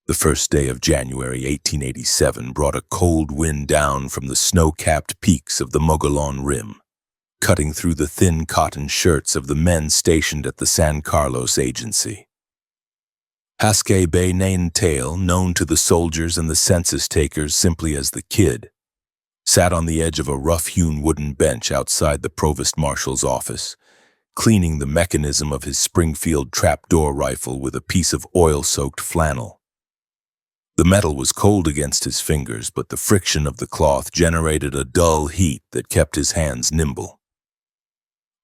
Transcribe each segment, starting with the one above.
The first day of January 1887 brought a cold wind down from the snow-capped peaks of the Mogollon Rim, cutting through the thin cotton shirts of the men stationed at the San Carlos Agency. Haskay-bay-nay-ntayl, known to the soldiers and the census takers simply as the Kid, sat on the edge of a rough-hewn wooden bench outside the provost marshal's office, cleaning the mechanism of his Springfield trapdoor rifle with a piece of oil-soaked flannel. The metal was cold against his fingers, but the friction of the cloth generated a dull heat that kept his hands nimble.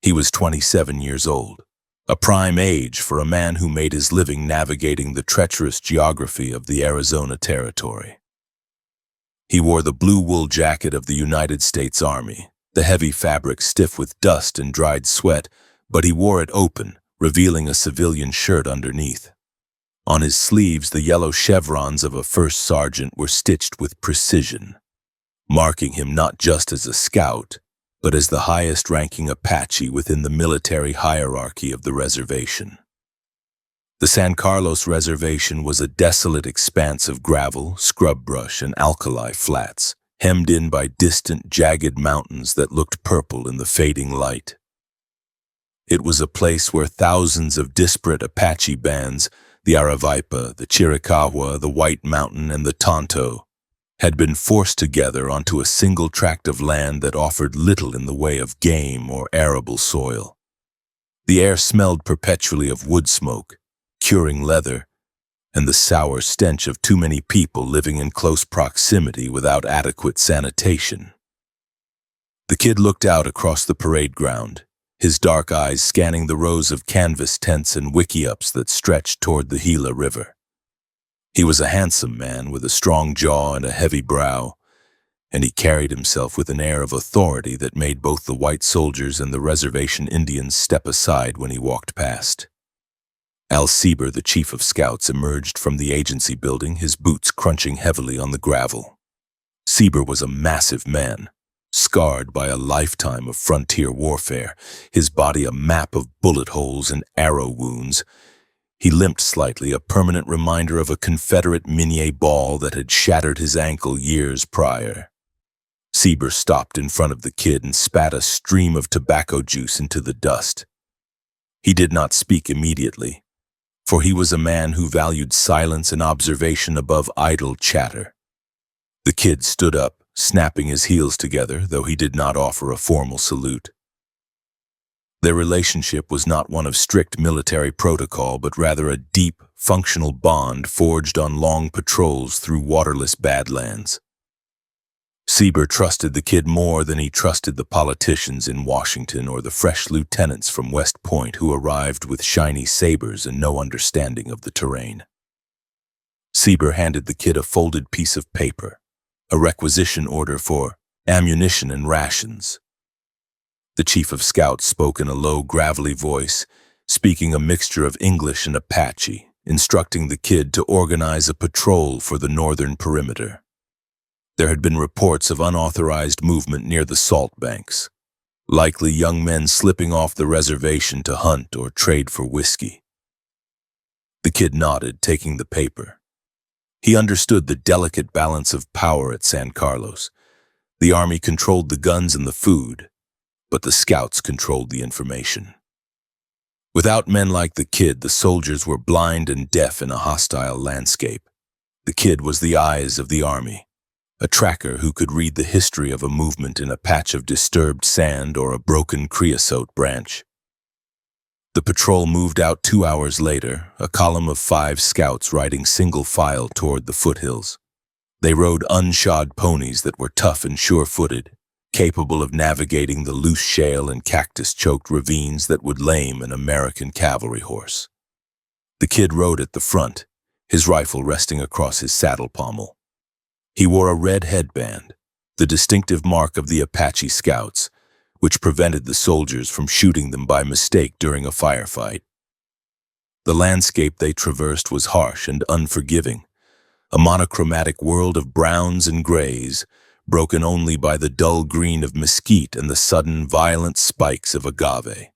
He was 27 years old, a prime age for a man who made his living navigating the treacherous geography of the Arizona Territory. He wore the blue wool jacket of the United States Army, the heavy fabric stiff with dust and dried sweat, but he wore it open, revealing a civilian shirt underneath. On his sleeves, the yellow chevrons of a first sergeant were stitched with precision, marking him not just as a scout, but as the highest-ranking Apache within the military hierarchy of the reservation. The San Carlos Reservation was a desolate expanse of gravel, scrub brush, and alkali flats, hemmed in by distant, jagged mountains that looked purple in the fading light. It was a place where thousands of disparate Apache bands, the Aravaipa, the Chiricahua, the White Mountain, and the Tonto, had been forced together onto a single tract of land that offered little in the way of game or arable soil. The air smelled perpetually of wood smoke, curing leather, and the sour stench of too many people living in close proximity without adequate sanitation. The Kid looked out across the parade ground, his dark eyes scanning the rows of canvas tents and wickiups that stretched toward the Gila River. He was a handsome man with a strong jaw and a heavy brow, and he carried himself with an air of authority that made both the white soldiers and the reservation Indians step aside when he walked past. Al Sieber, the chief of scouts, emerged from the agency building, his boots crunching heavily on the gravel. Sieber was a massive man, scarred by a lifetime of frontier warfare, his body a map of bullet holes and arrow wounds. He limped slightly, a permanent reminder of a Confederate Minié ball that had shattered his ankle years prior. Sieber stopped in front of the Kid and spat a stream of tobacco juice into the dust. He did not speak immediately, for he was a man who valued silence and observation above idle chatter. The Kid stood up, snapping his heels together, though he did not offer a formal salute. Their relationship was not one of strict military protocol, but rather a deep, functional bond forged on long patrols through waterless badlands. Sieber trusted the Kid more than he trusted the politicians in Washington or the fresh lieutenants from West Point who arrived with shiny sabers and no understanding of the terrain. Sieber handed the Kid a folded piece of paper, a requisition order for ammunition and rations. The chief of scouts spoke in a low, gravelly voice, speaking a mixture of English and Apache, instructing the Kid to organize a patrol for the northern perimeter. There had been reports of unauthorized movement near the salt banks, likely young men slipping off the reservation to hunt or trade for whiskey. The Kid nodded, taking the paper. He understood the delicate balance of power at San Carlos. The Army controlled the guns and the food, but the scouts controlled the information. Without men like the Kid, the soldiers were blind and deaf in a hostile landscape. The Kid was the eyes of the Army, a tracker who could read the history of a movement in a patch of disturbed sand or a broken creosote branch. The patrol moved out 2 hours later, a column of 5 scouts riding single file toward the foothills. They rode unshod ponies that were tough and sure-footed, capable of navigating the loose shale and cactus-choked ravines that would lame an American cavalry horse. The Kid rode at the front, his rifle resting across his saddle pommel. He wore a red headband, the distinctive mark of the Apache scouts, which prevented the soldiers from shooting them by mistake during a firefight. The landscape they traversed was harsh and unforgiving, a monochromatic world of browns and grays, broken only by the dull green of mesquite and the sudden, violent spikes of agave.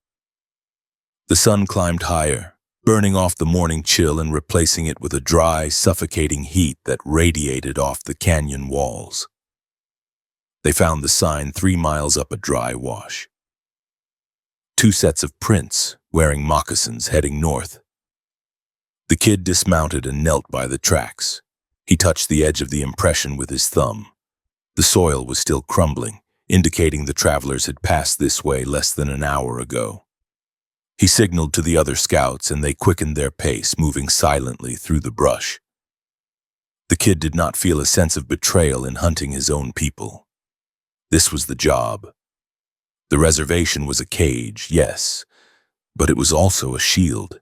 The sun climbed higher, burning off the morning chill and replacing it with a dry, suffocating heat that radiated off the canyon walls. They found the sign 3 miles up a dry wash. 2 sets of prints, wearing moccasins, heading north. The kid dismounted and knelt by the tracks. He touched the edge of the impression with his thumb. The soil was still crumbling, indicating the travelers had passed this way less than an hour ago. He signaled to the other scouts, and they quickened their pace, moving silently through the brush. The kid did not feel a sense of betrayal in hunting his own people. This was the job. The reservation was a cage, yes, but it was also a shield.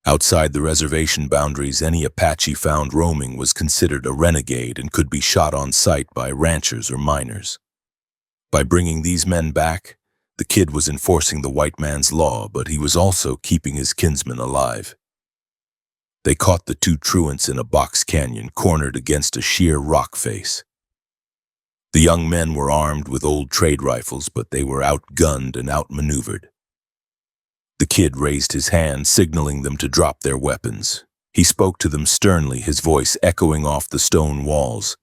Outside the reservation boundaries, any Apache found roaming was considered a renegade and could be shot on sight by ranchers or miners. By bringing these men back, the kid was enforcing the white man's law, but he was also keeping his kinsmen alive. They caught the 2 truants in a box canyon, cornered against a sheer rock face. The young men were armed with old trade rifles, but they were outgunned and outmaneuvered. The kid raised his hand, signaling them to drop their weapons. He spoke to them sternly, his voice echoing off the stone walls.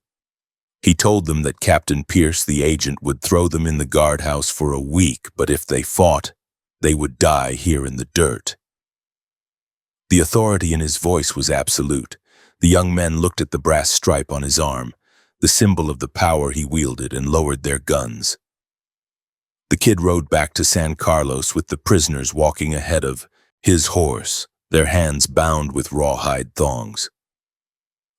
He told them that Captain Pierce, the agent, would throw them in the guardhouse for a week, but if they fought, they would die here in the dirt. The authority in his voice was absolute. The young men looked at the brass stripe on his arm, the symbol of the power he wielded, and lowered their guns. The kid rode back to San Carlos with the prisoners walking ahead of his horse, their hands bound with rawhide thongs.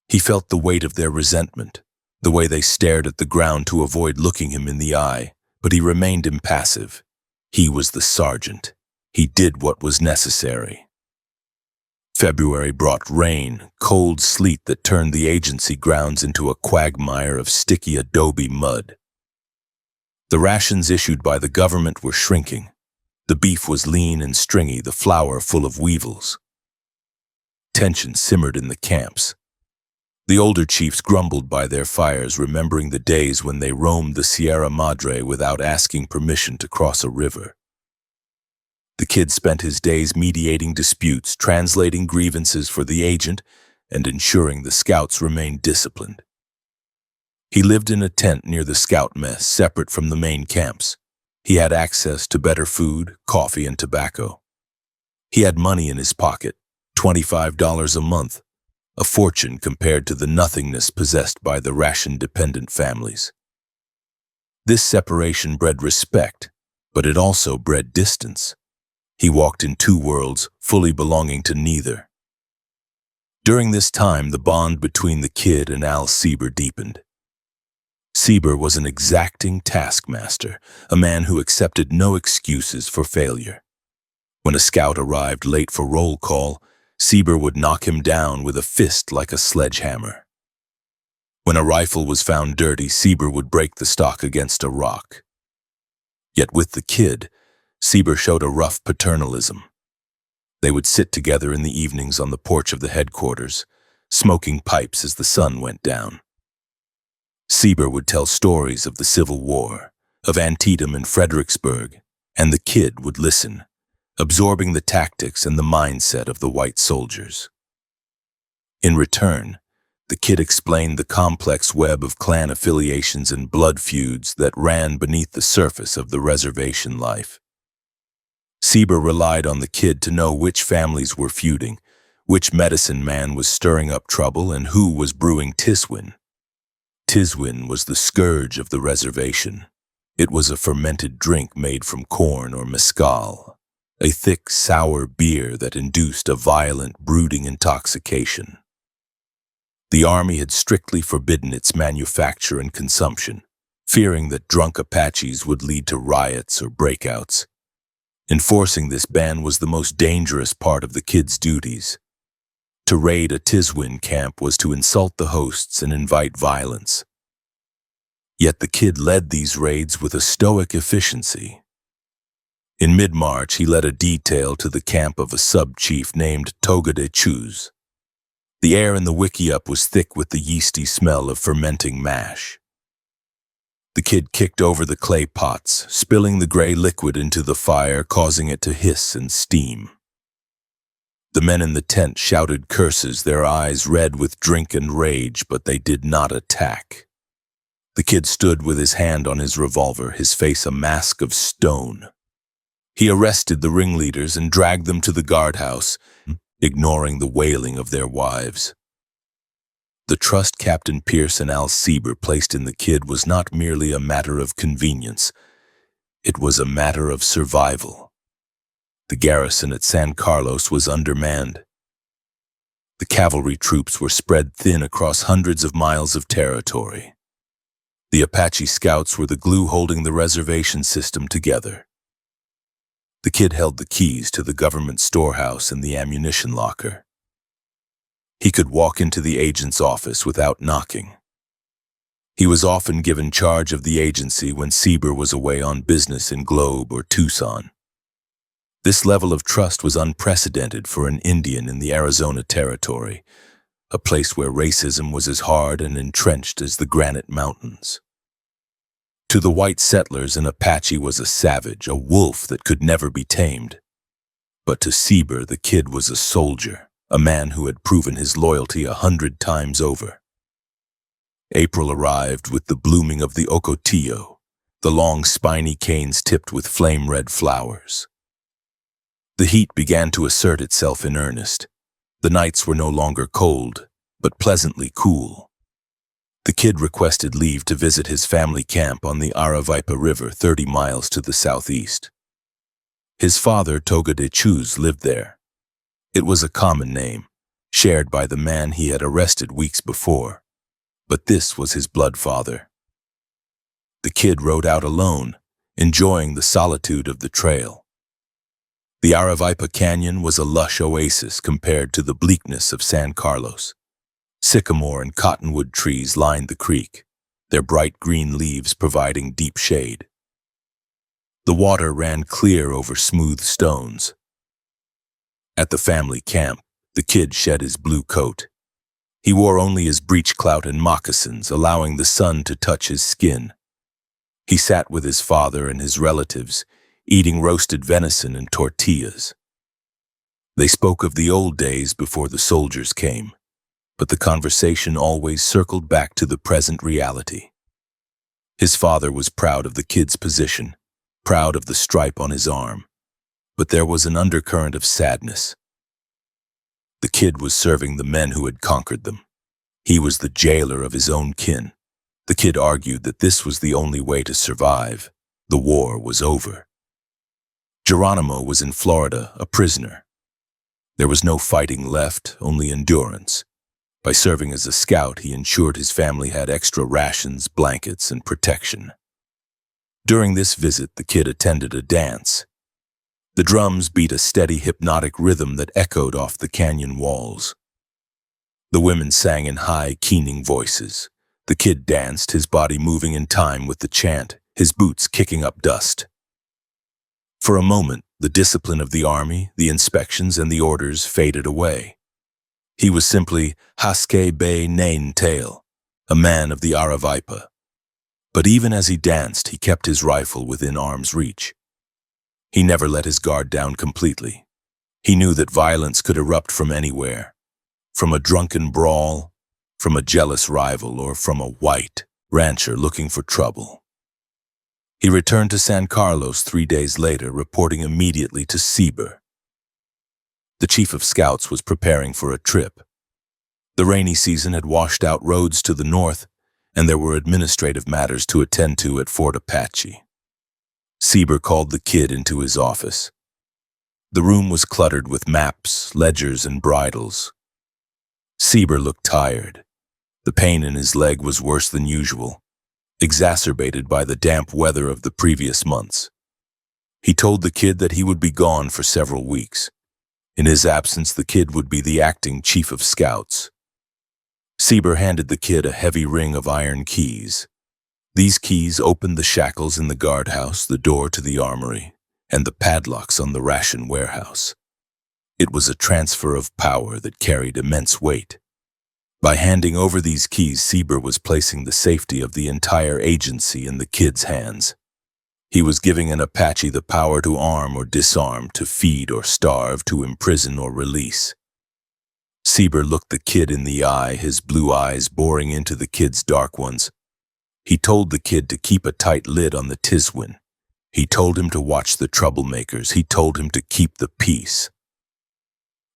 He felt the weight of their resentment, the way they stared at the ground to avoid looking him in the eye, but he remained impassive. He was the sergeant. He did what was necessary. February brought rain, cold sleet that turned the agency grounds into a quagmire of sticky adobe mud. The rations issued by the government were shrinking. The beef was lean and stringy, the flour full of weevils. Tension simmered in the camps. The older chiefs grumbled by their fires, remembering the days when they roamed the Sierra Madre without asking permission to cross a river. The kid spent his days mediating disputes, translating grievances for the agent, and ensuring the scouts remained disciplined. He lived in a tent near the scout mess, separate from the main camps. He had access to better food, coffee, and tobacco. He had money in his pocket, $25 a month, a fortune compared to the nothingness possessed by the ration-dependent families. This separation bred respect, but it also bred distance. He walked in 2 worlds, fully belonging to neither. During this time, the bond between the kid and Al Sieber deepened. Sieber was an exacting taskmaster, a man who accepted no excuses for failure. When a scout arrived late for roll call, Sieber would knock him down with a fist like a sledgehammer. When a rifle was found dirty, Sieber would break the stock against a rock. Yet with the kid, Sieber showed a rough paternalism. They would sit together in the evenings on the porch of the headquarters, smoking pipes as the sun went down. Sieber would tell stories of the Civil War, of Antietam and Fredericksburg, and the kid would listen, absorbing the tactics and the mindset of the white soldiers. In return, the kid explained the complex web of clan affiliations and blood feuds that ran beneath the surface of the reservation life. Sieber relied on the kid to know which families were feuding, which medicine man was stirring up trouble, and who was brewing tiswin. Tiswin was the scourge of the reservation. It was a fermented drink made from corn or mescal, a thick, sour beer that induced a violent, brooding intoxication. The army had strictly forbidden its manufacture and consumption, fearing that drunk Apaches would lead to riots or breakouts. Enforcing this ban was the most dangerous part of the kid's duties. To raid a Tiswin camp was to insult the hosts and invite violence. Yet the kid led these raids with a stoic efficiency. In mid-March, he led a detail to the camp of a sub-chief named Toga de Chuz. The air in the wickiup was thick with the yeasty smell of fermenting mash. The kid kicked over the clay pots, spilling the gray liquid into the fire, causing it to hiss and steam. The men in the tent shouted curses, their eyes red with drink and rage, but they did not attack. The kid stood with his hand on his revolver, his face a mask of stone. He arrested the ringleaders and dragged them to the guardhouse, ignoring the wailing of their wives. The trust Captain Pierce and Al Sieber placed in the kid was not merely a matter of convenience. It was a matter of survival. The garrison at San Carlos was undermanned. The cavalry troops were spread thin across hundreds of miles of territory. The Apache scouts were the glue holding the reservation system together. The kid held the keys to the government storehouse and the ammunition locker. He could walk into the agent's office without knocking. He was often given charge of the agency when Sieber was away on business in Globe or Tucson. This level of trust was unprecedented for an Indian in the Arizona Territory, a place where racism was as hard and entrenched as the Granite Mountains. To the white settlers, an Apache was a savage, a wolf that could never be tamed. But to Sieber, the kid was a soldier, a man who had proven his loyalty 100 times over. April arrived with the blooming of the ocotillo, the long spiny canes tipped with flame-red flowers. The heat began to assert itself in earnest. The nights were no longer cold, but pleasantly cool. The kid requested leave to visit his family camp on the Aravaipa River 30 miles to the southeast. His father, Toga de Chuz, lived there. It was a common name, shared by the man he had arrested weeks before. But this was his blood father. The kid rode out alone, enjoying the solitude of the trail. The Aravaipa Canyon was a lush oasis compared to the bleakness of San Carlos. Sycamore and cottonwood trees lined the creek, their bright green leaves providing deep shade. The water ran clear over smooth stones. At the family camp, the kid shed his blue coat. He wore only his breechclout and moccasins, allowing the sun to touch his skin. He sat with his father and his relatives, eating roasted venison and tortillas. They spoke of the old days before the soldiers came, but the conversation always circled back to the present reality. His father was proud of the kid's position, proud of the stripe on his arm, but there was an undercurrent of sadness. The kid was serving the men who had conquered them. He was the jailer of his own kin. The kid argued that this was the only way to survive. The war was over. Geronimo was in Florida, a prisoner. There was no fighting left, only endurance. By serving as a scout, he ensured his family had extra rations, blankets, and protection. During this visit, the kid attended a dance. The drums beat a steady, hypnotic rhythm that echoed off the canyon walls. The women sang in high, keening voices. The kid danced, his body moving in time with the chant, his boots kicking up dust. For a moment, the discipline of the army, the inspections, and the orders faded away. He was simply Haskay-bay-nay-ntayl, a man of the Aravaipa. But even as he danced, he kept his rifle within arm's reach. He never let his guard down completely. He knew that violence could erupt from anywhere, from a drunken brawl, from a jealous rival, or from a white rancher looking for trouble. He returned to San Carlos 3 days later, reporting immediately to Sieber. The chief of scouts was preparing for a trip. The rainy season had washed out roads to the north, and there were administrative matters to attend to at Fort Apache. Sieber called the kid into his office. The room was cluttered with maps, ledgers, and bridles. Sieber looked tired. The pain in his leg was worse than usual, exacerbated by the damp weather of the previous months. He told the kid that he would be gone for several weeks. In his absence, the kid would be the acting chief of scouts. Sieber handed the kid a heavy ring of iron keys. These keys opened the shackles in the guardhouse, the door to the armory, and the padlocks on the ration warehouse. It was a transfer of power that carried immense weight. By handing over these keys, Sieber was placing the safety of the entire agency in the kid's hands. He was giving an Apache the power to arm or disarm, to feed or starve, to imprison or release. Sieber looked the kid in the eye, his blue eyes boring into the kid's dark ones. He told the kid to keep a tight lid on the Tiswin. He told him to watch the troublemakers. He told him to keep the peace.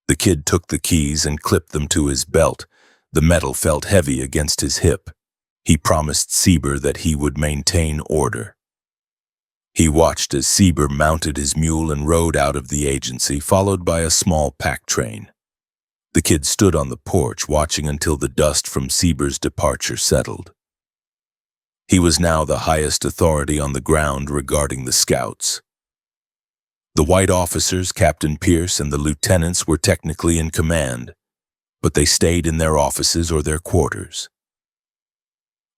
The kid took the keys and clipped them to his belt. The metal felt heavy against his hip. He promised Sieber that he would maintain order. He watched as Sieber mounted his mule and rode out of the agency, followed by a small pack train. The kid stood on the porch, watching until the dust from Sieber's departure settled. He was now the highest authority on the ground regarding the scouts. The white officers, Captain Pierce and the lieutenants, were technically in command, but they stayed in their offices or their quarters.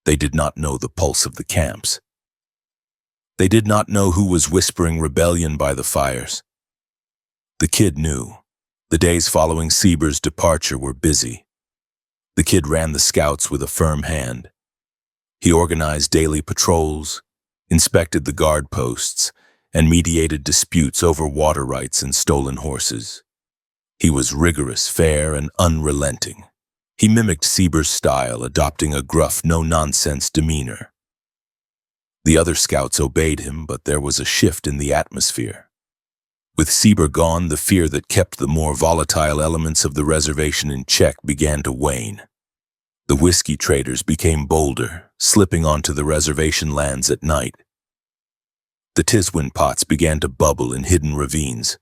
They did not know the pulse of the camps. They did not know who was whispering rebellion by the fires. The kid knew. The days following Sieber's departure were busy. The kid ran the scouts with a firm hand. He organized daily patrols, inspected the guard posts, and mediated disputes over water rights and stolen horses. He was rigorous, fair, and unrelenting. He mimicked Sieber's style, adopting a gruff, no-nonsense demeanor. The other scouts obeyed him, but there was a shift in the atmosphere. With Sieber gone, the fear that kept the more volatile elements of the reservation in check began to wane. The whiskey traders became bolder, slipping onto the reservation lands at night. The Tiswin pots began to bubble in hidden ravines.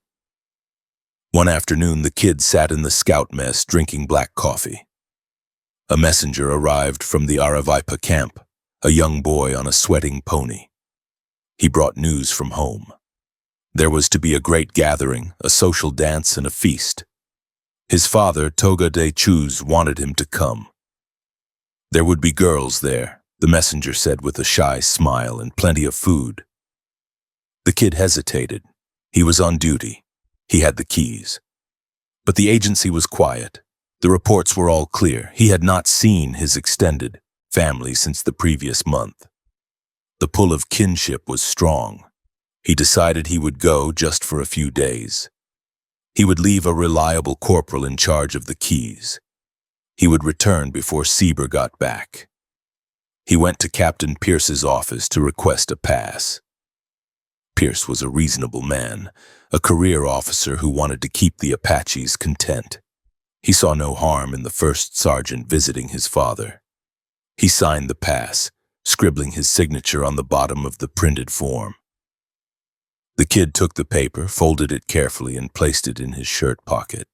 One afternoon, the kid sat in the scout mess drinking black coffee. A messenger arrived from the Aravaipa camp, a young boy on a sweating pony. He brought news from home. There was to be a great gathering, a social dance and a feast. His father, Toga de Chuz, wanted him to come. There would be girls there, the messenger said with a shy smile, and plenty of food. The kid hesitated. He was on duty. He had the keys. But the agency was quiet. The reports were all clear. He had not seen his extended family since the previous month. The pull of kinship was strong. He decided he would go just for a few days. He would leave a reliable corporal in charge of the keys. He would return before Sieber got back. He went to Captain Pierce's office to request a pass. Pierce was a reasonable man, a career officer who wanted to keep the Apaches content. He saw no harm in the first sergeant visiting his father. He signed the pass, scribbling his signature on the bottom of the printed form. The kid took the paper, folded it carefully, and placed it in his shirt pocket.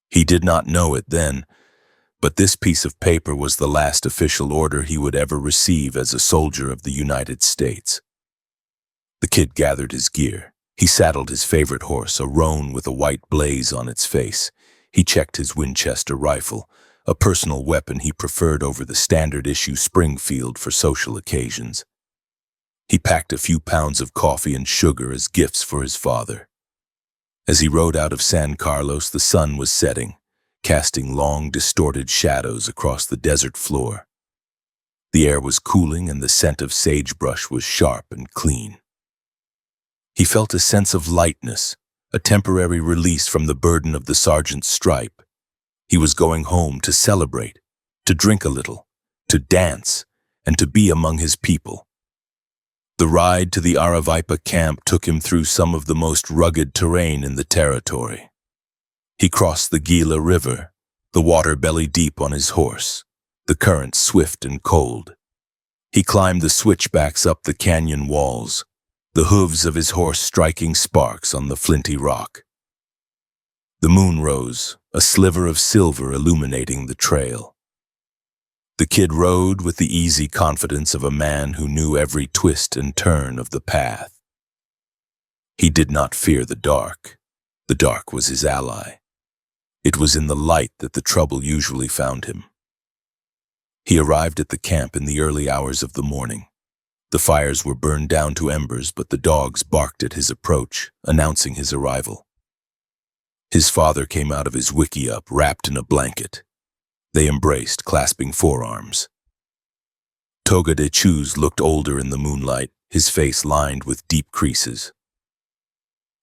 He did not know it then, but this piece of paper was the last official order he would ever receive as a soldier of the United States. The kid gathered his gear. He saddled his favorite horse, a roan with a white blaze on its face. He checked his Winchester rifle, a personal weapon he preferred over the standard-issue Springfield for social occasions. He packed a few pounds of coffee and sugar as gifts for his father. As he rode out of San Carlos, the sun was setting, casting long, distorted shadows across the desert floor. The air was cooling and the scent of sagebrush was sharp and clean. He felt a sense of lightness, a temporary release from the burden of the sergeant's stripe. He was going home to celebrate, to drink a little, to dance, and to be among his people. The ride to the Aravaipa camp took him through some of the most rugged terrain in the territory. He crossed the Gila River, the water belly-deep on his horse, the current swift and cold. He climbed the switchbacks up the canyon walls, the hooves of his horse striking sparks on the flinty rock. The moon rose, a sliver of silver illuminating the trail. The kid rode with the easy confidence of a man who knew every twist and turn of the path. He did not fear the dark. The dark was his ally. It was in the light that the trouble usually found him. He arrived at the camp in the early hours of the morning. The fires were burned down to embers, but the dogs barked at his approach, announcing his arrival. His father came out of his wickiup, wrapped in a blanket. They embraced, clasping forearms. Toga de Chuz looked older in the moonlight, his face lined with deep creases.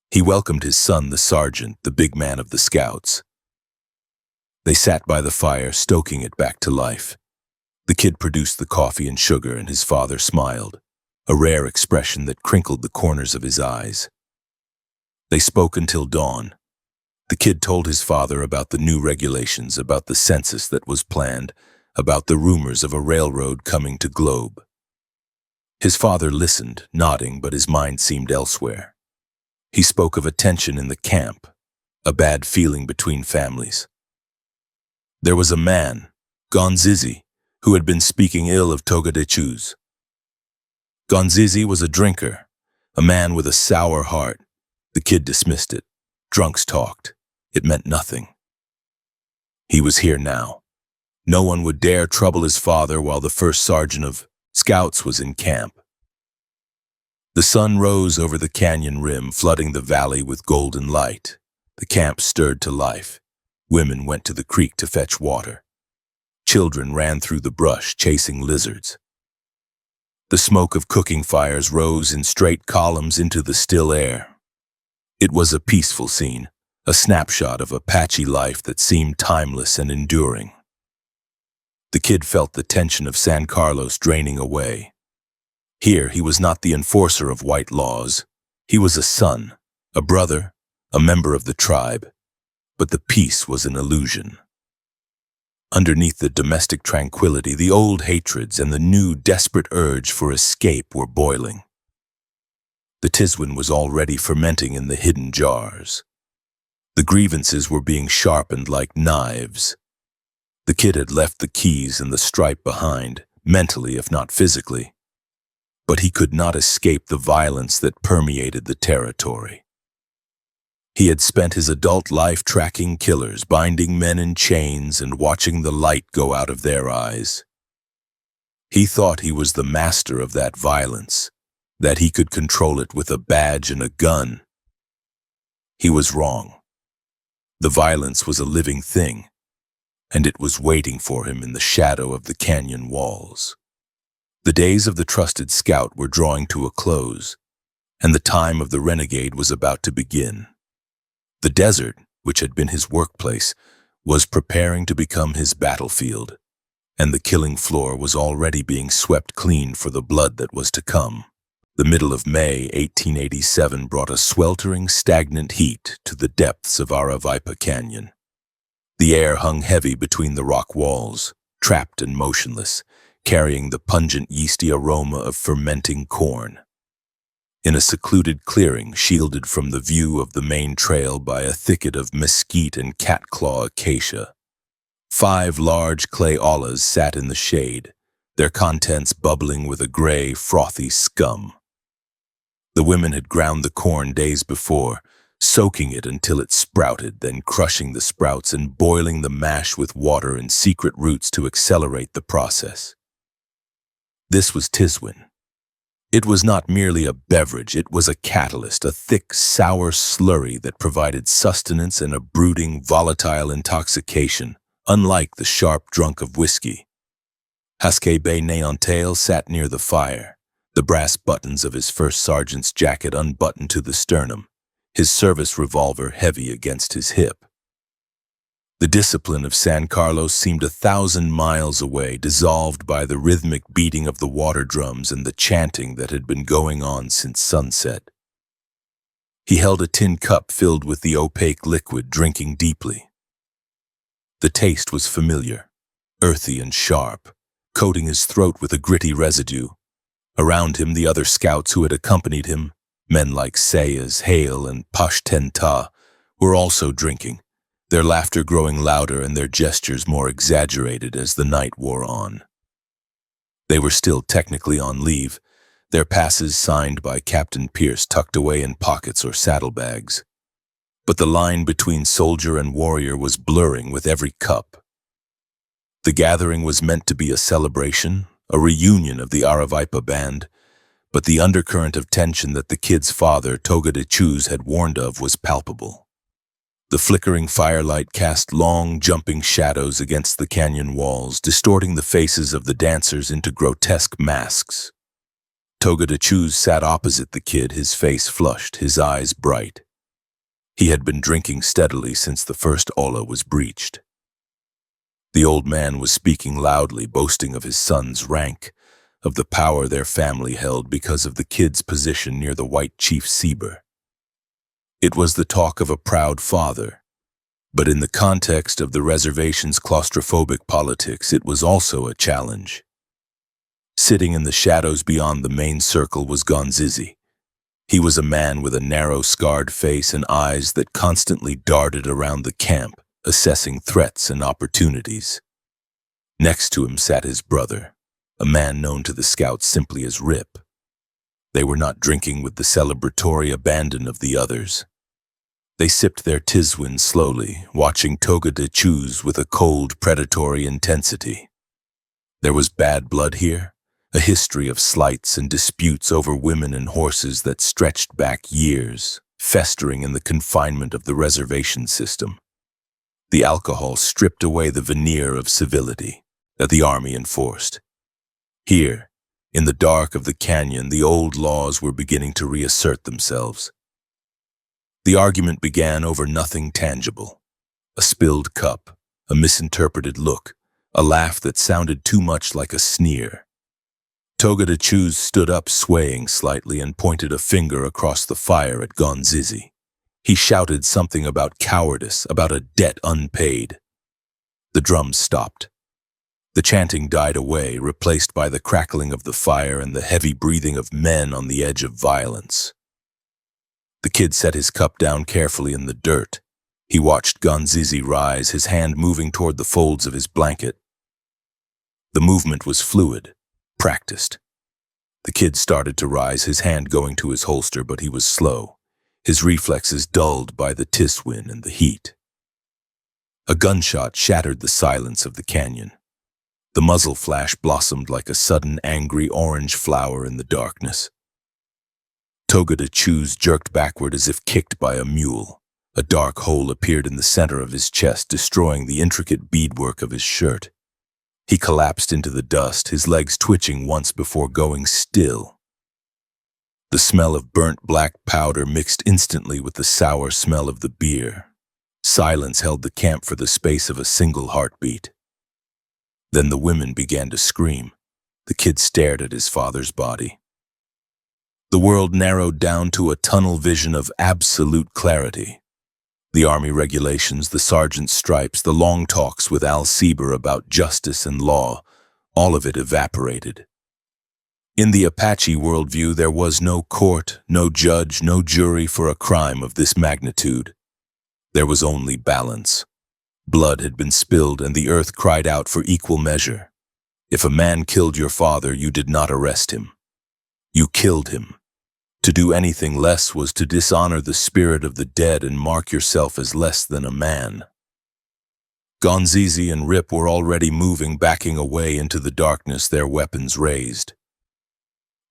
He welcomed his son, the sergeant, the big man of the scouts. They sat by the fire, stoking it back to life. The kid produced the coffee and sugar, and his father smiled, a rare expression that crinkled the corners of his eyes. They spoke until dawn. The kid told his father about the new regulations, about the census that was planned, about the rumors of a railroad coming to Globe. His father listened, nodding, but his mind seemed elsewhere. He spoke of a tension in the camp, a bad feeling between families. There was a man, Gonzizi, who had been speaking ill of Togadechuz. Gonzizi was a drinker, a man with a sour heart. The kid dismissed it. Drunks talked. It meant nothing. He was here now. No one would dare trouble his father while the first sergeant of scouts was in camp. The sun rose over the canyon rim, flooding the valley with golden light. The camp stirred to life. Women went to the creek to fetch water. Children ran through the brush, chasing lizards. The smoke of cooking fires rose in straight columns into the still air. It was a peaceful scene, a snapshot of Apache life that seemed timeless and enduring. The kid felt the tension of San Carlos draining away. Here he was not the enforcer of white laws. He was a son, a brother, a member of the tribe. But the peace was an illusion. Underneath the domestic tranquility, the old hatreds and the new desperate urge for escape were boiling. The tiswin was already fermenting in the hidden jars. The grievances were being sharpened like knives. The kid had left the keys and the stripe behind, mentally if not physically. But he could not escape the violence that permeated the territory. He had spent his adult life tracking killers, binding men in chains, and watching the light go out of their eyes. He thought he was the master of that violence, that he could control it with a badge and a gun. He was wrong. The violence was a living thing, and it was waiting for him in the shadow of the canyon walls. The days of the trusted scout were drawing to a close, and the time of the renegade was about to begin. The desert, which had been his workplace, was preparing to become his battlefield, and the killing floor was already being swept clean for the blood that was to come. The middle of May 1887 brought a sweltering, stagnant heat to the depths of Aravaipa Canyon. The air hung heavy between the rock walls, trapped and motionless, carrying the pungent yeasty aroma of fermenting corn. In a secluded clearing, shielded from the view of the main trail by a thicket of mesquite and catclaw acacia, 5 large clay ollas sat in the shade, their contents bubbling with a gray, frothy scum. The women had ground the corn days before, soaking it until it sprouted, then crushing the sprouts and boiling the mash with water and secret roots to accelerate the process. This was tiswin. It was not merely a beverage, it was a catalyst, a thick, sour slurry that provided sustenance and a brooding, volatile intoxication, unlike the sharp drunk of whiskey. Haskay-bay-nay-ntayl sat near the fire, the brass buttons of his first sergeant's jacket unbuttoned to the sternum, his service revolver heavy against his hip. The discipline of San Carlos seemed 1,000 miles away, dissolved by the rhythmic beating of the water drums and the chanting that had been going on since sunset. He held a tin cup filled with the opaque liquid, drinking deeply. The taste was familiar, earthy and sharp, coating his throat with a gritty residue. Around him, the other scouts who had accompanied him, men like Sayas, Hale, and Pashtenta, were also drinking, their laughter growing louder and their gestures more exaggerated as the night wore on. They were still technically on leave, their passes signed by Captain Pierce tucked away in pockets or saddlebags. But the line between soldier and warrior was blurring with every cup. The gathering was meant to be a celebration, a reunion of the Aravaipa band, but the undercurrent of tension that the kid's father, Togadechuz, had warned of was palpable. The flickering firelight cast long, jumping shadows against the canyon walls, distorting the faces of the dancers into grotesque masks. Toga sat opposite the kid, his face flushed, his eyes bright. He had been drinking steadily since the first Ola was breached. The old man was speaking loudly, boasting of his son's rank, of the power their family held because of the kid's position near the white chief Sieber. It was the talk of a proud father, but in the context of the reservation's claustrophobic politics, it was also a challenge. Sitting in the shadows beyond the main circle was Gonzizi. He was a man with a narrow, scarred face and eyes that constantly darted around the camp, assessing threats and opportunities. Next to him sat his brother, a man known to the scouts simply as Rip. They were not drinking with the celebratory abandon of the others. They sipped their tiswin slowly, watching Toga with a cold, predatory intensity. There was bad blood here, a history of slights and disputes over women and horses that stretched back years, festering in the confinement of the reservation system. The alcohol stripped away the veneer of civility that the army enforced. Here, in the dark of the canyon, the old laws were beginning to reassert themselves. The argument began over nothing tangible. A spilled cup, a misinterpreted look, a laugh that sounded too much like a sneer. Toga stood up, swaying slightly, and pointed a finger across the fire at Gonzizi. He shouted something about cowardice, about a debt unpaid. The drums stopped. The chanting died away, replaced by the crackling of the fire and the heavy breathing of men on the edge of violence. The kid set his cup down carefully in the dirt. He watched Gonzizi rise, his hand moving toward the folds of his blanket. The movement was fluid, practiced. The kid started to rise, his hand going to his holster, but he was slow, his reflexes dulled by the tiswin and the heat. A gunshot shattered the silence of the canyon. The muzzle flash blossomed like a sudden angry orange flower in the darkness. Toga jerked backward as if kicked by a mule. A dark hole appeared in the center of his chest, destroying the intricate beadwork of his shirt. He collapsed into the dust, his legs twitching once before going still. The smell of burnt black powder mixed instantly with the sour smell of the beer. Silence held the camp for the space of a single heartbeat. Then the women began to scream. The kid stared at his father's body. The world narrowed down to a tunnel vision of absolute clarity. The army regulations, the sergeant's stripes, the long talks with Al Sieber about justice and law, all of it evaporated. In the Apache worldview, there was no court, no judge, no jury for a crime of this magnitude. There was only balance. Blood had been spilled and the earth cried out for equal measure. If a man killed your father, you did not arrest him. You killed him. To do anything less was to dishonor the spirit of the dead and mark yourself as less than a man. Gonzizi and Rip were already moving, backing away into the darkness, their weapons raised.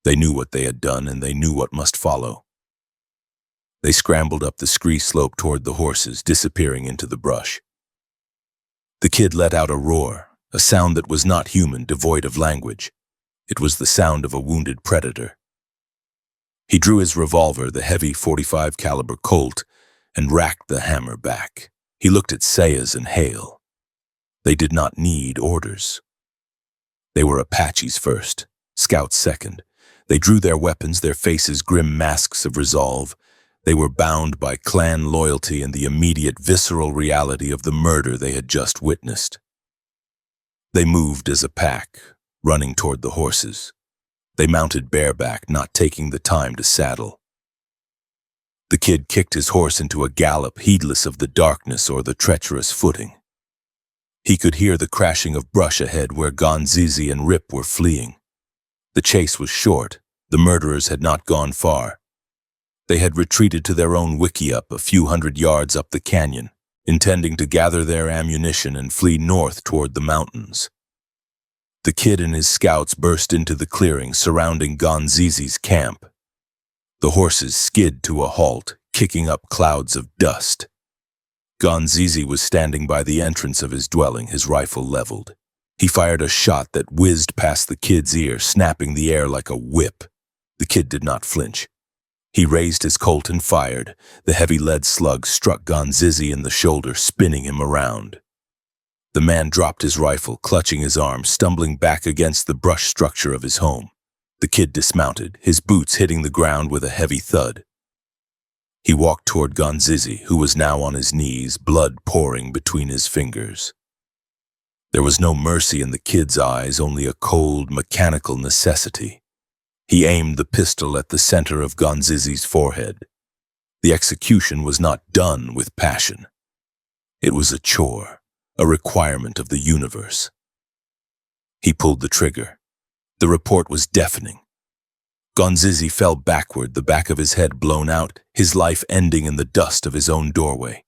They knew what they had done and they knew what must follow. They scrambled up the scree slope toward the horses, disappearing into the brush. The kid let out a roar, a sound that was not human, devoid of language. It was the sound of a wounded predator. He drew his revolver, the heavy .45 caliber Colt, and racked the hammer back. He looked at Sayas and Hale. They did not need orders. They were Apaches first, Scouts second. They drew their weapons, their faces grim masks of resolve. They were bound by clan loyalty and the immediate visceral reality of the murder they had just witnessed. They moved as a pack, running toward the horses. They mounted bareback, not taking the time to saddle. The kid kicked his horse into a gallop, heedless of the darkness or the treacherous footing. He could hear the crashing of brush ahead where Gonzizi and Rip were fleeing. The chase was short. The murderers had not gone far. They had retreated to their own wickiup a few hundred yards up the canyon, intending to gather their ammunition and flee north toward the mountains. The kid and his scouts burst into the clearing surrounding Gonzizi's camp. The horses skid to a halt, kicking up clouds of dust. Gonzizi was standing by the entrance of his dwelling, his rifle leveled. He fired a shot that whizzed past the kid's ear, snapping the air like a whip. The kid did not flinch. He raised his Colt and fired. The heavy lead slug struck Gonzizi in the shoulder, spinning him around. The man dropped his rifle, clutching his arm, stumbling back against the brush structure of his home. The kid dismounted, his boots hitting the ground with a heavy thud. He walked toward Gonzizi, who was now on his knees, blood pouring between his fingers. There was no mercy in the kid's eyes, only a cold, mechanical necessity. He aimed the pistol at the center of Gonzizi's forehead. The execution was not done with passion. It was a chore, a requirement of the universe. He pulled the trigger. The report was deafening. Gonzizi fell backward, the back of his head blown out, his life ending in the dust of his own doorway.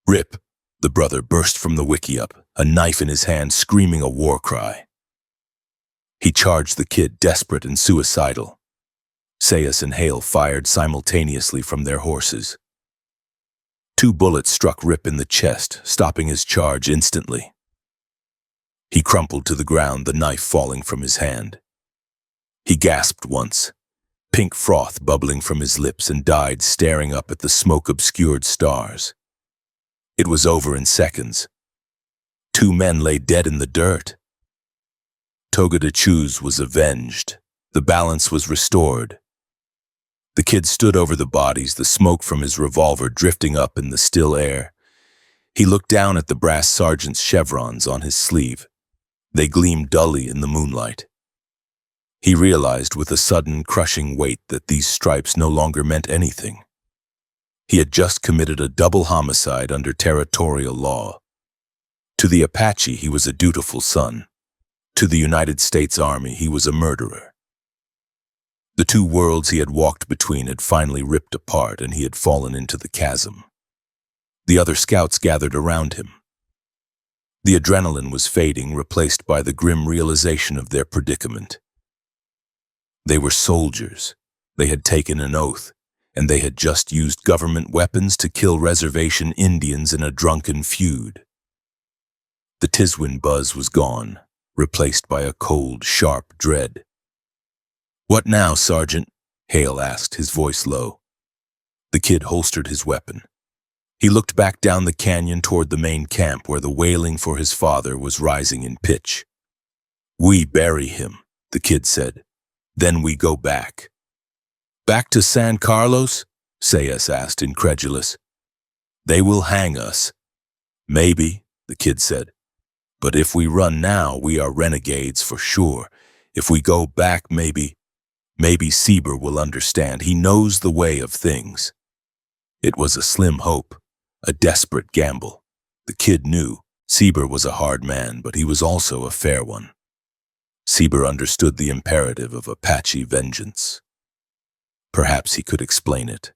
"Rip!" The brother burst from the wickiup, a knife in his hand, screaming a war cry. He charged the kid, desperate and suicidal. Sayus and Hale fired simultaneously from their horses. 2 bullets struck Rip in the chest, stopping his charge instantly. He crumpled to the ground, the knife falling from his hand. He gasped once, pink froth bubbling from his lips, and died staring up at the smoke-obscured stars. It was over in seconds. 2 men lay dead in the dirt. Toga was avenged. The balance was restored. The kid stood over the bodies, the smoke from his revolver drifting up in the still air. He looked down at the brass sergeant's chevrons on his sleeve. They gleamed dully in the moonlight. He realized with a sudden, crushing weight that these stripes no longer meant anything. He had just committed a double homicide under territorial law. To the Apache, he was a dutiful son. To the United States Army, he was a murderer. The 2 worlds he had walked between had finally ripped apart, and he had fallen into the chasm. The other scouts gathered around him. The adrenaline was fading, replaced by the grim realization of their predicament. They were soldiers. They had taken an oath, and they had just used government weapons to kill reservation Indians in a drunken feud. The Tiswin buzz was gone, replaced by a cold, sharp dread. "What now, Sergeant?" Hale asked, his voice low. The kid holstered his weapon. He looked back down the canyon toward the main camp, where the wailing for his father was rising in pitch. "We bury him," the kid said. "Then we go back." "Back to San Carlos?" Sayus asked, incredulous. "They will hang us." "Maybe," the kid said. "But if we run now, we are renegades for sure. If we go back, maybe Sieber will understand. He knows the way of things." It was a slim hope, a desperate gamble. The kid knew Sieber was a hard man, but he was also a fair one. Sieber understood the imperative of Apache vengeance. Perhaps he could explain it.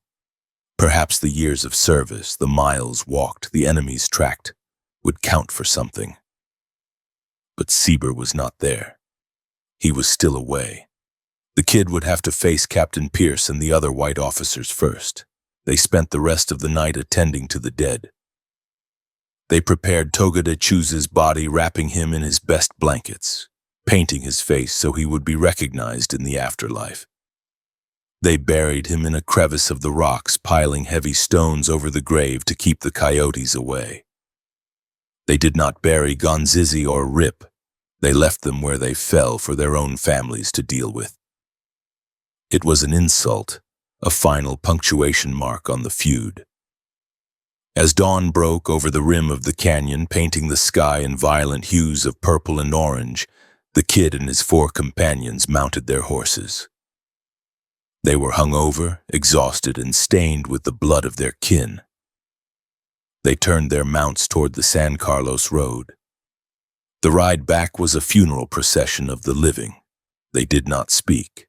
Perhaps the years of service, the miles walked, the enemies tracked, would count for something. But Sieber was not there. He was still away. The kid would have to face Captain Pierce and the other white officers first. They spent the rest of the night attending to the dead. They prepared Toga-Chu's body, wrapping him in his best blankets, painting his face so he would be recognized in the afterlife. They buried him in a crevice of the rocks, piling heavy stones over the grave to keep the coyotes away. They did not bury Gonzizi or Rip. They left them where they fell for their own families to deal with. It was an insult, a final punctuation mark on the feud. As dawn broke over the rim of the canyon, painting the sky in violent hues of purple and orange, the kid and his 4 companions mounted their horses. They were hungover, exhausted, and stained with the blood of their kin. They turned their mounts toward the San Carlos road. The ride back was a funeral procession of the living. They did not speak.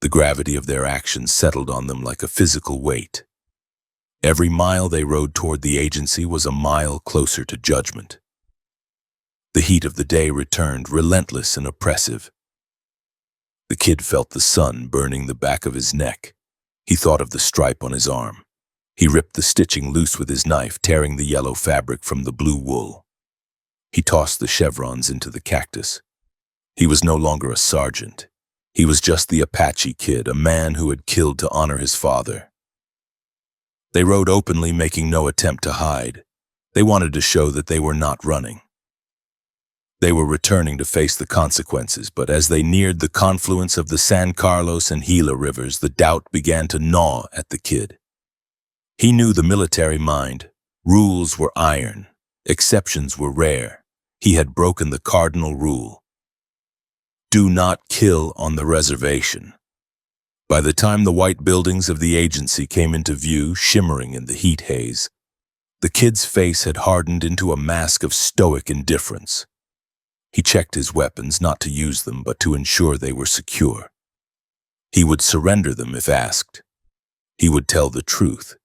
The gravity of their actions settled on them like a physical weight. Every mile they rode toward the agency was a mile closer to judgment. The heat of the day returned, relentless and oppressive. The kid felt the sun burning the back of his neck. He thought of the stripe on his arm. He ripped the stitching loose with his knife, tearing the yellow fabric from the blue wool. He tossed the chevrons into the cactus. He was no longer a sergeant. He was just the Apache Kid, a man who had killed to honor his father. They rode openly, making no attempt to hide. They wanted to show that they were not running. They were returning to face the consequences, but as they neared the confluence of the San Carlos and Gila rivers, the doubt began to gnaw at the kid. He knew the military mind. Rules were iron. Exceptions were rare. He had broken the cardinal rule. Do not kill on the reservation. By the time the white buildings of the agency came into view, shimmering in the heat haze, the kid's face had hardened into a mask of stoic indifference. He checked his weapons, not to use them, but to ensure they were secure. He would surrender them if asked. He would tell the truth.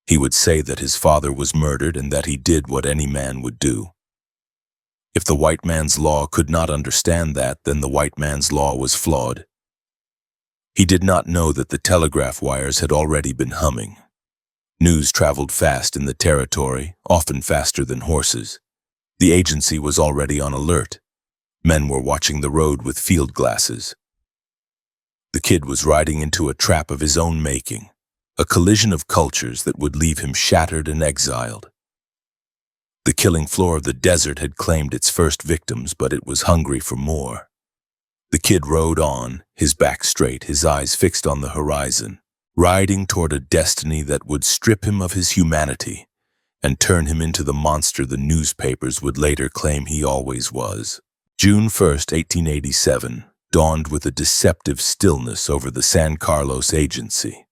He would say that his father was murdered and that he did what any man would do. If the white man's law could not understand that, then the white man's law was flawed. He did not know that the telegraph wires had already been humming. News traveled fast in the territory, often faster than horses. The agency was already on alert. Men were watching the road with field glasses. The kid was riding into a trap of his own making, a collision of cultures that would leave him shattered and exiled. The killing floor of the desert had claimed its first victims, but it was hungry for more. The kid rode on, his back straight, his eyes fixed on the horizon, riding toward a destiny that would strip him of his humanity and turn him into the monster the newspapers would later claim he always was. June 1st, 1887, dawned with a deceptive stillness over the San Carlos agency.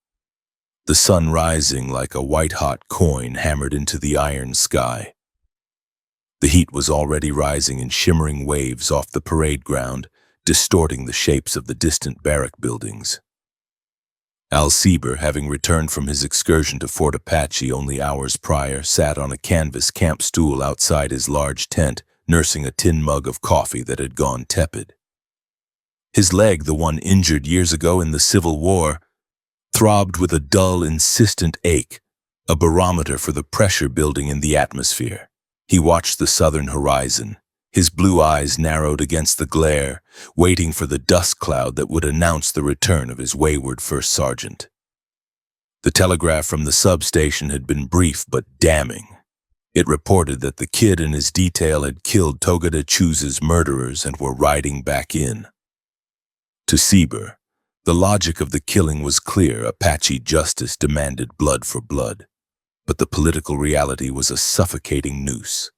The sun rising like a white-hot coin hammered into the iron sky. The heat was already rising in shimmering waves off the parade ground, distorting the shapes of the distant barrack buildings. Al Sieber, having returned from his excursion to Fort Apache only hours prior, sat on a canvas camp stool outside his large tent, nursing a tin mug of coffee that had gone tepid. His leg, the one injured years ago in the Civil War, throbbed with a dull, insistent ache, a barometer for the pressure building in the atmosphere. He watched the southern horizon, his blue eyes narrowed against the glare, waiting for the dust cloud that would announce the return of his wayward first sergeant. The telegraph from the substation had been brief but damning. It reported that the kid and his detail had killed Togada Chuz's murderers and were riding back in. To Sieber, the logic of the killing was clear. Apache justice demanded blood for blood, but the political reality was a suffocating noose.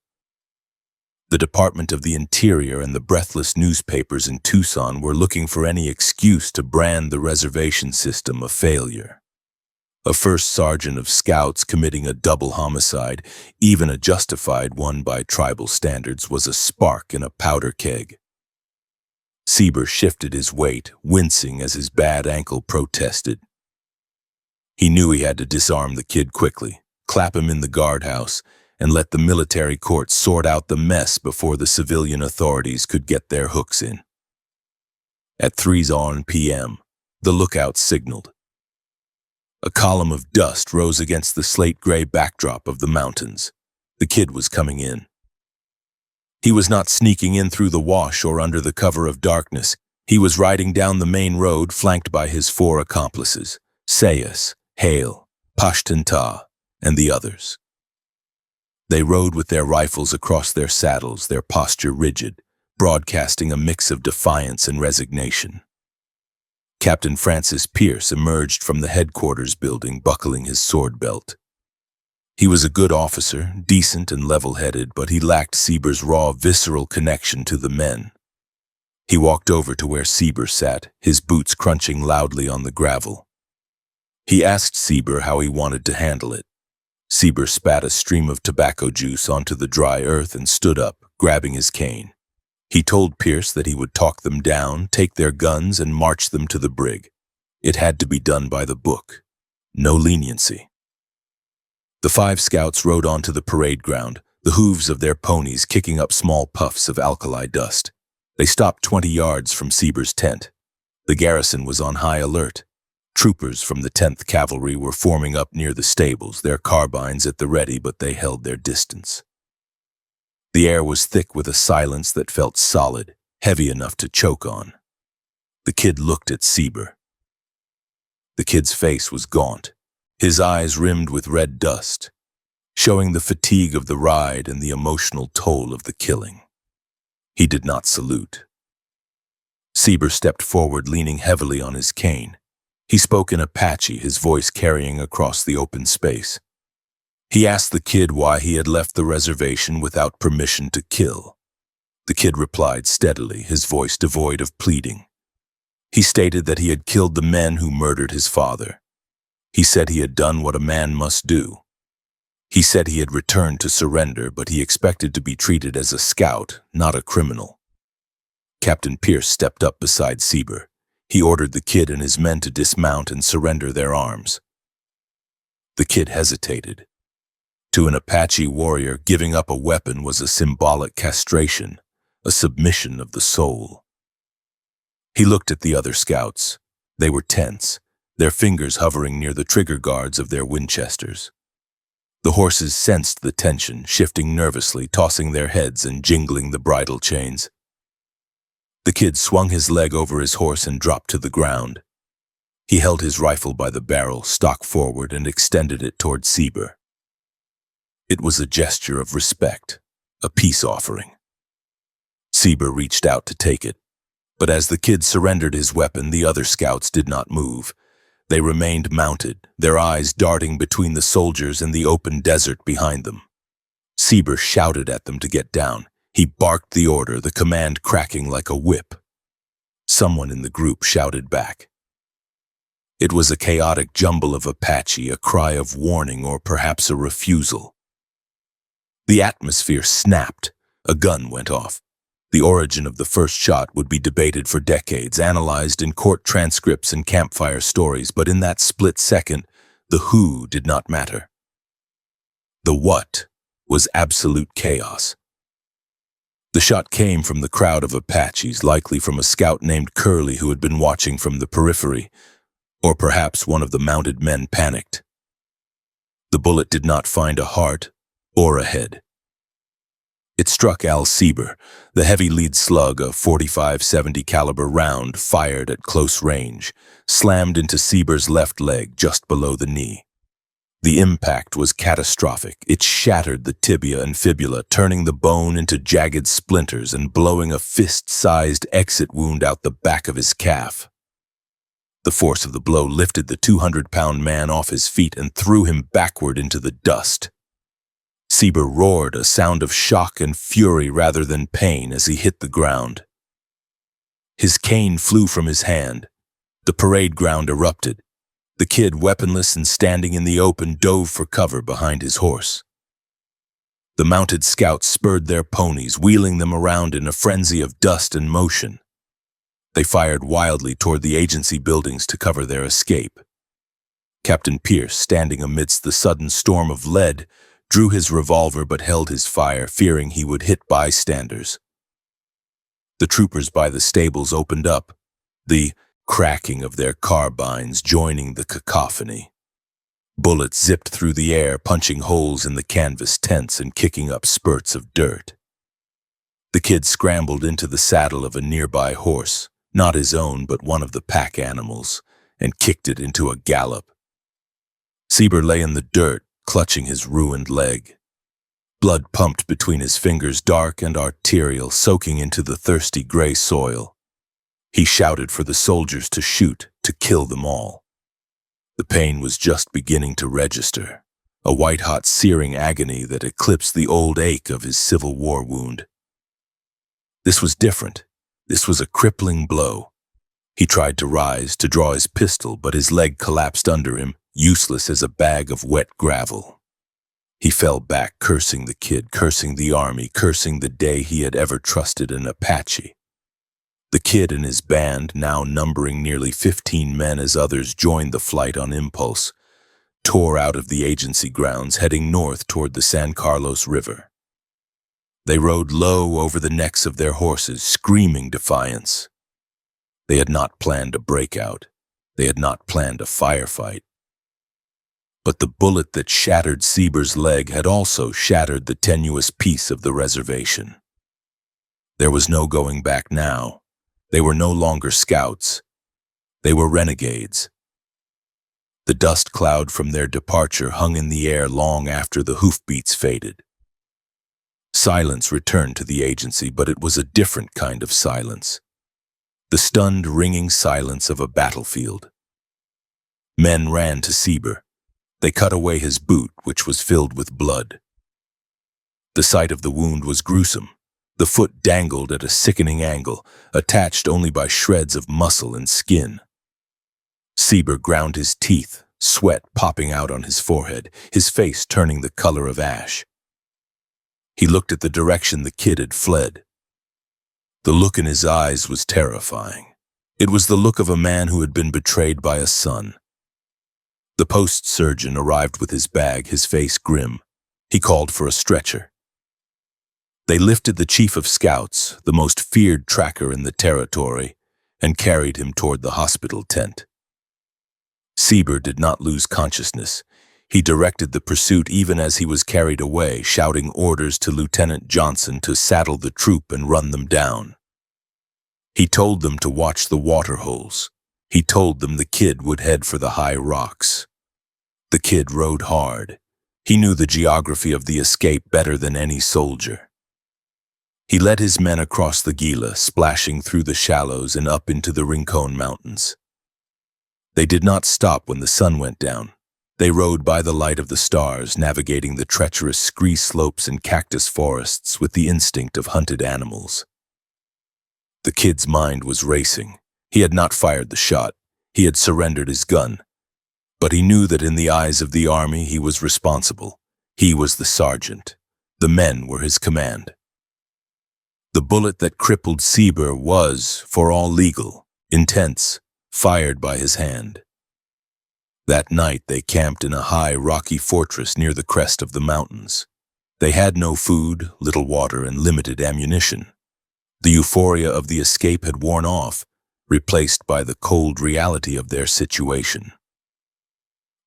The Department of the Interior and the breathless newspapers in Tucson were looking for any excuse to brand the reservation system a failure. A first sergeant of scouts committing a double homicide, even a justified one by tribal standards, was a spark in a powder keg. Sieber shifted his weight, wincing as his bad ankle protested. He knew he had to disarm the kid quickly, clap him in the guardhouse, and let the military court sort out the mess before the civilian authorities could get their hooks in. At 3:00 p.m., the lookout signaled. A column of dust rose against the slate-gray backdrop of the mountains. The kid was coming in. He was not sneaking in through the wash or under the cover of darkness. He was riding down the main road, flanked by his 4 accomplices, Sayas, Hale, Pashtanta, and the others. They rode with their rifles across their saddles, their posture rigid, broadcasting a mix of defiance and resignation. Captain Francis Pierce emerged from the headquarters building, buckling his sword belt. He was a good officer, decent and level-headed, but he lacked Sieber's raw, visceral connection to the men. He walked over to where Sieber sat, his boots crunching loudly on the gravel. He asked Sieber how he wanted to handle it. Sieber spat a stream of tobacco juice onto the dry earth and stood up, grabbing his cane. He told Pierce that he would talk them down, take their guns, and march them to the brig. It had to be done by the book. No leniency. The 5 scouts rode onto the parade ground, the hooves of their ponies kicking up small puffs of alkali dust. They stopped 20 yards from Sieber's tent. The garrison was on high alert. Troopers from the 10th Cavalry were forming up near the stables, their carbines at the ready, but they held their distance. The air was thick with a silence that felt solid, heavy enough to choke on. The kid looked at Sieber. The kid's face was gaunt, his eyes rimmed with red dust, showing the fatigue of the ride and the emotional toll of the killing. He did not salute. Sieber stepped forward, leaning heavily on his cane. He spoke in Apache, his voice carrying across the open space. He asked the kid why he had left the reservation without permission to kill. The kid replied steadily, his voice devoid of pleading. He stated that he had killed the men who murdered his father. He said he had done what a man must do. He said he had returned to surrender, but he expected to be treated as a scout, not a criminal. Captain Pierce stepped up beside Sieber. He ordered the kid and his men to dismount and surrender their arms. The kid hesitated. To an Apache warrior, giving up a weapon was a symbolic castration, a submission of the soul. He looked at the other scouts. They were tense, their fingers hovering near the trigger guards of their Winchesters. The horses sensed the tension, shifting nervously, tossing their heads and jingling the bridle chains. The kid swung his leg over his horse and dropped to the ground. He held his rifle by the barrel, stock forward, and extended it toward Sieber. It was a gesture of respect, a peace offering. Sieber reached out to take it, but as the kid surrendered his weapon, the other scouts did not move. They remained mounted, their eyes darting between the soldiers and the open desert behind them. Sieber shouted at them to get down. He barked the order, the command cracking like a whip. Someone in the group shouted back. It was a chaotic jumble of Apache, a cry of warning or perhaps a refusal. The atmosphere snapped. A gun went off. The origin of the first shot would be debated for decades, analyzed in court transcripts and campfire stories, but in that split second, the who did not matter. The what was absolute chaos. The shot came from the crowd of Apaches, likely from a scout named Curly who had been watching from the periphery, or perhaps one of the mounted men panicked. The bullet did not find a heart or a head. It struck Al Sieber, the heavy lead slug, a .45-70 caliber round fired at close range, slammed into Sieber's left leg just below the knee. The impact was catastrophic. It shattered the tibia and fibula, turning the bone into jagged splinters and blowing a fist-sized exit wound out the back of his calf. The force of the blow lifted the 200-pound man off his feet and threw him backward into the dust. Sieber roared, a sound of shock and fury rather than pain, as he hit the ground. His cane flew from his hand. The parade ground erupted. The kid, weaponless and standing in the open, dove for cover behind his horse. The mounted scouts spurred their ponies, wheeling them around in a frenzy of dust and motion. They fired wildly toward the agency buildings to cover their escape. Captain Pierce, standing amidst the sudden storm of lead, drew his revolver but held his fire, fearing he would hit bystanders. The troopers by the stables opened up, the cracking of their carbines joining the cacophony. Bullets zipped through the air, punching holes in the canvas tents and kicking up spurts of dirt. The kid scrambled into the saddle of a nearby horse, not his own but one of the pack animals, and kicked it into a gallop. Sieber lay in the dirt, clutching his ruined leg. Blood pumped between his fingers, dark and arterial, soaking into the thirsty gray soil. He shouted for the soldiers to shoot, to kill them all. The pain was just beginning to register, a white-hot searing agony that eclipsed the old ache of his Civil War wound. This was different. This was a crippling blow. He tried to rise, to draw his pistol, but his leg collapsed under him, useless as a bag of wet gravel. He fell back, cursing the kid, cursing the army, cursing the day he had ever trusted an Apache. The kid and his band, now numbering nearly 15 men as others joined the flight on impulse, tore out of the agency grounds, heading north toward the San Carlos River. They rode low over the necks of their horses, screaming defiance. They had not planned a breakout. They had not planned a firefight. But the bullet that shattered Sieber's leg had also shattered the tenuous peace of the reservation. There was no going back now. They were no longer scouts. They were renegades. The dust cloud from their departure hung in the air long after the hoofbeats faded. Silence returned to the agency, but it was a different kind of silence. The stunned, ringing silence of a battlefield. Men ran to Sieber. They cut away his boot, which was filled with blood. The sight of the wound was gruesome. The foot dangled at a sickening angle, attached only by shreds of muscle and skin. Sieber ground his teeth, sweat popping out on his forehead, his face turning the color of ash. He looked at the direction the kid had fled. The look in his eyes was terrifying. It was the look of a man who had been betrayed by a son. The post surgeon arrived with his bag, his face grim. He called for a stretcher. They lifted the chief of scouts, the most feared tracker in the territory, and carried him toward the hospital tent. Sieber did not lose consciousness. He directed the pursuit even as he was carried away, shouting orders to Lieutenant Johnson to saddle the troop and run them down. He told them to watch the water holes. He told them the kid would head for the high rocks. The kid rode hard. He knew the geography of the escape better than any soldier. He led his men across the Gila, splashing through the shallows and up into the Rincon Mountains. They did not stop when the sun went down. They rode by the light of the stars, navigating the treacherous scree slopes and cactus forests with the instinct of hunted animals. The kid's mind was racing. He had not fired the shot. He had surrendered his gun. But he knew that in the eyes of the army he was responsible. He was the sergeant. The men were his command. The bullet that crippled Sieber was, for all legal, intense, fired by his hand. That night they camped in a high, rocky fortress near the crest of the mountains. They had no food, little water, and limited ammunition. The euphoria of the escape had worn off, replaced by the cold reality of their situation.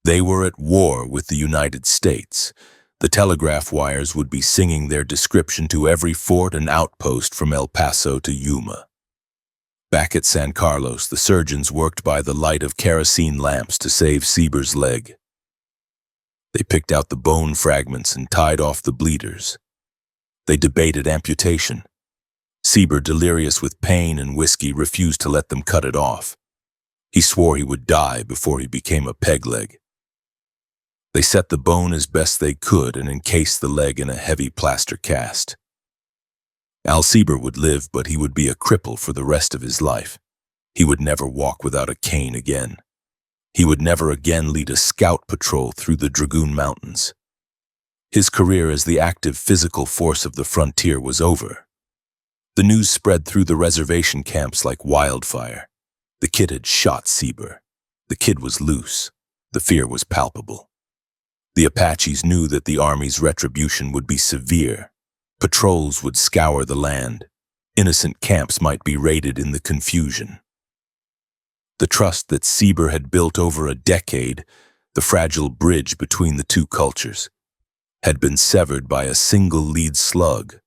They were at war with the United States. The telegraph wires would be singing their description to every fort and outpost from El Paso to Yuma. Back at San Carlos, the surgeons worked by the light of kerosene lamps to save Sieber's leg. They picked out the bone fragments and tied off the bleeders. They debated amputation. Sieber, delirious with pain and whiskey, refused to let them cut it off. He swore he would die before he became a peg leg. They set the bone as best they could and encased the leg in a heavy plaster cast. Al Sieber would live, but he would be a cripple for the rest of his life. He would never walk without a cane again. He would never again lead a scout patrol through the Dragoon Mountains. His career as the active physical force of the frontier was over. The news spread through the reservation camps like wildfire. The kid had shot Sieber. The kid was loose. The fear was palpable. The Apaches knew that the Army's retribution would be severe. Patrols would scour the land. Innocent camps might be raided in the confusion. The trust that Sieber had built over a decade, the fragile bridge between the two cultures, had been severed by a single lead slug.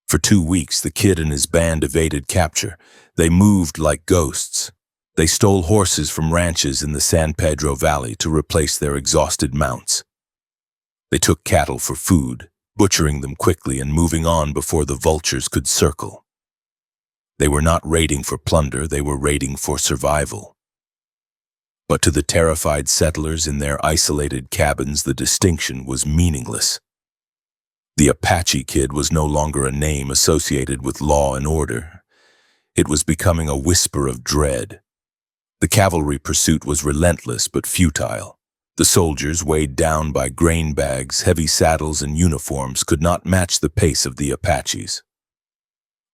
For 2 weeks, the kid and his band evaded capture. They moved like ghosts. They stole horses from ranches in the San Pedro Valley to replace their exhausted mounts. They took cattle for food, butchering them quickly and moving on before the vultures could circle. They were not raiding for plunder, they were raiding for survival. But to the terrified settlers in their isolated cabins, the distinction was meaningless. The Apache Kid was no longer a name associated with law and order. It was becoming a whisper of dread. The cavalry pursuit was relentless but futile. The soldiers, weighed down by grain bags, heavy saddles, and uniforms, could not match the pace of the Apaches.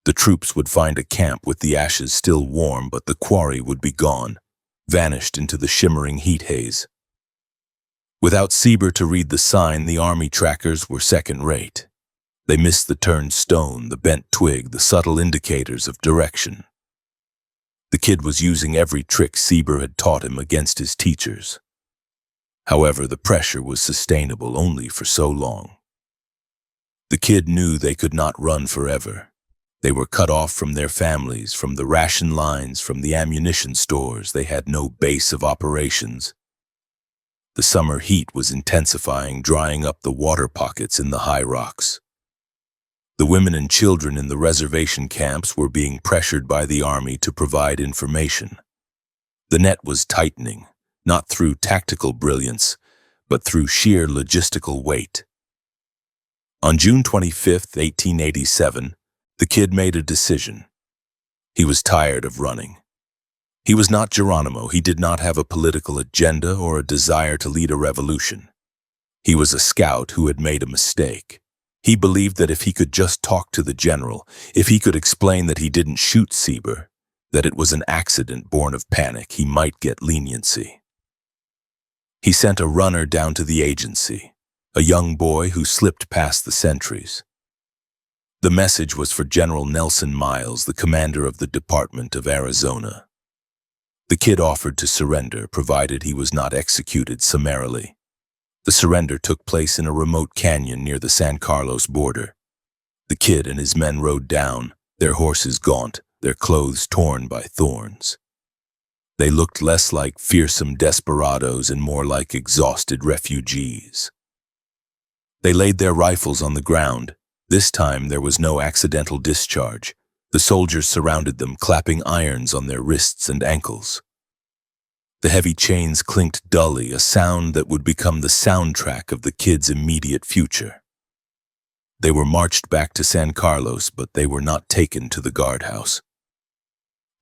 The troops would find a camp with the ashes still warm, but the quarry would be gone, vanished into the shimmering heat haze. Without Sieber to read the sign, the army trackers were second-rate. They missed the turned stone, the bent twig, the subtle indicators of direction. The kid was using every trick Sieber had taught him against his teachers. However, the pressure was sustainable only for so long. The kid knew they could not run forever. They were cut off from their families, from the ration lines, from the ammunition stores. They had no base of operations. The summer heat was intensifying, drying up the water pockets in the high rocks. The women and children in the reservation camps were being pressured by the army to provide information. The net was tightening, not through tactical brilliance, but through sheer logistical weight. On June 25, 1887, the kid made a decision. He was tired of running. He was not Geronimo. He did not have a political agenda or a desire to lead a revolution. He was a scout who had made a mistake. He believed that if he could just talk to the general, if he could explain that he didn't shoot Sieber, that it was an accident born of panic, he might get leniency. He sent a runner down to the agency, a young boy who slipped past the sentries. The message was for General Nelson Miles, the commander of the Department of Arizona. The kid offered to surrender, provided he was not executed summarily. The surrender took place in a remote canyon near the San Carlos border. The kid and his men rode down, their horses gaunt, their clothes torn by thorns. They looked less like fearsome desperados and more like exhausted refugees. They laid their rifles on the ground. This time there was no accidental discharge. The soldiers surrounded them, clapping irons on their wrists and ankles. The heavy chains clinked dully, a sound that would become the soundtrack of the kid's immediate future. They were marched back to San Carlos, but they were not taken to the guardhouse.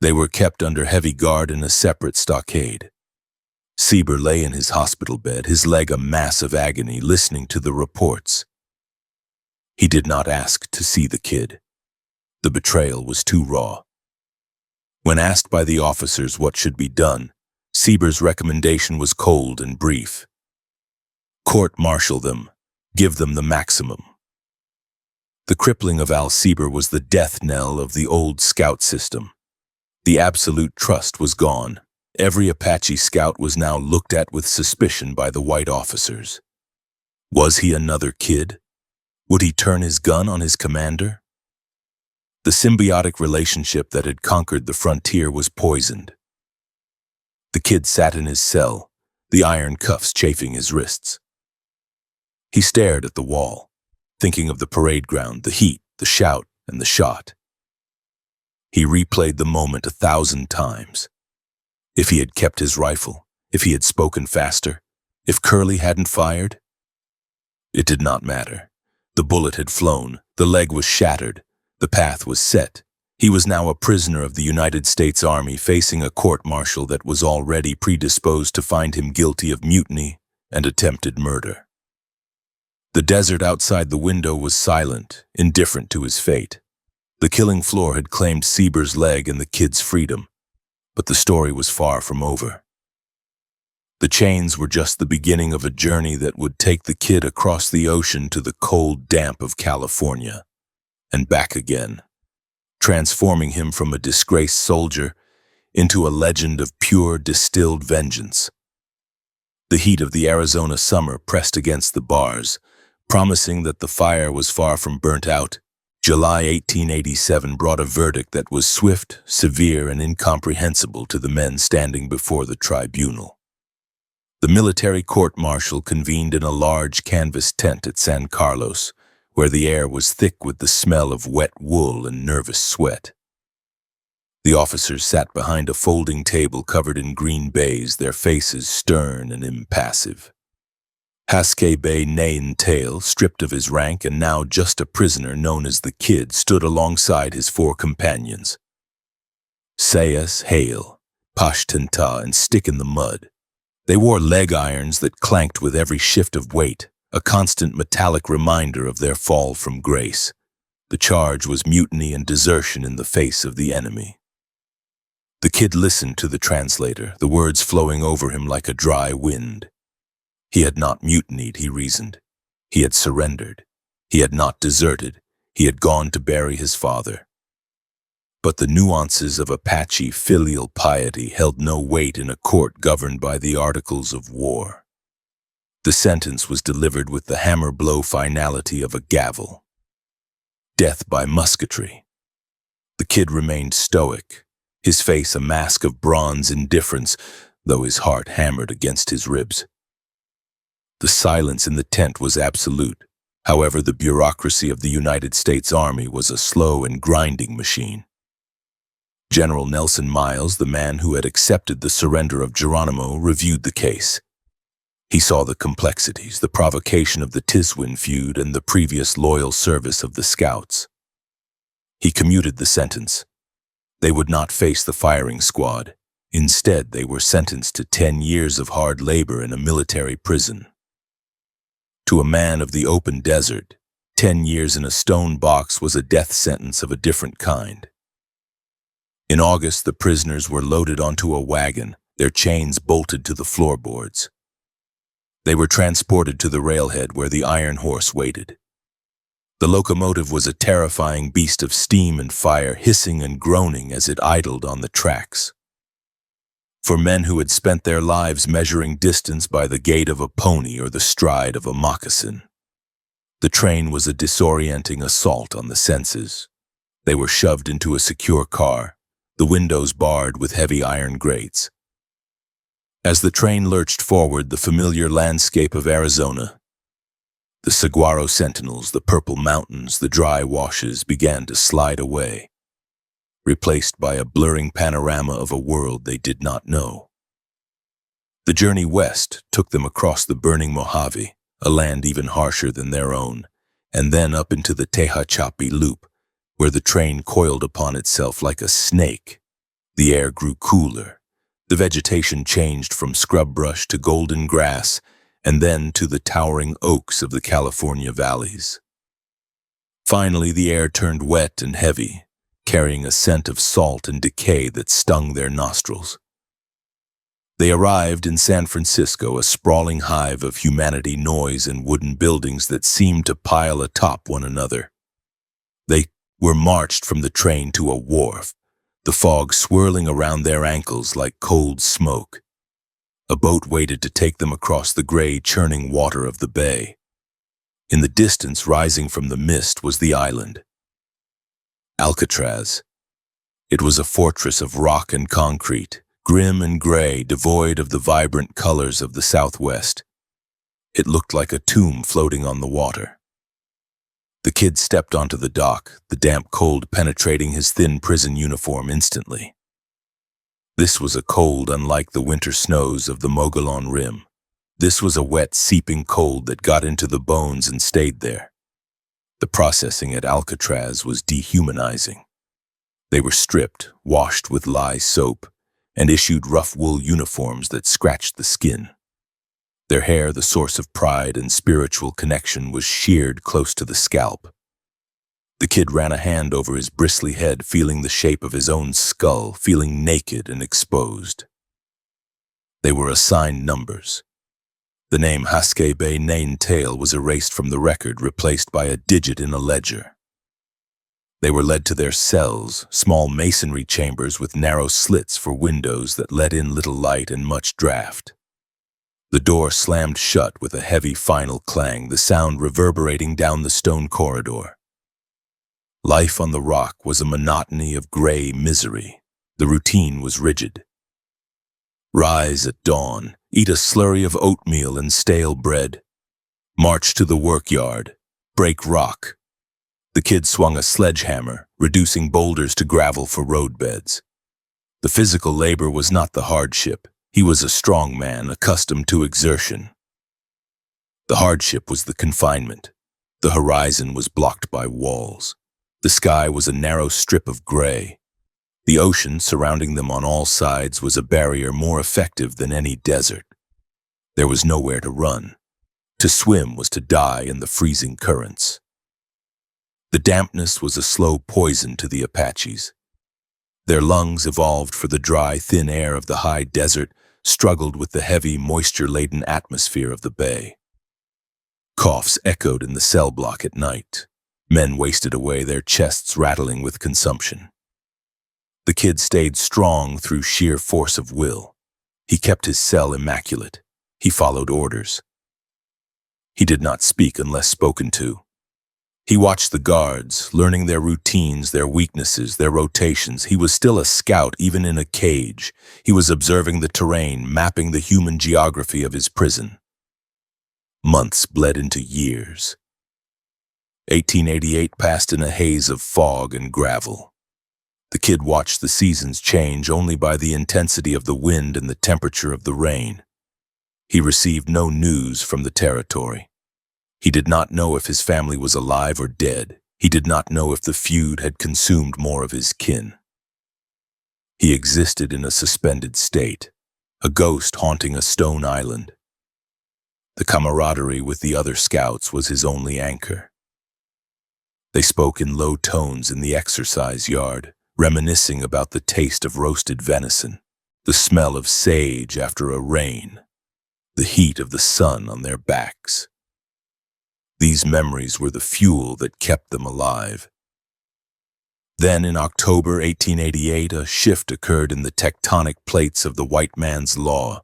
They were kept under heavy guard in a separate stockade. Sieber lay in his hospital bed, his leg a mass of agony, listening to the reports. He did not ask to see the kid. The betrayal was too raw. When asked by the officers what should be done, Sieber's recommendation was cold and brief. Court-martial them, give them the maximum. The crippling of Al Sieber was the death knell of the old scout system. The absolute trust was gone. Every Apache scout was now looked at with suspicion by the white officers. Was he another kid? Would he turn his gun on his commander? The symbiotic relationship that had conquered the frontier was poisoned. The kid sat in his cell, the iron cuffs chafing his wrists. He stared at the wall, thinking of the parade ground, the heat, the shout, and the shot. He replayed the moment 1,000 times. If he had kept his rifle, if he had spoken faster, if Curly hadn't fired. It did not matter. The bullet had flown, the leg was shattered, the path was set. He was now a prisoner of the United States Army, facing a court-martial that was already predisposed to find him guilty of mutiny and attempted murder. The desert outside the window was silent, indifferent to his fate. The killing floor had claimed Sieber's leg and the kid's freedom, but the story was far from over. The chains were just the beginning of a journey that would take the kid across the ocean to the cold damp of California, and back again, transforming him from a disgraced soldier into a legend of pure distilled vengeance. The heat of the Arizona summer pressed against the bars, promising that the fire was far from burnt out. July 1887 brought a verdict that was swift, severe, and incomprehensible to the men standing before the tribunal. The military court-martial convened in a large canvas tent at San Carlos, where the air was thick with the smell of wet wool and nervous sweat. The officers sat behind a folding table covered in green baize, their faces stern and impassive. Haskay-bay-nay-ntayl, stripped of his rank and now just a prisoner known as the Kid, stood alongside his 4 companions. Sayas, Hail, Pashtanta, and Stick in the Mud. They wore leg irons that clanked with every shift of weight, a constant metallic reminder of their fall from grace. The charge was mutiny and desertion in the face of the enemy. The Kid listened to the translator, the words flowing over him like a dry wind. He had not mutinied, he reasoned. He had surrendered. He had not deserted. He had gone to bury his father. But the nuances of Apache filial piety held no weight in a court governed by the Articles of War. The sentence was delivered with the hammer-blow finality of a gavel. Death by musketry. The kid remained stoic, his face a mask of bronze indifference, though his heart hammered against his ribs. The silence in the tent was absolute. However, the bureaucracy of the United States Army was a slow and grinding machine. General Nelson Miles, the man who had accepted the surrender of Geronimo, reviewed the case. He saw the complexities, the provocation of the Tiswin feud, and the previous loyal service of the Scouts. He commuted the sentence. They would not face the firing squad. Instead, they were sentenced to 10 years of hard labor in a military prison. To a man of the open desert, 10 years in a stone box was a death sentence of a different kind. In August, the prisoners were loaded onto a wagon, their chains bolted to the floorboards. They were transported to the railhead where the iron horse waited. The locomotive was a terrifying beast of steam and fire, hissing and groaning as it idled on the tracks. For men who had spent their lives measuring distance by the gait of a pony or the stride of a moccasin, the train was a disorienting assault on the senses. They were shoved into a secure car, the windows barred with heavy iron grates. As the train lurched forward, the familiar landscape of Arizona, the saguaro sentinels, the purple mountains, the dry washes began to slide away, replaced by a blurring panorama of a world they did not know. The journey west took them across the burning Mojave, a land even harsher than their own, and then up into the Tehachapi Loop, where the train coiled upon itself like a snake. The air grew cooler. The vegetation changed from scrub brush to golden grass, and then to the towering oaks of the California valleys. Finally, the air turned wet and heavy, carrying a scent of salt and decay that stung their nostrils. They arrived in San Francisco, a sprawling hive of humanity, noise, and wooden buildings that seemed to pile atop one another. They were marched from the train to a wharf, the fog swirling around their ankles like cold smoke. A boat waited to take them across the gray, churning water of the bay. In the distance, rising from the mist, was the island, Alcatraz. It was a fortress of rock and concrete, grim and gray, devoid of the vibrant colors of the Southwest. It looked like a tomb floating on the water. The kid stepped onto the dock, the damp cold penetrating his thin prison uniform instantly. This was a cold unlike the winter snows of the Mogollon Rim. This was a wet, seeping cold that got into the bones and stayed there. The processing at Alcatraz was dehumanizing. They were stripped, washed with lye soap, and issued rough wool uniforms that scratched the skin. Their hair, the source of pride and spiritual connection, was sheared close to the scalp. The kid ran a hand over his bristly head, feeling the shape of his own skull, feeling naked and exposed. They were assigned numbers. The name Haskay-bay-nay-ntayl was erased from the record, replaced by a digit in a ledger. They were led to their cells, small masonry chambers with narrow slits for windows that let in little light and much draft. The door slammed shut with a heavy final clang, the sound reverberating down the stone corridor. Life on the rock was a monotony of gray misery. The routine was rigid. Rise at dawn, eat a slurry of oatmeal and stale bread. March to the workyard, break rock. The kid swung a sledgehammer, reducing boulders to gravel for roadbeds. The physical labor was not the hardship. He was a strong man, accustomed to exertion. The hardship was the confinement. The horizon was blocked by walls. The sky was a narrow strip of gray. The ocean surrounding them on all sides was a barrier more effective than any desert. There was nowhere to run. To swim was to die in the freezing currents. The dampness was a slow poison to the Apaches. Their lungs, evolved for the dry, thin air of the high desert, struggled with the heavy, moisture-laden atmosphere of the bay. Coughs echoed in the cell block at night. Men wasted away, their chests rattling with consumption. The kid stayed strong through sheer force of will. He kept his cell immaculate. He followed orders. He did not speak unless spoken to. He watched the guards, learning their routines, their weaknesses, their rotations. He was still a scout, even in a cage. He was observing the terrain, mapping the human geography of his prison. Months bled into years. 1888 passed in a haze of fog and gravel. The kid watched the seasons change only by the intensity of the wind and the temperature of the rain. He received no news from the territory. He did not know if his family was alive or dead. He did not know if the feud had consumed more of his kin. He existed in a suspended state, a ghost haunting a stone island. The camaraderie with the other scouts was his only anchor. They spoke in low tones in the exercise yard, reminiscing about the taste of roasted venison, the smell of sage after a rain, the heat of the sun on their backs. These memories were the fuel that kept them alive. Then in October 1888, a shift occurred in the tectonic plates of the white man's law.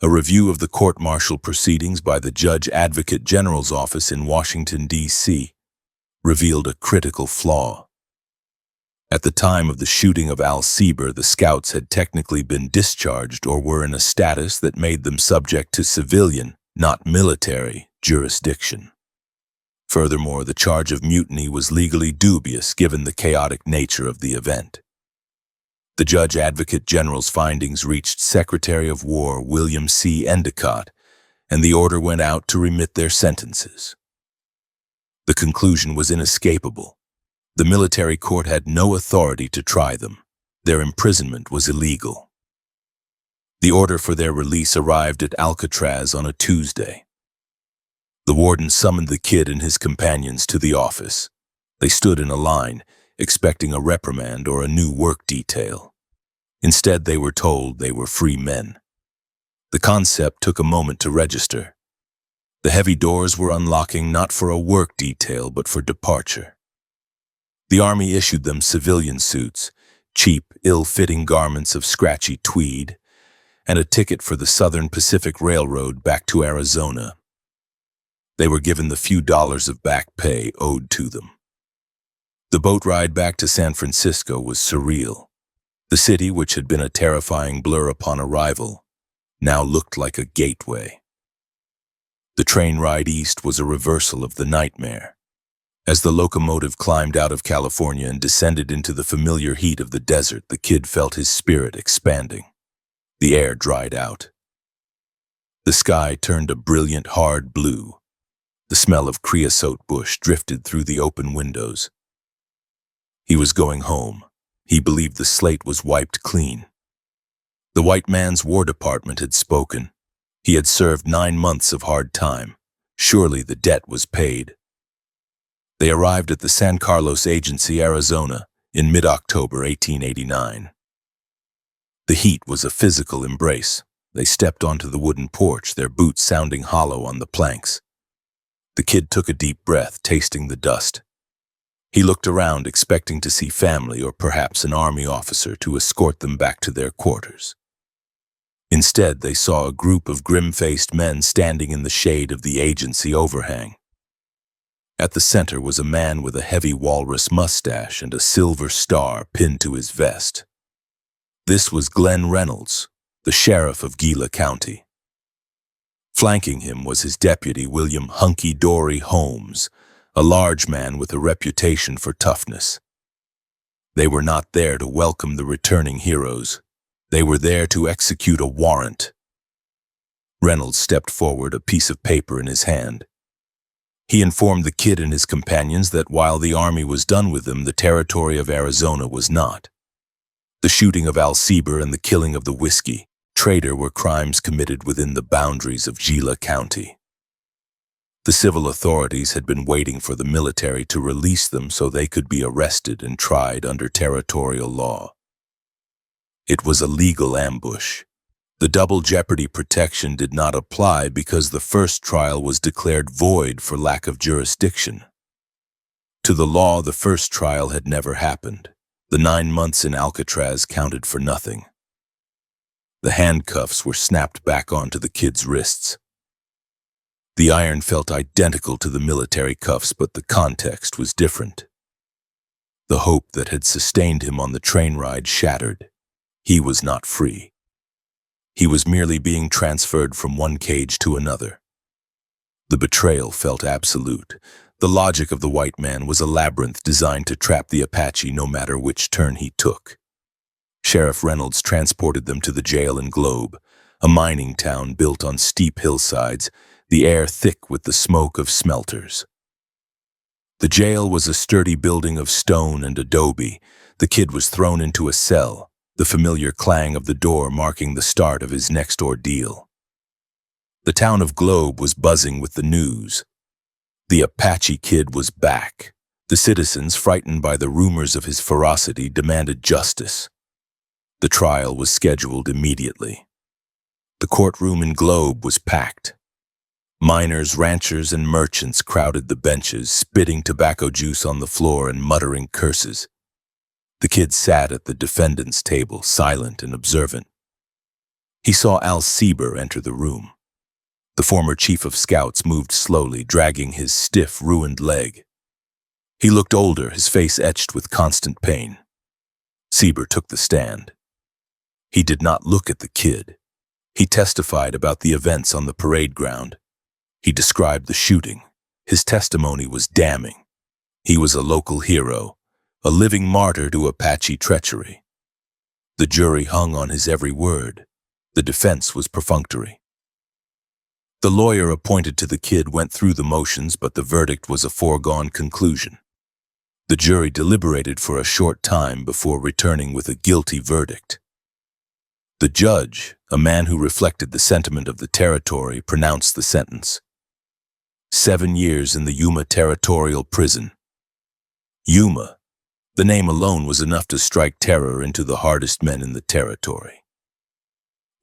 A review of the court-martial proceedings by the Judge Advocate General's office in Washington, D.C., revealed a critical flaw. At the time of the shooting of Al Sieber, the scouts had technically been discharged or were in a status that made them subject to civilian, not military, jurisdiction. Furthermore, the charge of mutiny was legally dubious given the chaotic nature of the event. The Judge Advocate General's findings reached Secretary of War William C. Endicott, and the order went out to remit their sentences. The conclusion was inescapable. The military court had no authority to try them. Their imprisonment was illegal. The order for their release arrived at Alcatraz on a Tuesday. The warden summoned the kid and his companions to the office. They stood in a line, expecting a reprimand or a new work detail. Instead, they were told they were free men. The concept took a moment to register. The heavy doors were unlocking not for a work detail, but for departure. The Army issued them civilian suits, cheap, ill-fitting garments of scratchy tweed, and a ticket for the Southern Pacific Railroad back to Arizona. They were given the few dollars of back pay owed to them. The boat ride back to San Francisco was surreal. The city, which had been a terrifying blur upon arrival, now looked like a gateway. The train ride east was a reversal of the nightmare. As the locomotive climbed out of California and descended into the familiar heat of the desert, the kid felt his spirit expanding. The air dried out. The sky turned a brilliant, hard blue. The smell of creosote bush drifted through the open windows. He was going home. He believed the slate was wiped clean. The white man's War Department had spoken. He had served 9 months of hard time. Surely the debt was paid. They arrived at the San Carlos Agency, Arizona, in mid-October 1889. The heat was a physical embrace. They stepped onto the wooden porch, their boots sounding hollow on the planks. The kid took a deep breath, tasting the dust. He looked around, expecting to see family or perhaps an Army officer to escort them back to their quarters. Instead, they saw a group of grim-faced men standing in the shade of the agency overhang. At the center was a man with a heavy walrus mustache and a silver star pinned to his vest. This was Glenn Reynolds, the sheriff of Gila County. Flanking him was his deputy, William Hunky Dory Holmes, a large man with a reputation for toughness. They were not there to welcome the returning heroes. They were there to execute a warrant. Reynolds stepped forward, a piece of paper in his hand. He informed the kid and his companions that while the Army was done with them, the territory of Arizona was not. The shooting of Al Sieber and the killing of the whiskey trader were crimes committed within the boundaries of Gila County. The civil authorities had been waiting for the military to release them so they could be arrested and tried under territorial law. It was a legal ambush. The double jeopardy protection did not apply because the first trial was declared void for lack of jurisdiction. To the law, the first trial had never happened. The 9 months in Alcatraz counted for nothing. The handcuffs were snapped back onto the kid's wrists. The iron felt identical to the military cuffs, but the context was different. The hope that had sustained him on the train ride shattered. He was not free. He was merely being transferred from one cage to another. The betrayal felt absolute. The logic of the white man was a labyrinth designed to trap the Apache no matter which turn he took. Sheriff Reynolds transported them to the jail in Globe, a mining town built on steep hillsides, the air thick with the smoke of smelters. The jail was a sturdy building of stone and adobe. The kid was thrown into a cell, the familiar clang of the door marking the start of his next ordeal. The town of Globe was buzzing with the news. The Apache Kid was back. The citizens, frightened by the rumors of his ferocity, demanded justice. The trial was scheduled immediately. The courtroom in Globe was packed. Miners, ranchers, and merchants crowded the benches, spitting tobacco juice on the floor and muttering curses. The kid sat at the defendant's table, silent and observant. He saw Al Sieber enter the room. The former chief of scouts moved slowly, dragging his stiff, ruined leg. He looked older, his face etched with constant pain. Sieber took the stand. He did not look at the kid. He testified about the events on the parade ground. He described the shooting. His testimony was damning. He was a local hero, a living martyr to Apache treachery. The jury hung on his every word. The defense was perfunctory. The lawyer appointed to the kid went through the motions, but the verdict was a foregone conclusion. The jury deliberated for a short time before returning with a guilty verdict. The judge, a man who reflected the sentiment of the territory, pronounced the sentence. 7 years in the Yuma Territorial Prison. Yuma, the name alone was enough to strike terror into the hardest men in the territory.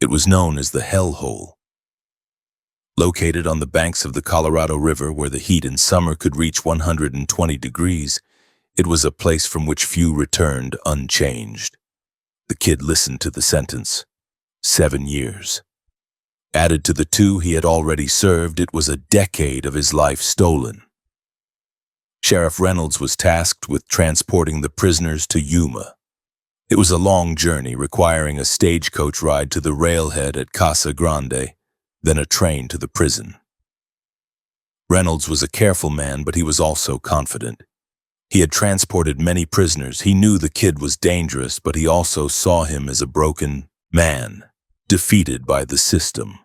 It was known as the Hell Hole. Located on the banks of the Colorado River where the heat in summer could reach 120 degrees, it was a place from which few returned unchanged. The kid listened to the sentence. 7 years. Added to the 2 he had already served, it was a decade of his life stolen. Sheriff Reynolds was tasked with transporting the prisoners to Yuma. It was a long journey requiring a stagecoach ride to the railhead at Casa Grande, then a train to the prison. Reynolds was a careful man, but he was also confident. He had transported many prisoners. He knew the kid was dangerous, but he also saw him as a broken man, defeated by the system.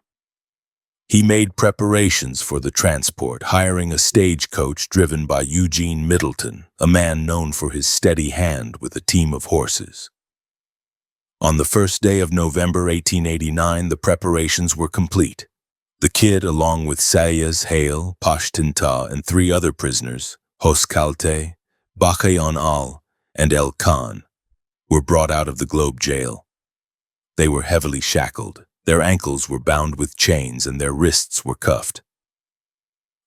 He made preparations for the transport, hiring a stagecoach driven by Eugene Middleton, a man known for his steady hand with a team of horses. On the first day of November 1889, the preparations were complete. The kid, along with Sayas, Hale, Pashtinta, and 3 other prisoners, Haskay-bay-nay-ntayl, and El Khan, were brought out of the Globe jail. They were heavily shackled. Their ankles were bound with chains and their wrists were cuffed.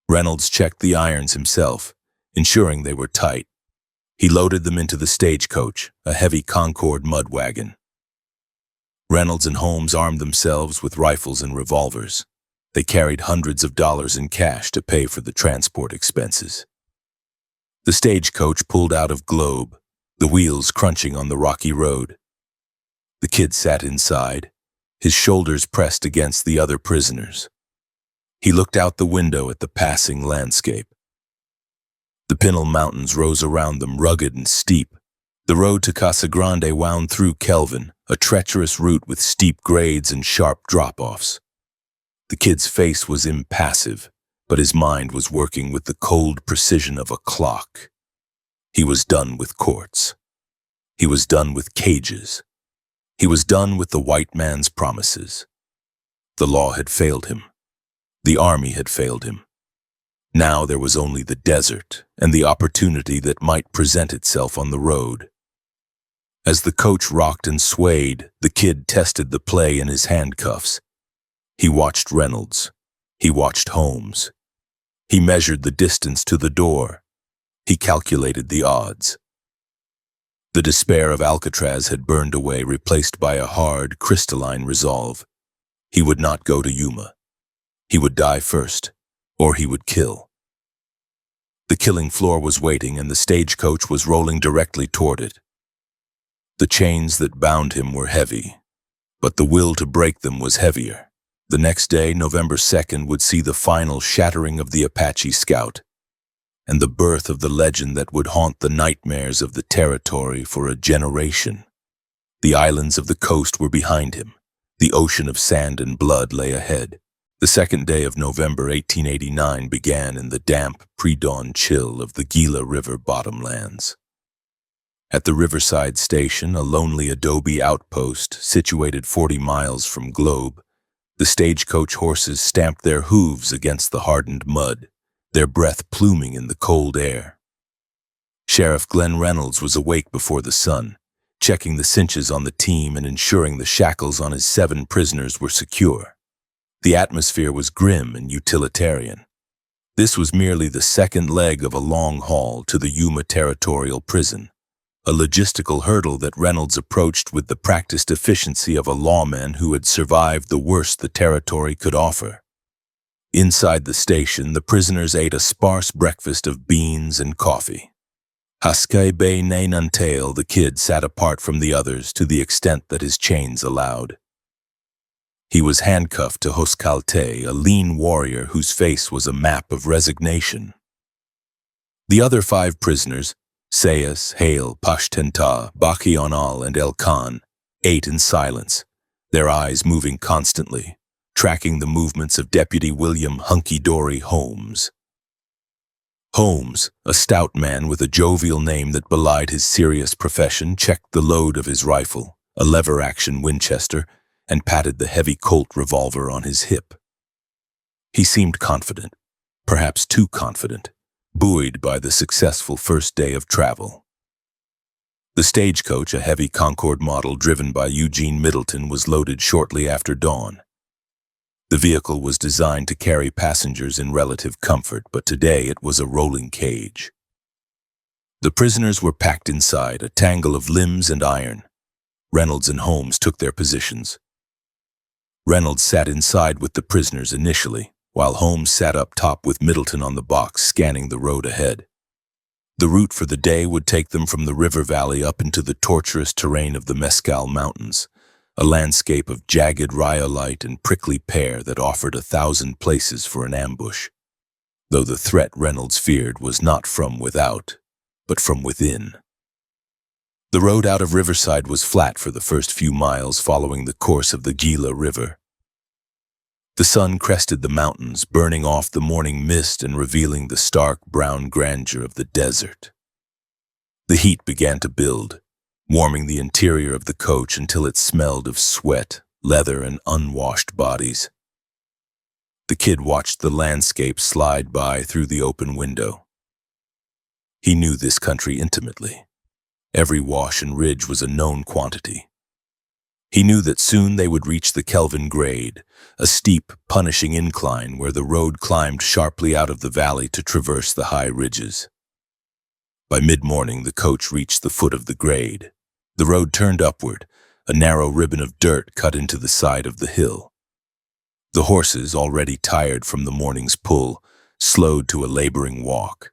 Reynolds checked the irons himself, ensuring they were tight. He loaded them into the stagecoach, a heavy Concord mud wagon. Reynolds and Holmes armed themselves with rifles and revolvers. They carried hundreds of dollars in cash to pay for the transport expenses. The stagecoach pulled out of Globe, the wheels crunching on the rocky road. The kid sat inside, his shoulders pressed against the other prisoners. He looked out the window at the passing landscape. The Pinal Mountains rose around them, rugged and steep. The road to Casa Grande wound through Kelvin, a treacherous route with steep grades and sharp drop-offs. The kid's face was impassive, but his mind was working with the cold precision of a clock. He was done with courts. He was done with cages. He was done with the white man's promises. The law had failed him. The army had failed him. Now there was only the desert and the opportunity that might present itself on the road. As the coach rocked and swayed, the kid tested the play in his handcuffs. He watched Reynolds. He watched Holmes. He measured the distance to the door. He calculated the odds. The despair of Alcatraz had burned away, replaced by a hard, crystalline resolve. He would not go to Yuma. He would die first, or he would kill. The killing floor was waiting, and the stagecoach was rolling directly toward it. The chains that bound him were heavy, but the will to break them was heavier. The next day, November 2nd, would see the final shattering of the Apache Scout, and the birth of the legend that would haunt the nightmares of the territory for a generation. The islands of the coast were behind him. The ocean of sand and blood lay ahead. The second day of November 1889 began in the damp, pre-dawn chill of the Gila River bottomlands. At the Riverside Station, a lonely adobe outpost situated 40 miles from Globe, the stagecoach horses stamped their hooves against the hardened mud, their breath pluming in the cold air. Sheriff Glenn Reynolds was awake before the sun, checking the cinches on the team and ensuring the shackles on his 7 prisoners were secure. The atmosphere was grim and utilitarian. This was merely the second leg of a long haul to the Yuma Territorial Prison, a logistical hurdle that Reynolds approached with the practiced efficiency of a lawman who had survived the worst the territory could offer. Inside the station, the prisoners ate a sparse breakfast of beans and coffee. Haskay-bay-nay-ntayl, the kid, sat apart from the others to the extent that his chains allowed. He was handcuffed to Haskay, a lean warrior whose face was a map of resignation. The other 5 prisoners, Sayas, Hale, Pashtenta, Bakional, and El Khan, ate in silence, their eyes moving constantly, tracking the movements of Deputy William Hunky-Dory Holmes. Holmes, a stout man with a jovial name that belied his serious profession, checked the load of his rifle, a lever-action Winchester, and patted the heavy Colt revolver on his hip. He seemed confident, perhaps too confident, buoyed by the successful first day of travel. The stagecoach, a heavy Concorde model driven by Eugene Middleton, was loaded shortly after dawn. The vehicle was designed to carry passengers in relative comfort, but today it was a rolling cage. The prisoners were packed inside, a tangle of limbs and iron. Reynolds and Holmes took their positions. Reynolds sat inside with the prisoners initially, while Holmes sat up top with Middleton on the box, scanning the road ahead. The route for the day would take them from the river valley up into the tortuous terrain of the Mescal Mountains, a landscape of jagged rhyolite and prickly pear that offered 1,000 places for an ambush, though the threat Reynolds feared was not from without, but from within. The road out of Riverside was flat for the first few miles following the course of the Gila River. The sun crested the mountains, burning off the morning mist and revealing the stark brown grandeur of the desert. The heat began to build, warming the interior of the coach until it smelled of sweat, leather, and unwashed bodies. The kid watched the landscape slide by through the open window. He knew this country intimately. Every wash and ridge was a known quantity. He knew that soon they would reach the Kelvin Grade, a steep, punishing incline where the road climbed sharply out of the valley to traverse the high ridges. By mid-morning, the coach reached the foot of the grade. The road turned upward, a narrow ribbon of dirt cut into the side of the hill. The horses, already tired from the morning's pull, slowed to a laboring walk.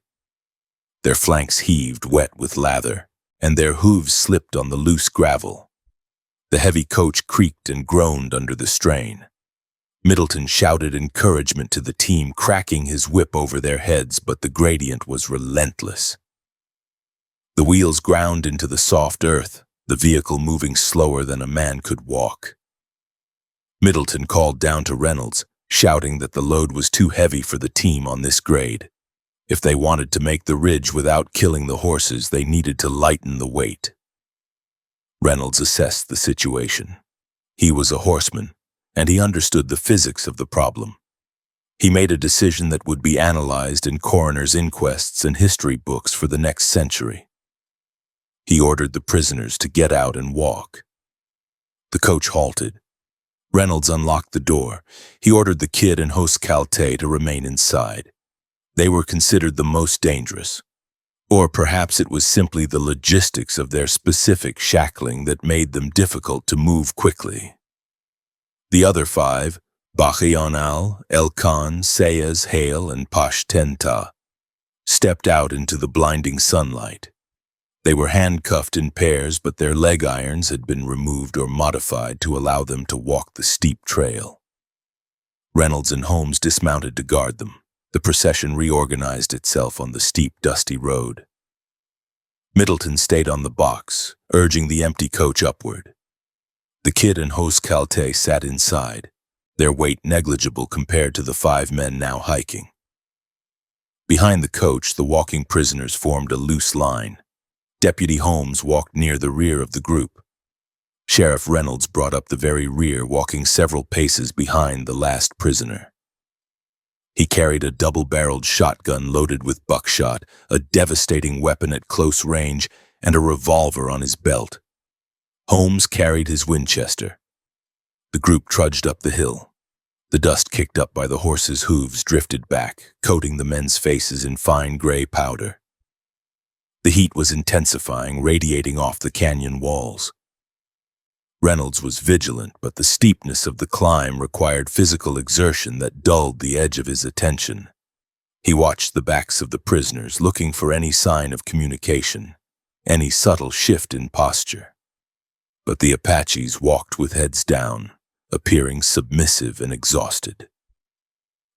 Their flanks heaved, wet with lather, and their hooves slipped on the loose gravel. The heavy coach creaked and groaned under the strain. Middleton shouted encouragement to the team, cracking his whip over their heads, but the gradient was relentless. The wheels ground into the soft earth, the vehicle moving slower than a man could walk. Middleton called down to Reynolds, shouting that the load was too heavy for the team on this grade. If they wanted to make the ridge without killing the horses, they needed to lighten the weight. Reynolds assessed the situation. He was a horseman, and he understood the physics of the problem. He made a decision that would be analyzed in coroner's inquests and history books for the next century. He ordered the prisoners to get out and walk. The coach halted. Reynolds unlocked the door. He ordered the kid and Haskay to remain inside. They were considered the most dangerous. Or perhaps it was simply the logistics of their specific shackling that made them difficult to move quickly. The other 5, Bachianal, Elkan, Sayas, Hale, and Pashtenta stepped out into the blinding sunlight. They were handcuffed in pairs, but their leg irons had been removed or modified to allow them to walk the steep trail. Reynolds and Holmes dismounted to guard them. The procession reorganized itself on the steep, dusty road. Middleton stayed on the box, urging the empty coach upward. The Kid and Haskay-bay sat inside, their weight negligible compared to the 5 men now hiking. Behind the coach, the walking prisoners formed a loose line. Deputy Holmes walked near the rear of the group. Sheriff Reynolds brought up the very rear, walking several paces behind the last prisoner. He carried a double-barreled shotgun loaded with buckshot, a devastating weapon at close range, and a revolver on his belt. Holmes carried his Winchester. The group trudged up the hill. The dust kicked up by the horses' hooves drifted back, coating the men's faces in fine gray powder. The heat was intensifying, radiating off the canyon walls. Reynolds was vigilant, but the steepness of the climb required physical exertion that dulled the edge of his attention. He watched the backs of the prisoners, looking for any sign of communication, any subtle shift in posture. But the Apaches walked with heads down, appearing submissive and exhausted.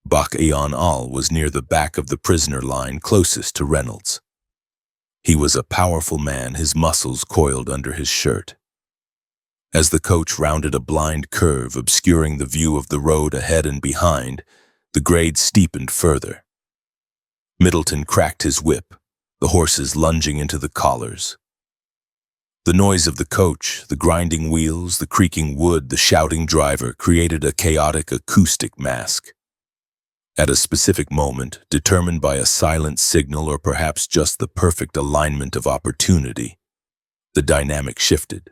Bachianal was near the back of the prisoner line closest to Reynolds. He was a powerful man, his muscles coiled under his shirt. As the coach rounded a blind curve, obscuring the view of the road ahead and behind, the grade steepened further. Middleton cracked his whip, the horses lunging into the collars. The noise of the coach, the grinding wheels, the creaking wood, the shouting driver created a chaotic acoustic mask. At a specific moment, determined by a silent signal or perhaps just the perfect alignment of opportunity, the dynamic shifted.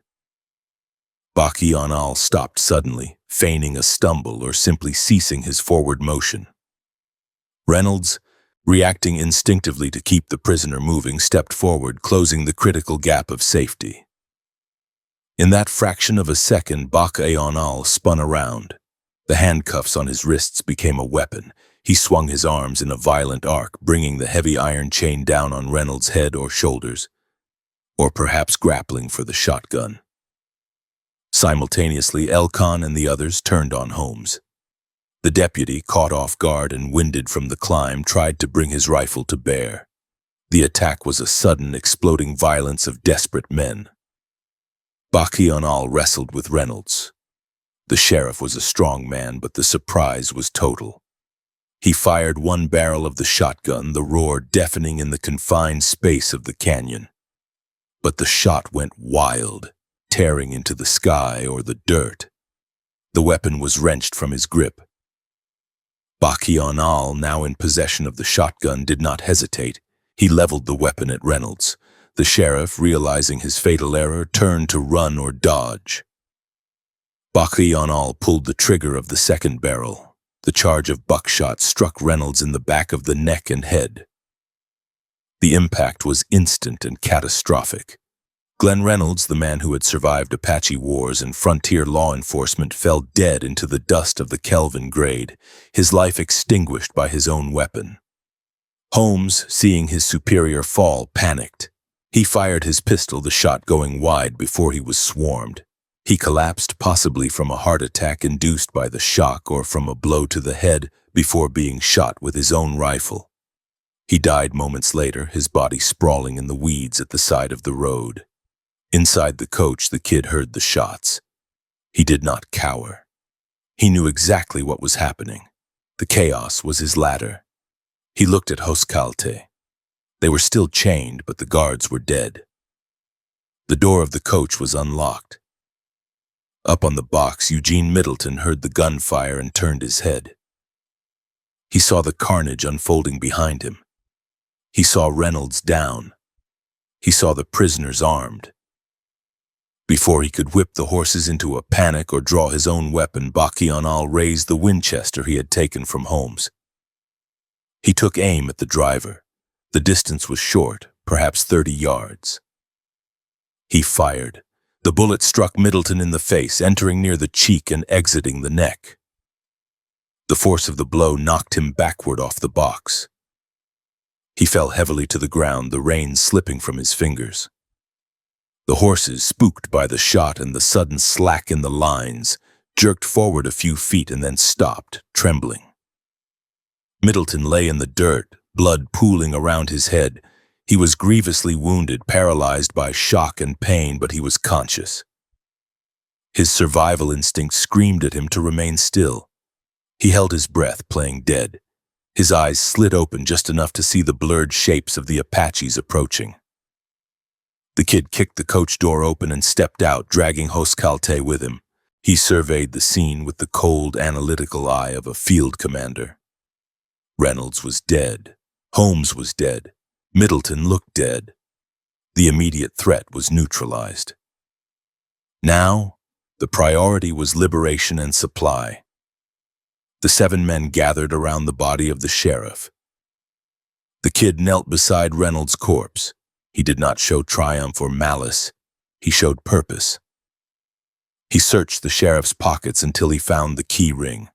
Bachianal stopped suddenly, feigning a stumble or simply ceasing his forward motion. Reynolds, reacting instinctively to keep the prisoner moving, stepped forward, closing the critical gap of safety. In that fraction of a second, Bachianal spun around. The handcuffs on his wrists became a weapon. He swung his arms in a violent arc, bringing the heavy iron chain down on Reynolds' head or shoulders, or perhaps grappling for the shotgun. Simultaneously, Elkan and the others turned on Holmes. The deputy, caught off guard and winded from the climb, tried to bring his rifle to bear. The attack was a sudden, exploding violence of desperate men. Bachianal wrestled with Reynolds. The sheriff was a strong man, but the surprise was total. He fired one barrel of the shotgun, the roar deafening in the confined space of the canyon. But the shot went wild, tearing into the sky or the dirt. The weapon was wrenched from his grip. Bachianal, now in possession of the shotgun, did not hesitate. He leveled the weapon at Reynolds. The sheriff, realizing his fatal error, turned to run or dodge. Bachianal pulled the trigger of the second barrel. The charge of buckshot struck Reynolds in the back of the neck and head. The impact was instant and catastrophic. Glenn Reynolds, the man who had survived Apache wars and frontier law enforcement, fell dead into the dust of the Kelvin Grade, his life extinguished by his own weapon. Holmes, seeing his superior fall, panicked. He fired his pistol, the shot going wide before he was swarmed. He collapsed, possibly from a heart attack induced by the shock or from a blow to the head, before being shot with his own rifle. He died moments later, his body sprawling in the weeds at the side of the road. Inside the coach, the Kid heard the shots. He did not cower. He knew exactly what was happening. The chaos was his ladder. He looked at Haskay-bay. They were still chained, but the guards were dead. The door of the coach was unlocked. Up on the box, Eugene Middleton heard the gunfire and turned his head. He saw the carnage unfolding behind him. He saw Reynolds down. He saw the prisoners armed. Before he could whip the horses into a panic or draw his own weapon, Bachianal raised the Winchester he had taken from Holmes. He took aim at the driver. The distance was short, perhaps 30 yards. He fired. The bullet struck Middleton in the face, entering near the cheek and exiting the neck. The force of the blow knocked him backward off the box. He fell heavily to the ground, the reins slipping from his fingers. The horses, spooked by the shot and the sudden slack in the lines, jerked forward a few feet and then stopped, trembling. Middleton lay in the dirt, blood pooling around his head. He was grievously wounded, paralyzed by shock and pain, but he was conscious. His survival instinct screamed at him to remain still. He held his breath, playing dead. His eyes slid open just enough to see the blurred shapes of the Apaches approaching. The kid kicked the coach door open and stepped out, dragging Haskay-bay with him. He surveyed the scene with the cold, analytical eye of a field commander. Reynolds was dead. Holmes was dead. Middleton looked dead. The immediate threat was neutralized. Now, the priority was liberation and supply. The 7 men gathered around the body of the sheriff. The kid knelt beside Reynolds' corpse. He did not show triumph or malice. He showed purpose. He searched the sheriff's pockets until he found the key ring.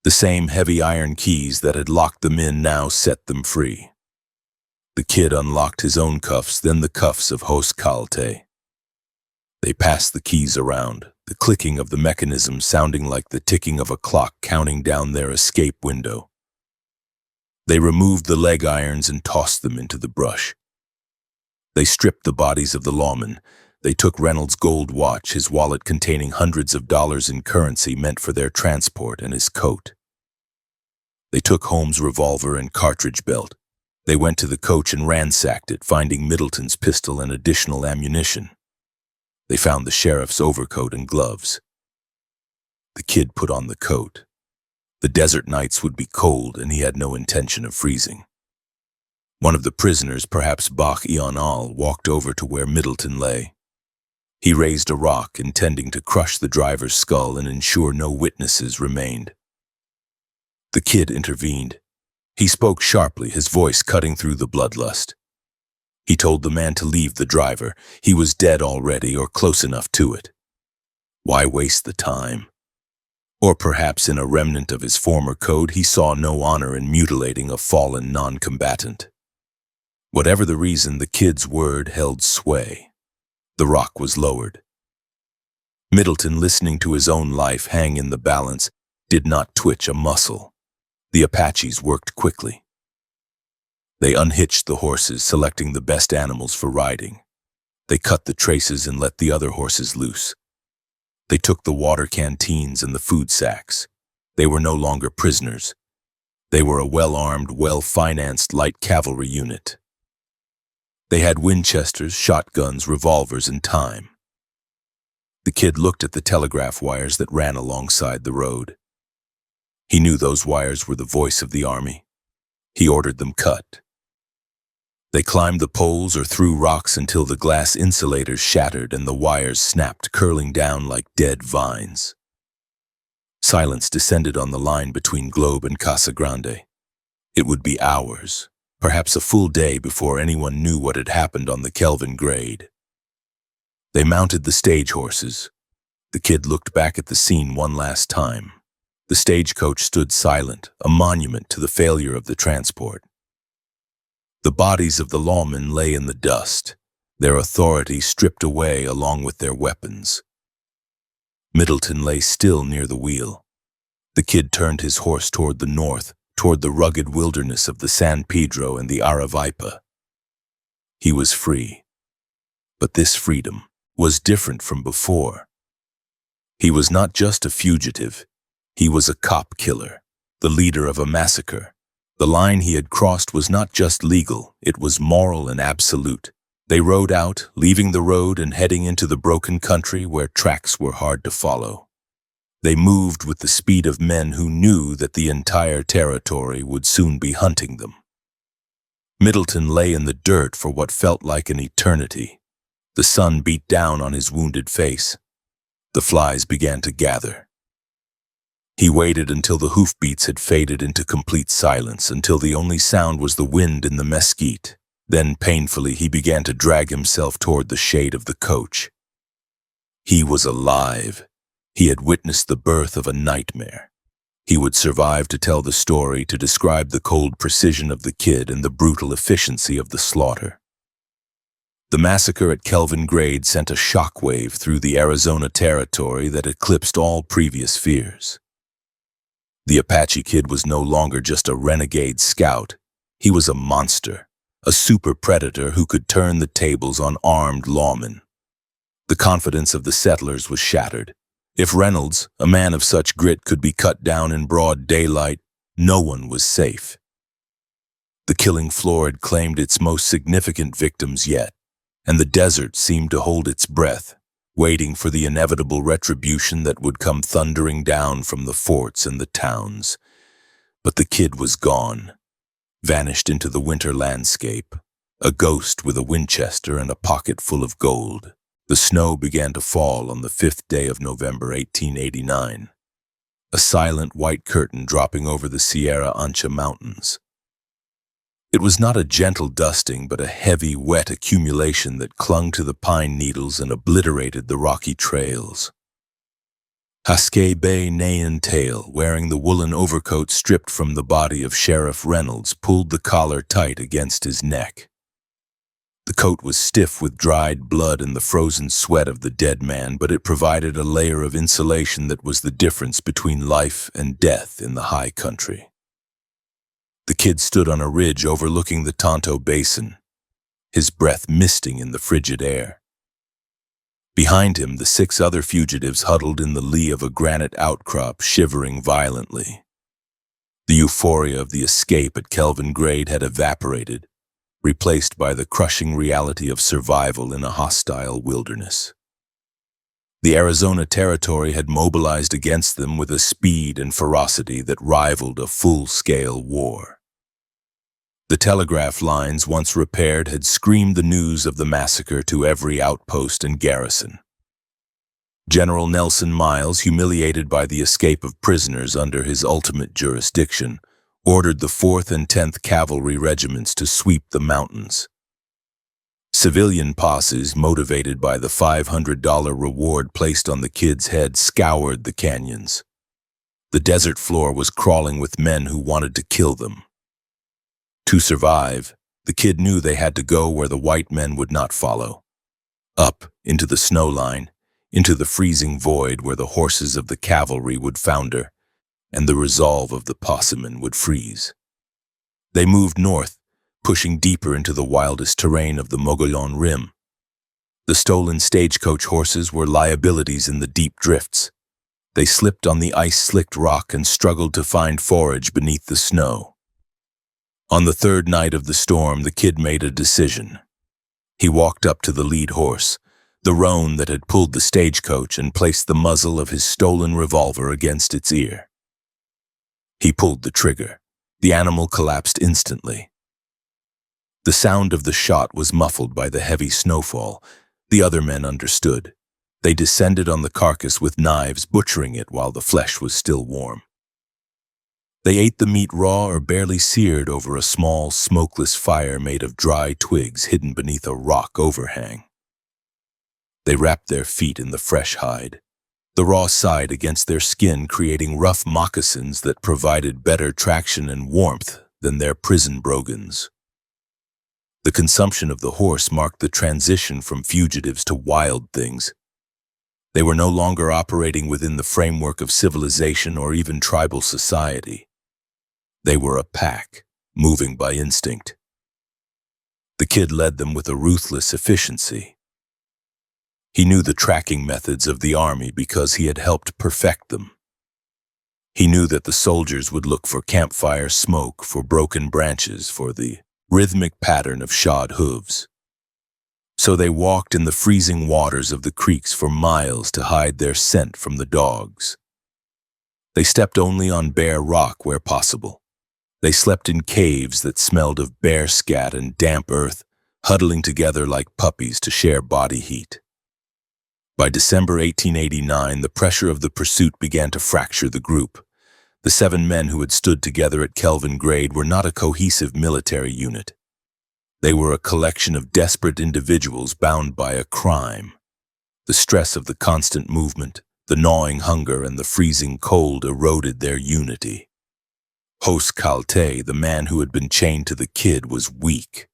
The same heavy iron keys that had locked them in now set them free. The kid unlocked his own cuffs, then the cuffs of Haskay-bay. They passed the keys around, the clicking of the mechanism sounding like the ticking of a clock counting down their escape window. They removed the leg irons and tossed them into the brush. They stripped the bodies of the lawmen. They took Reynolds' gold watch, his wallet containing hundreds of dollars in currency meant for their transport, and his coat. They took Holmes' revolver and cartridge belt. They went to the coach and ransacked it, finding Middleton's pistol and additional ammunition. They found the sheriff's overcoat and gloves. The kid put on the coat. The desert nights would be cold, and he had no intention of freezing. One of the prisoners, perhaps Bach-Ional, walked over to where Middleton lay. He raised a rock, intending to crush the driver's skull and ensure no witnesses remained. The kid intervened. He spoke sharply, his voice cutting through the bloodlust. He told the man to leave the driver. He was dead already, or close enough to it. Why waste the time? Or perhaps in a remnant of his former code, he saw no honor in mutilating a fallen non-combatant. Whatever the reason, the kid's word held sway. The rock was lowered. Middleton, listening to his own life hang in the balance, did not twitch a muscle. The Apaches worked quickly. They unhitched the horses, selecting the best animals for riding. They cut the traces and let the other horses loose. They took the water canteens and the food sacks. They were no longer prisoners. They were a well-armed, well-financed light cavalry unit. They had Winchesters, shotguns, revolvers, and time. The kid looked at the telegraph wires that ran alongside the road. He knew those wires were the voice of the army. He ordered them cut. They climbed the poles or threw rocks until the glass insulators shattered and the wires snapped, curling down like dead vines. Silence descended on the line between Globe and Casa Grande. It would be hours, perhaps a full day, before anyone knew what had happened on the Kelvin Grade. They mounted the stage horses. The kid looked back at the scene one last time. The stagecoach stood silent, a monument to the failure of the transport. The bodies of the lawmen lay in the dust, their authority stripped away along with their weapons. Middleton lay still near the wheel. The kid turned his horse toward the north, toward the rugged wilderness of the San Pedro and the Aravaipa. He was free. But this freedom was different from before. He was not just a fugitive. He was a cop killer, the leader of a massacre. The line he had crossed was not just legal, it was moral and absolute. They rode out, leaving the road and heading into the broken country where tracks were hard to follow. They moved with the speed of men who knew that the entire territory would soon be hunting them. Middleton lay in the dirt for what felt like an eternity. The sun beat down on his wounded face. The flies began to gather. He waited until the hoofbeats had faded into complete silence, until the only sound was the wind in the mesquite. Then, painfully, he began to drag himself toward the shade of the coach. He was alive. He had witnessed the birth of a nightmare. He would survive to tell the story, to describe the cold precision of the kid and the brutal efficiency of the slaughter. The massacre at Kelvin Grade sent a shockwave through the Arizona territory that eclipsed all previous fears. The Apache Kid was no longer just a renegade scout. He was a monster, a super predator who could turn the tables on armed lawmen. The confidence of the settlers was shattered. If Reynolds, a man of such grit, could be cut down in broad daylight, no one was safe. The killing floor had claimed its most significant victims yet, and the desert seemed to hold its breath, waiting for the inevitable retribution that would come thundering down from the forts and the towns. But the kid was gone, vanished into the winter landscape, a ghost with a Winchester and a pocket full of gold. The snow began to fall on the 5th day of November 1889, a silent white curtain dropping over the Sierra Madre mountains. It was not a gentle dusting, but a heavy, wet accumulation that clung to the pine needles and obliterated the rocky trails. Haskay-bay-nay-ntayl, wearing the woolen overcoat stripped from the body of Sheriff Reynolds, pulled the collar tight against his neck. The coat was stiff with dried blood and the frozen sweat of the dead man, but it provided a layer of insulation that was the difference between life and death in the high country. The kid stood on a ridge overlooking the Tonto Basin, his breath misting in the frigid air. Behind him, the 6 other fugitives huddled in the lee of a granite outcrop, shivering violently. The euphoria of the escape at Kelvin Grade had evaporated, replaced by the crushing reality of survival in a hostile wilderness. The Arizona territory had mobilized against them with a speed and ferocity that rivaled a full-scale war. The telegraph lines, once repaired, had screamed the news of the massacre to every outpost and garrison. General Nelson Miles, humiliated by the escape of prisoners under his ultimate jurisdiction, ordered the 4th and 10th Cavalry regiments to sweep the mountains. Civilian posses, motivated by the $500 reward placed on the kid's head, scoured the canyons. The desert floor was crawling with men who wanted to kill them. To survive, the kid knew they had to go where the white men would not follow. Up, into the snow line, into the freezing void where the horses of the cavalry would founder, and the resolve of the possemen would freeze. They moved north, pushing deeper into the wildest terrain of the Mogollon Rim. The stolen stagecoach horses were liabilities in the deep drifts. They slipped on the ice-slicked rock and struggled to find forage beneath the snow. On the 3rd night of the storm, the kid made a decision. He walked up to the lead horse, the roan that had pulled the stagecoach, and placed the muzzle of his stolen revolver against its ear. He pulled the trigger. The animal collapsed instantly. The sound of the shot was muffled by the heavy snowfall. The other men understood. They descended on the carcass with knives, butchering it while the flesh was still warm. They ate the meat raw or barely seared over a small, smokeless fire made of dry twigs hidden beneath a rock overhang. They wrapped their feet in the fresh hide, the raw side against their skin, creating rough moccasins that provided better traction and warmth than their prison brogans. The consumption of the horse marked the transition from fugitives to wild things. They were no longer operating within the framework of civilization or even tribal society. They were a pack, moving by instinct. The kid led them with a ruthless efficiency. He knew the tracking methods of the army because he had helped perfect them. He knew that the soldiers would look for campfire smoke, for broken branches, for the rhythmic pattern of shod hooves. So they walked in the freezing waters of the creeks for miles to hide their scent from the dogs. They stepped only on bare rock where possible. They slept in caves that smelled of bear scat and damp earth, huddling together like puppies to share body heat. By December 1889, the pressure of the pursuit began to fracture the group. The 7 men who had stood together at Kelvin Grade were not a cohesive military unit. They were a collection of desperate individuals bound by a crime. The stress of the constant movement, The gnawing hunger and the freezing cold eroded their unity. Haskay-bay-nay-ntayl, the man who had been chained to the kid, was weak.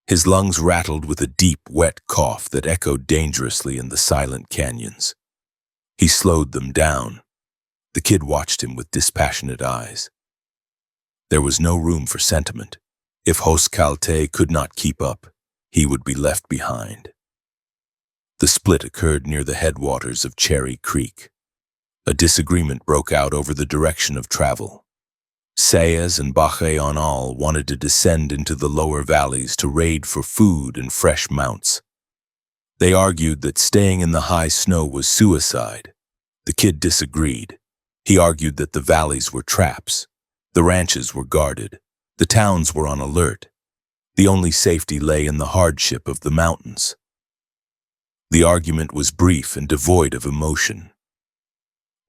His lungs rattled with a deep, wet cough that echoed dangerously in the silent canyons. He slowed them down. The kid watched him with dispassionate eyes. There was no room for sentiment. If Haskay-bay-nay-ntayl could not keep up, he would be left behind. The split occurred near the headwaters of Cherry Creek. A disagreement broke out over the direction of travel. Sayas and Haskay-bay-nay-ntayl wanted to descend into the lower valleys to raid for food and fresh mounts. They argued that staying in the high snow was suicide. The kid disagreed. He argued that the valleys were traps. The ranches were guarded. The towns were on alert. The only safety lay in the hardship of the mountains. The argument was brief and devoid of emotion.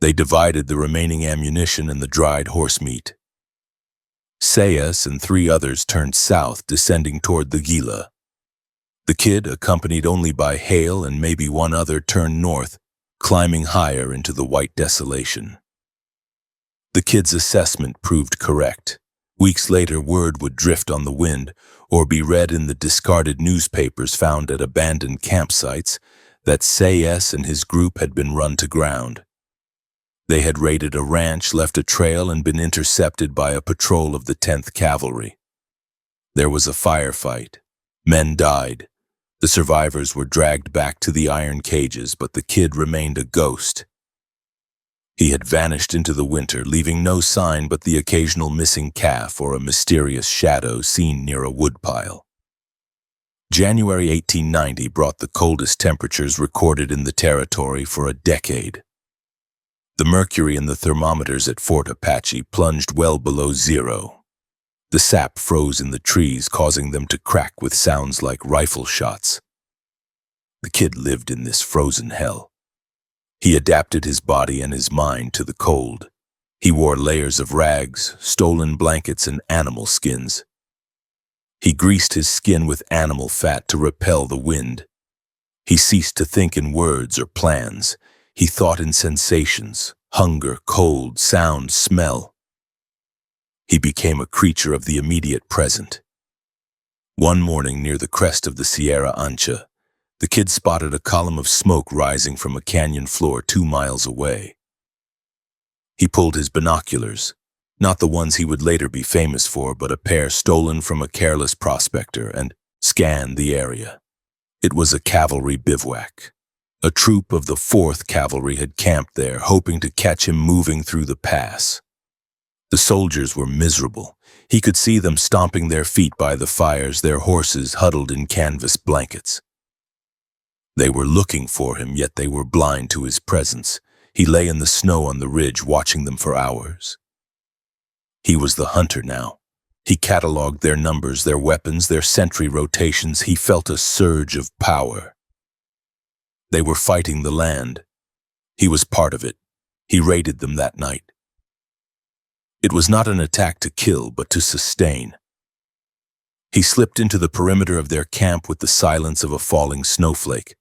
They divided the remaining ammunition and the dried horse meat. Sayas and 3 others turned south, descending toward the Gila. The kid, accompanied only by Hale and maybe 1 other, turned north, climbing higher into the white desolation. The kid's assessment proved correct. Weeks later, word would drift on the wind or be read in the discarded newspapers found at abandoned campsites that Sayas and his group had been run to ground. They had raided a ranch, left a trail, and been intercepted by a patrol of the 10th Cavalry. There was a firefight. Men died. The survivors were dragged back to the iron cages, but the kid remained a ghost. He had vanished into the winter, leaving no sign but the occasional missing calf or a mysterious shadow seen near a woodpile. January 1890 brought the coldest temperatures recorded in the territory for a decade. The mercury in the thermometers at Fort Apache plunged well below 0. The sap froze in the trees, causing them to crack with sounds like rifle shots. The kid lived in this frozen hell. He adapted his body and his mind to the cold. He wore layers of rags, stolen blankets, and animal skins. He greased his skin with animal fat to repel the wind. He ceased to think in words or plans. He thought in sensations: hunger, cold, sound, smell. He became a creature of the immediate present. One morning near the crest of the Sierra Madre, the kid spotted a column of smoke rising from a canyon floor 2 miles away. He pulled his binoculars, not the ones he would later be famous for, but a pair stolen from a careless prospector, and scanned the area. It was a cavalry bivouac. A troop of the 4th Cavalry had camped there, hoping to catch him moving through the pass. The soldiers were miserable. He could see them stomping their feet by the fires, their horses huddled in canvas blankets. They were looking for him, yet they were blind to his presence. He lay in the snow on the ridge, watching them for hours. He was the hunter now. He cataloged their numbers, their weapons, their sentry rotations. He felt a surge of power. They were fighting the land. He was part of it. He raided them that night. It was not an attack to kill, but to sustain. He slipped into the perimeter of their camp with the silence of a falling snowflake.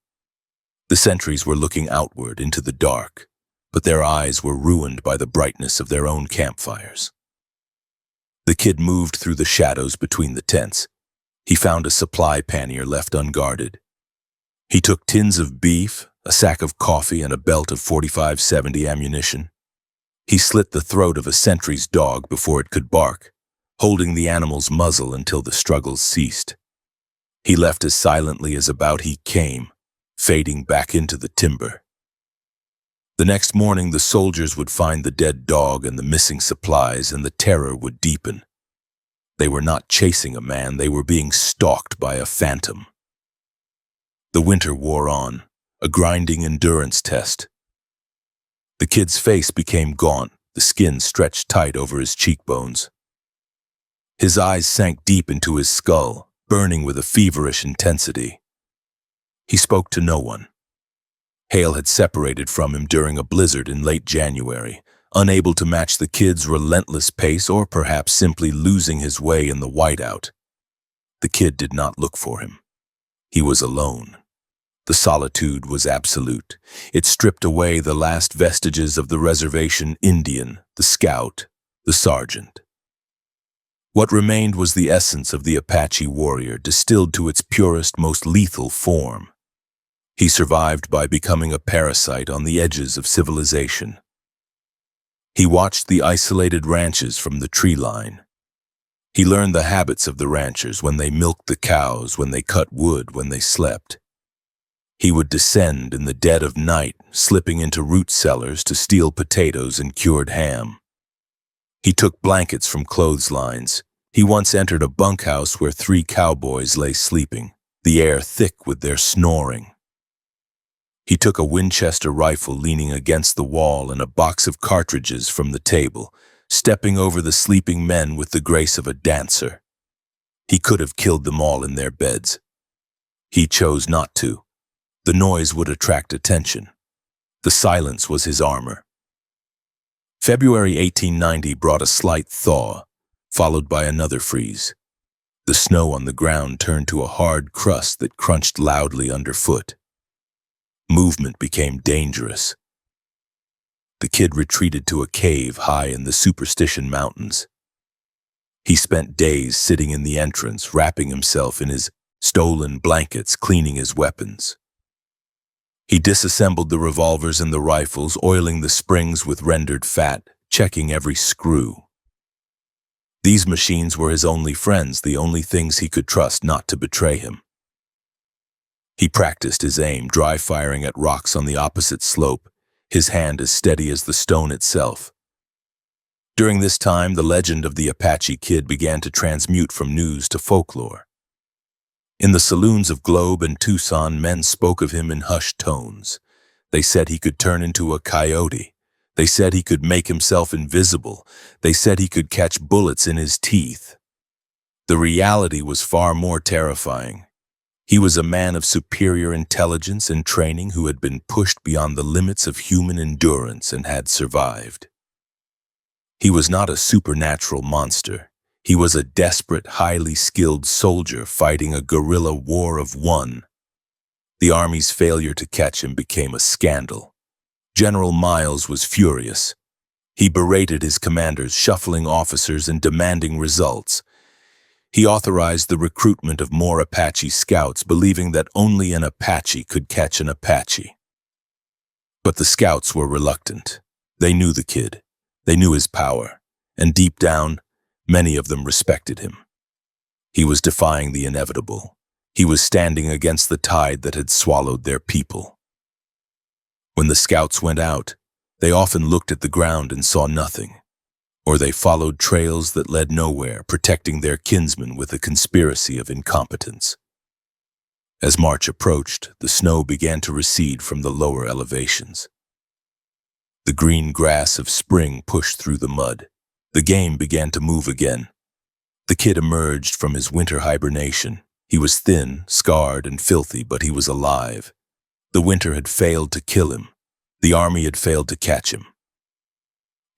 The sentries were looking outward into the dark, but their eyes were ruined by the brightness of their own campfires. The kid moved through the shadows between the tents. He found a supply pannier left unguarded. He took tins of beef, a sack of coffee, and a belt of 45-70 ammunition. He slit the throat of a sentry's dog before it could bark, holding the animal's muzzle until the struggles ceased. He left as silently as about he came, fading back into the timber. The next morning, the soldiers would find the dead dog and the missing supplies, and the terror would deepen. They were not chasing a man, they were being stalked by a phantom. The winter wore on, a grinding endurance test. The kid's face became gaunt, the skin stretched tight over his cheekbones. His eyes sank deep into his skull, burning with a feverish intensity. He spoke to no one. Hale had separated from him during a blizzard in late January, unable to match the kid's relentless pace, or perhaps simply losing his way in the whiteout. The kid did not look for him. He was alone. The solitude was absolute. It stripped away the last vestiges of the reservation Indian, the scout, the sergeant. What remained was the essence of the Apache warrior, distilled to its purest, most lethal form. He survived by becoming a parasite on the edges of civilization. He watched the isolated ranches from the tree line. He learned the habits of the ranchers, when they milked the cows, when they cut wood, when they slept. He would descend in the dead of night, slipping into root cellars to steal potatoes and cured ham. He took blankets from clotheslines. He once entered a bunkhouse where 3 cowboys lay sleeping, the air thick with their snoring. He took a Winchester rifle leaning against the wall and a box of cartridges from the table, stepping over the sleeping men with the grace of a dancer. He could have killed them all in their beds. He chose not to. The noise would attract attention. The silence was his armor. February 1890 brought a slight thaw, followed by another freeze. The snow on the ground turned to a hard crust that crunched loudly underfoot. Movement became dangerous. The kid retreated to a cave high in the Superstition Mountains. He spent days sitting in the entrance, wrapping himself in his stolen blankets, cleaning his weapons. He disassembled the revolvers and the rifles, oiling the springs with rendered fat, checking every screw. These machines were his only friends, the only things he could trust not to betray him. He practiced his aim, dry firing at rocks on the opposite slope, his hand as steady as the stone itself. During this time, the legend of the Apache Kid began to transmute from news to folklore. In the saloons of Globe and Tucson, men spoke of him in hushed tones. They said he could turn into a coyote. They said he could make himself invisible. They said he could catch bullets in his teeth. The reality was far more terrifying. He was a man of superior intelligence and training who had been pushed beyond the limits of human endurance and had survived. He was not a supernatural monster. He was a desperate, highly skilled soldier fighting a guerrilla war of one. The Army's failure to catch him became a scandal. General Miles was furious. He berated his commanders, shuffling officers and demanding results. He authorized the recruitment of more Apache scouts, believing that only an Apache could catch an Apache. But the scouts were reluctant. They knew the kid. They knew his power. And deep down, many of them respected him. He was defying the inevitable. He was standing against the tide that had swallowed their people. When the scouts went out, they often looked at the ground and saw nothing. Or they followed trails that led nowhere, protecting their kinsmen with a conspiracy of incompetence. As March approached, the snow began to recede from the lower elevations. The green grass of spring pushed through the mud. The game began to move again. The kid emerged from his winter hibernation. He was thin, scarred, and filthy, but he was alive. The winter had failed to kill him. The Army had failed to catch him.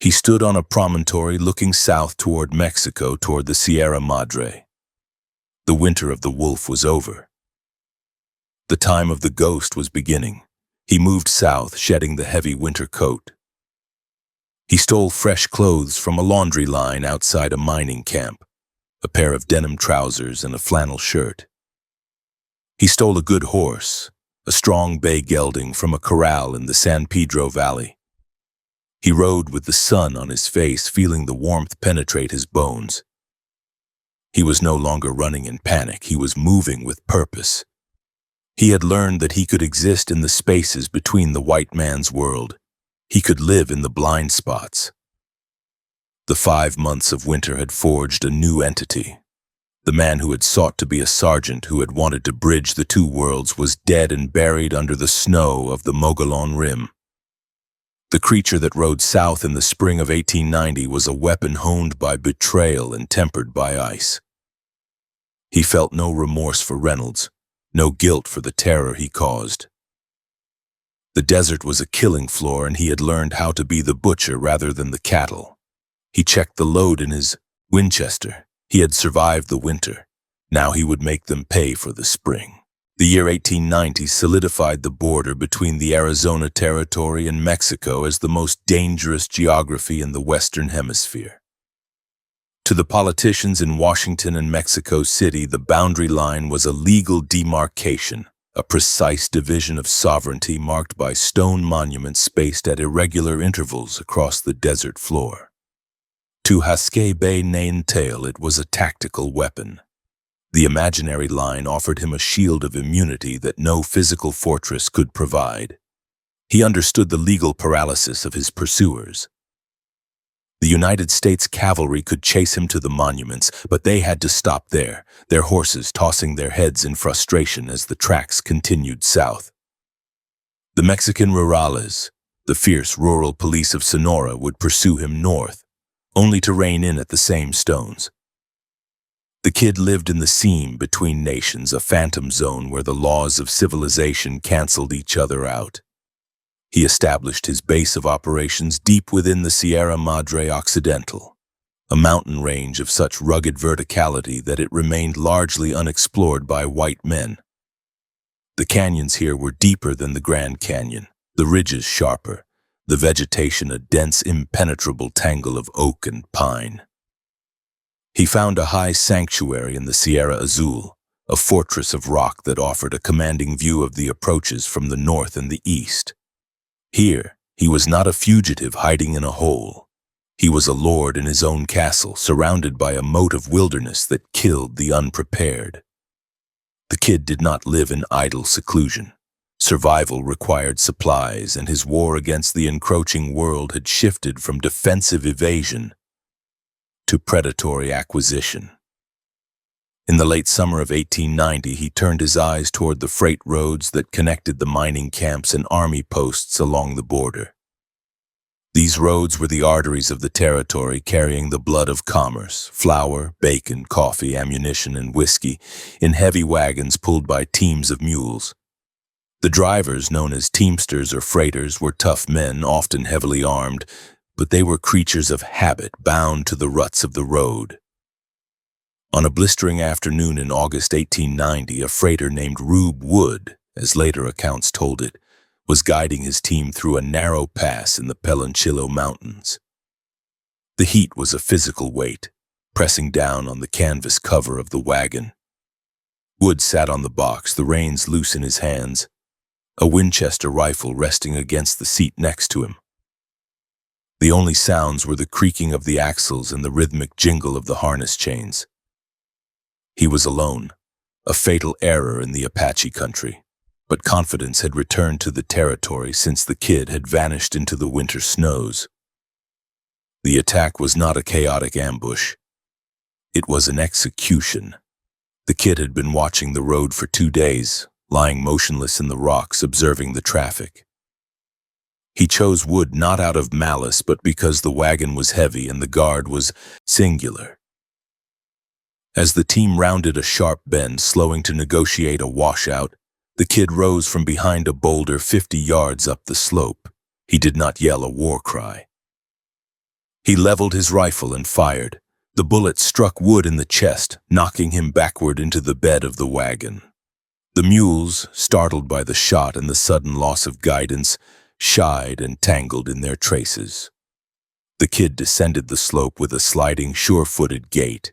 He stood on a promontory looking south toward Mexico, toward the Sierra Madre. The winter of the wolf was over. The time of the ghost was beginning. He moved south, shedding the heavy winter coat. He stole fresh clothes from a laundry line outside a mining camp, a pair of denim trousers and a flannel shirt. He stole a good horse, a strong bay gelding from a corral in the San Pedro Valley. He rode with the sun on his face, feeling the warmth penetrate his bones. He was no longer running in panic. He was moving with purpose. He had learned that he could exist in the spaces between the white man's world. He could live in the blind spots. The 5 months of winter had forged a new entity. The man who had sought to be a sergeant, who had wanted to bridge the two worlds, was dead and buried under the snow of the Mogollon Rim. The creature that rode south in the spring of 1890 was a weapon honed by betrayal and tempered by ice. He felt no remorse for Reynolds, no guilt for the terror he caused. The desert was a killing floor, and he had learned how to be the butcher rather than the cattle. He checked the load in his Winchester. He had survived the winter. Now he would make them pay for the spring. The year 1890 solidified the border between the Arizona Territory and Mexico as the most dangerous geography in the Western Hemisphere. To the politicians in Washington and Mexico City, the boundary line was a legal demarcation, a precise division of sovereignty marked by stone monuments spaced at irregular intervals across the desert floor. To Haskay-bay-nay-ntayl, it was a tactical weapon. The imaginary line offered him a shield of immunity that no physical fortress could provide. He understood the legal paralysis of his pursuers. The United States cavalry could chase him to the monuments, but they had to stop there, their horses tossing their heads in frustration as the tracks continued south. The Mexican rurales, the fierce rural police of Sonora, would pursue him north, only to rein in at the same stones. The kid lived in the seam between nations, a phantom zone where the laws of civilization canceled each other out. He established his base of operations deep within the Sierra Madre Occidental, a mountain range of such rugged verticality that it remained largely unexplored by white men. The canyons here were deeper than the Grand Canyon, the ridges sharper, the vegetation a dense, impenetrable tangle of oak and pine. He found a high sanctuary in the Sierra Azul, a fortress of rock that offered a commanding view of the approaches from the north and the east. Here, he was not a fugitive hiding in a hole. He was a lord in his own castle, surrounded by a moat of wilderness that killed the unprepared. The kid did not live in idle seclusion. Survival required supplies, and his war against the encroaching world had shifted from defensive evasion to predatory acquisition. In the late summer of 1890, he turned his eyes toward the freight roads that connected the mining camps and army posts along the border. These roads were the arteries of the territory, carrying the blood of commerce, flour, bacon, coffee, ammunition, and whiskey, in heavy wagons pulled by teams of mules. The drivers, known as teamsters or freighters, were tough men, often heavily armed, but they were creatures of habit, bound to the ruts of the road. On a blistering afternoon in August 1890, a freighter named Rube Wood, as later accounts told it, was guiding his team through a narrow pass in the Pelanchillo Mountains. The heat was a physical weight, pressing down on the canvas cover of the wagon. Wood sat on the box, the reins loose in his hands, a Winchester rifle resting against the seat next to him. The only sounds were the creaking of the axles and the rhythmic jingle of the harness chains. He was alone, a fatal error in the Apache country, but confidence had returned to the territory since the kid had vanished into the winter snows. The attack was not a chaotic ambush. It was an execution. The kid had been watching the road for 2 days, lying motionless in the rocks, observing the traffic. He chose Wood not out of malice, but because the wagon was heavy and the guard was singular. As the team rounded a sharp bend, slowing to negotiate a washout, the kid rose from behind a boulder 50 yards up the slope. He did not yell a war cry. He leveled his rifle and fired. The bullet struck Wood in the chest, knocking him backward into the bed of the wagon. The mules, startled by the shot and the sudden loss of guidance, shied and tangled in their traces. The kid descended the slope with a sliding, sure-footed gait.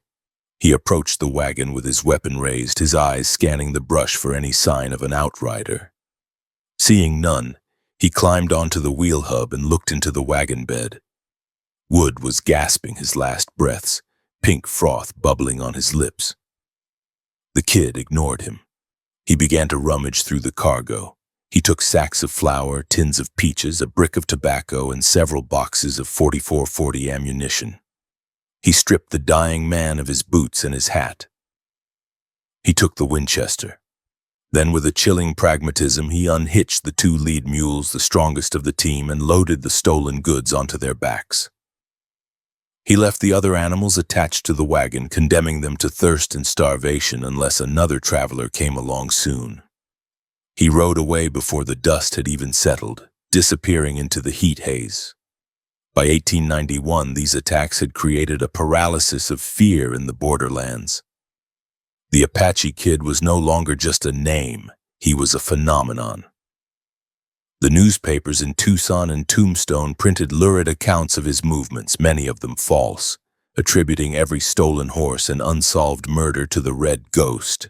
He approached the wagon with his weapon raised, his eyes scanning the brush for any sign of an outrider. Seeing none, he climbed onto the wheel hub and looked into the wagon bed. Wood was gasping his last breaths, pink froth bubbling on his lips. The kid ignored him. He began to rummage through the cargo. He took sacks of flour, tins of peaches, a brick of tobacco, and several boxes of .44-40 ammunition. He stripped the dying man of his boots and his hat. He took the Winchester. Then, with a chilling pragmatism, he unhitched the 2 lead mules, the strongest of the team, and loaded the stolen goods onto their backs. He left the other animals attached to the wagon, condemning them to thirst and starvation unless another traveler came along soon. He rode away before the dust had even settled, disappearing into the heat haze. By 1891, these attacks had created a paralysis of fear in the borderlands. The Apache Kid was no longer just a name, he was a phenomenon. The newspapers in Tucson and Tombstone printed lurid accounts of his movements, many of them false, attributing every stolen horse and unsolved murder to the Red Ghost.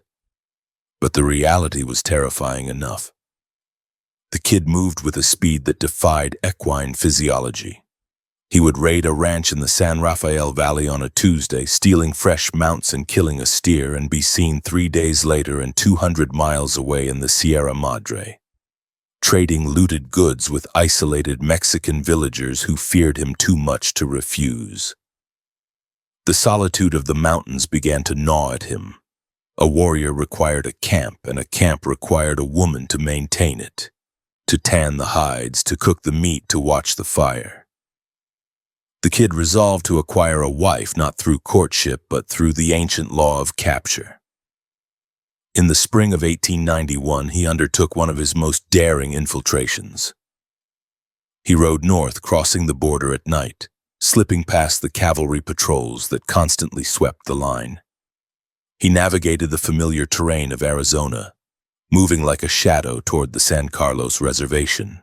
But the reality was terrifying enough. The Kid moved with a speed that defied equine physiology. He would raid a ranch in the San Rafael Valley on a Tuesday, stealing fresh mounts and killing a steer, and be seen 3 days later and 200 miles away in the Sierra Madre, trading looted goods with isolated Mexican villagers who feared him too much to refuse. The solitude of the mountains began to gnaw at him. A warrior required a camp, and a camp required a woman to maintain it, to tan the hides, to cook the meat, to watch the fire. The Kid resolved to acquire a wife not through courtship but through the ancient law of capture. In the spring of 1891, he undertook one of his most daring infiltrations. He rode north, crossing the border at night, slipping past the cavalry patrols that constantly swept the line. He navigated the familiar terrain of Arizona, moving like a shadow toward the San Carlos reservation.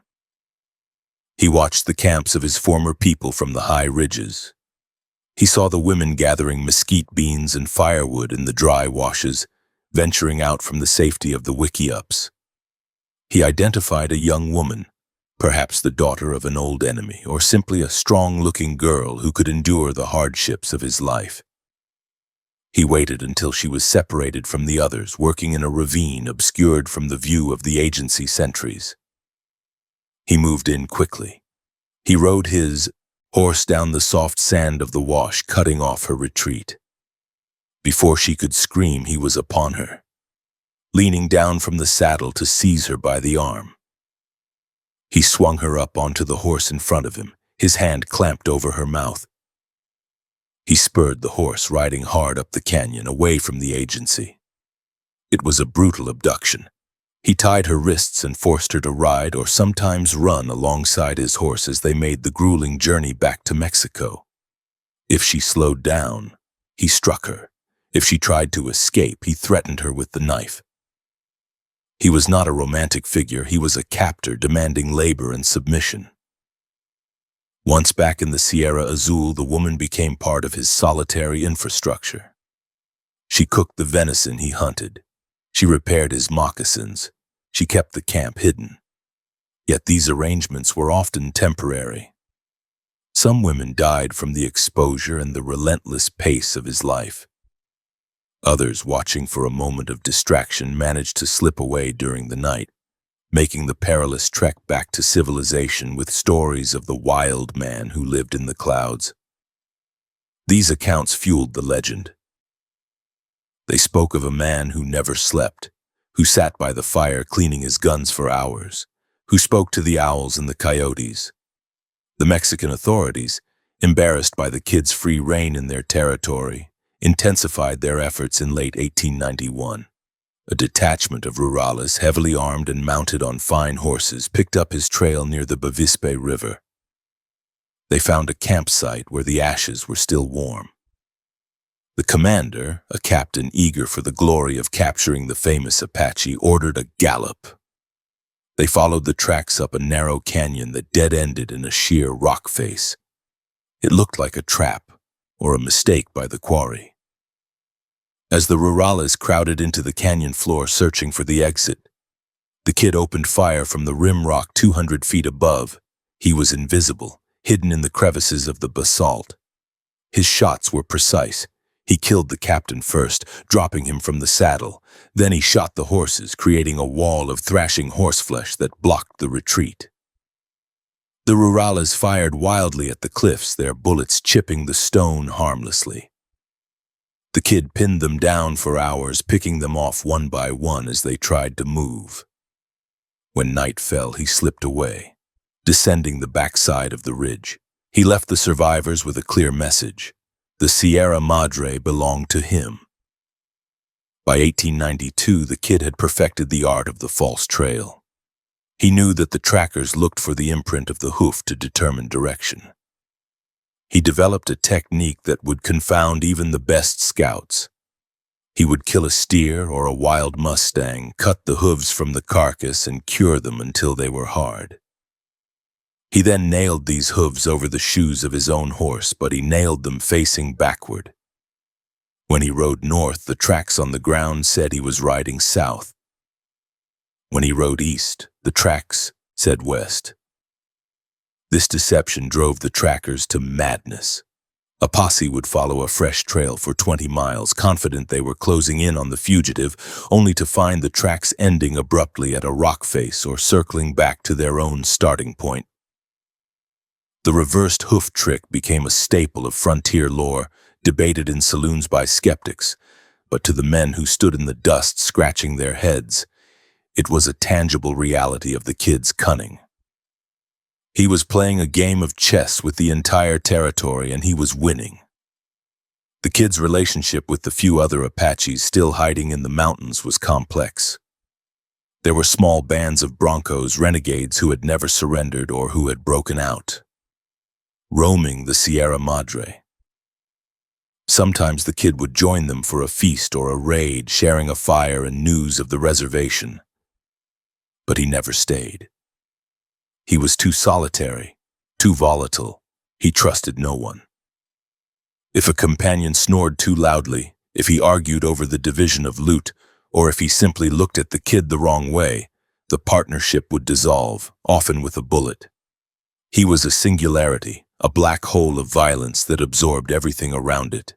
He watched the camps of his former people from the high ridges. He saw the women gathering mesquite beans and firewood in the dry washes, venturing out from the safety of the wickiups. He identified a young woman, perhaps the daughter of an old enemy, or simply a strong-looking girl who could endure the hardships of his life. He waited until she was separated from the others, working in a ravine obscured from the view of the agency sentries. He moved in quickly. He rode his horse down the soft sand of the wash, cutting off her retreat. Before she could scream, he was upon her, leaning down from the saddle to seize her by the arm. He swung her up onto the horse in front of him, his hand clamped over her mouth. He spurred the horse, riding hard up the canyon, away from the agency. It was a brutal abduction. He tied her wrists and forced her to ride or sometimes run alongside his horse as they made the grueling journey back to Mexico. If she slowed down, he struck her. If she tried to escape, he threatened her with the knife. He was not a romantic figure, he was a captor demanding labor and submission. Once back in the Sierra Azul, the woman became part of his solitary infrastructure. She cooked the venison he hunted. She repaired his moccasins. She kept the camp hidden. Yet these arrangements were often temporary. Some women died from the exposure and the relentless pace of his life. Others, watching for a moment of distraction, managed to slip away during the night, making the perilous trek back to civilization with stories of the wild man who lived in the clouds. These accounts fueled the legend. They spoke of a man who never slept, who sat by the fire cleaning his guns for hours, who spoke to the owls and the coyotes. The Mexican authorities, embarrassed by the Kid's free reign in their territory, intensified their efforts in late 1891. A detachment of rurales, heavily armed and mounted on fine horses, picked up his trail near the Bavispe River. They found a campsite where the ashes were still warm. The commander, a captain eager for the glory of capturing the famous Apache, ordered a gallop. They followed the tracks up a narrow canyon that dead-ended in a sheer rock face. It looked like a trap or a mistake by the quarry. As the rurales crowded into the canyon floor searching for the exit, the Kid opened fire from the rim rock 200 feet above. He was invisible, hidden in the crevices of the basalt. His shots were precise. He killed the captain first, dropping him from the saddle. Then he shot the horses, creating a wall of thrashing horseflesh that blocked the retreat. The rurales fired wildly at the cliffs, their bullets chipping the stone harmlessly. The Kid pinned them down for hours, picking them off one by one as they tried to move. When night fell, he slipped away, descending the backside of the ridge. He left the survivors with a clear message. The Sierra Madre belonged to him. By 1892, the Kid had perfected the art of the false trail. He knew that the trackers looked for the imprint of the hoof to determine direction. He developed a technique that would confound even the best scouts. He would kill a steer or a wild mustang, cut the hooves from the carcass, and cure them until they were hard. He then nailed these hooves over the shoes of his own horse, but he nailed them facing backward. When he rode north, the tracks on the ground said he was riding south. When he rode east, the tracks said west. This deception drove the trackers to madness. A posse would follow a fresh trail for 20 miles, confident they were closing in on the fugitive, only to find the tracks ending abruptly at a rock face or circling back to their own starting point. The reversed hoof trick became a staple of frontier lore, debated in saloons by skeptics, but to the men who stood in the dust scratching their heads, it was a tangible reality of the kid's cunning. He was playing a game of chess with the entire territory, and he was winning. The kid's relationship with the few other Apaches still hiding in the mountains was complex. There were small bands of Broncos, renegades who had never surrendered or who had broken out, roaming the Sierra Madre. Sometimes the kid would join them for a feast or a raid, sharing a fire and news of the reservation. But he never stayed. He was too solitary, too volatile. He trusted no one. If a companion snored too loudly, if he argued over the division of loot, or if he simply looked at the kid the wrong way, the partnership would dissolve, often with a bullet. He was a singularity, a black hole of violence that absorbed everything around it.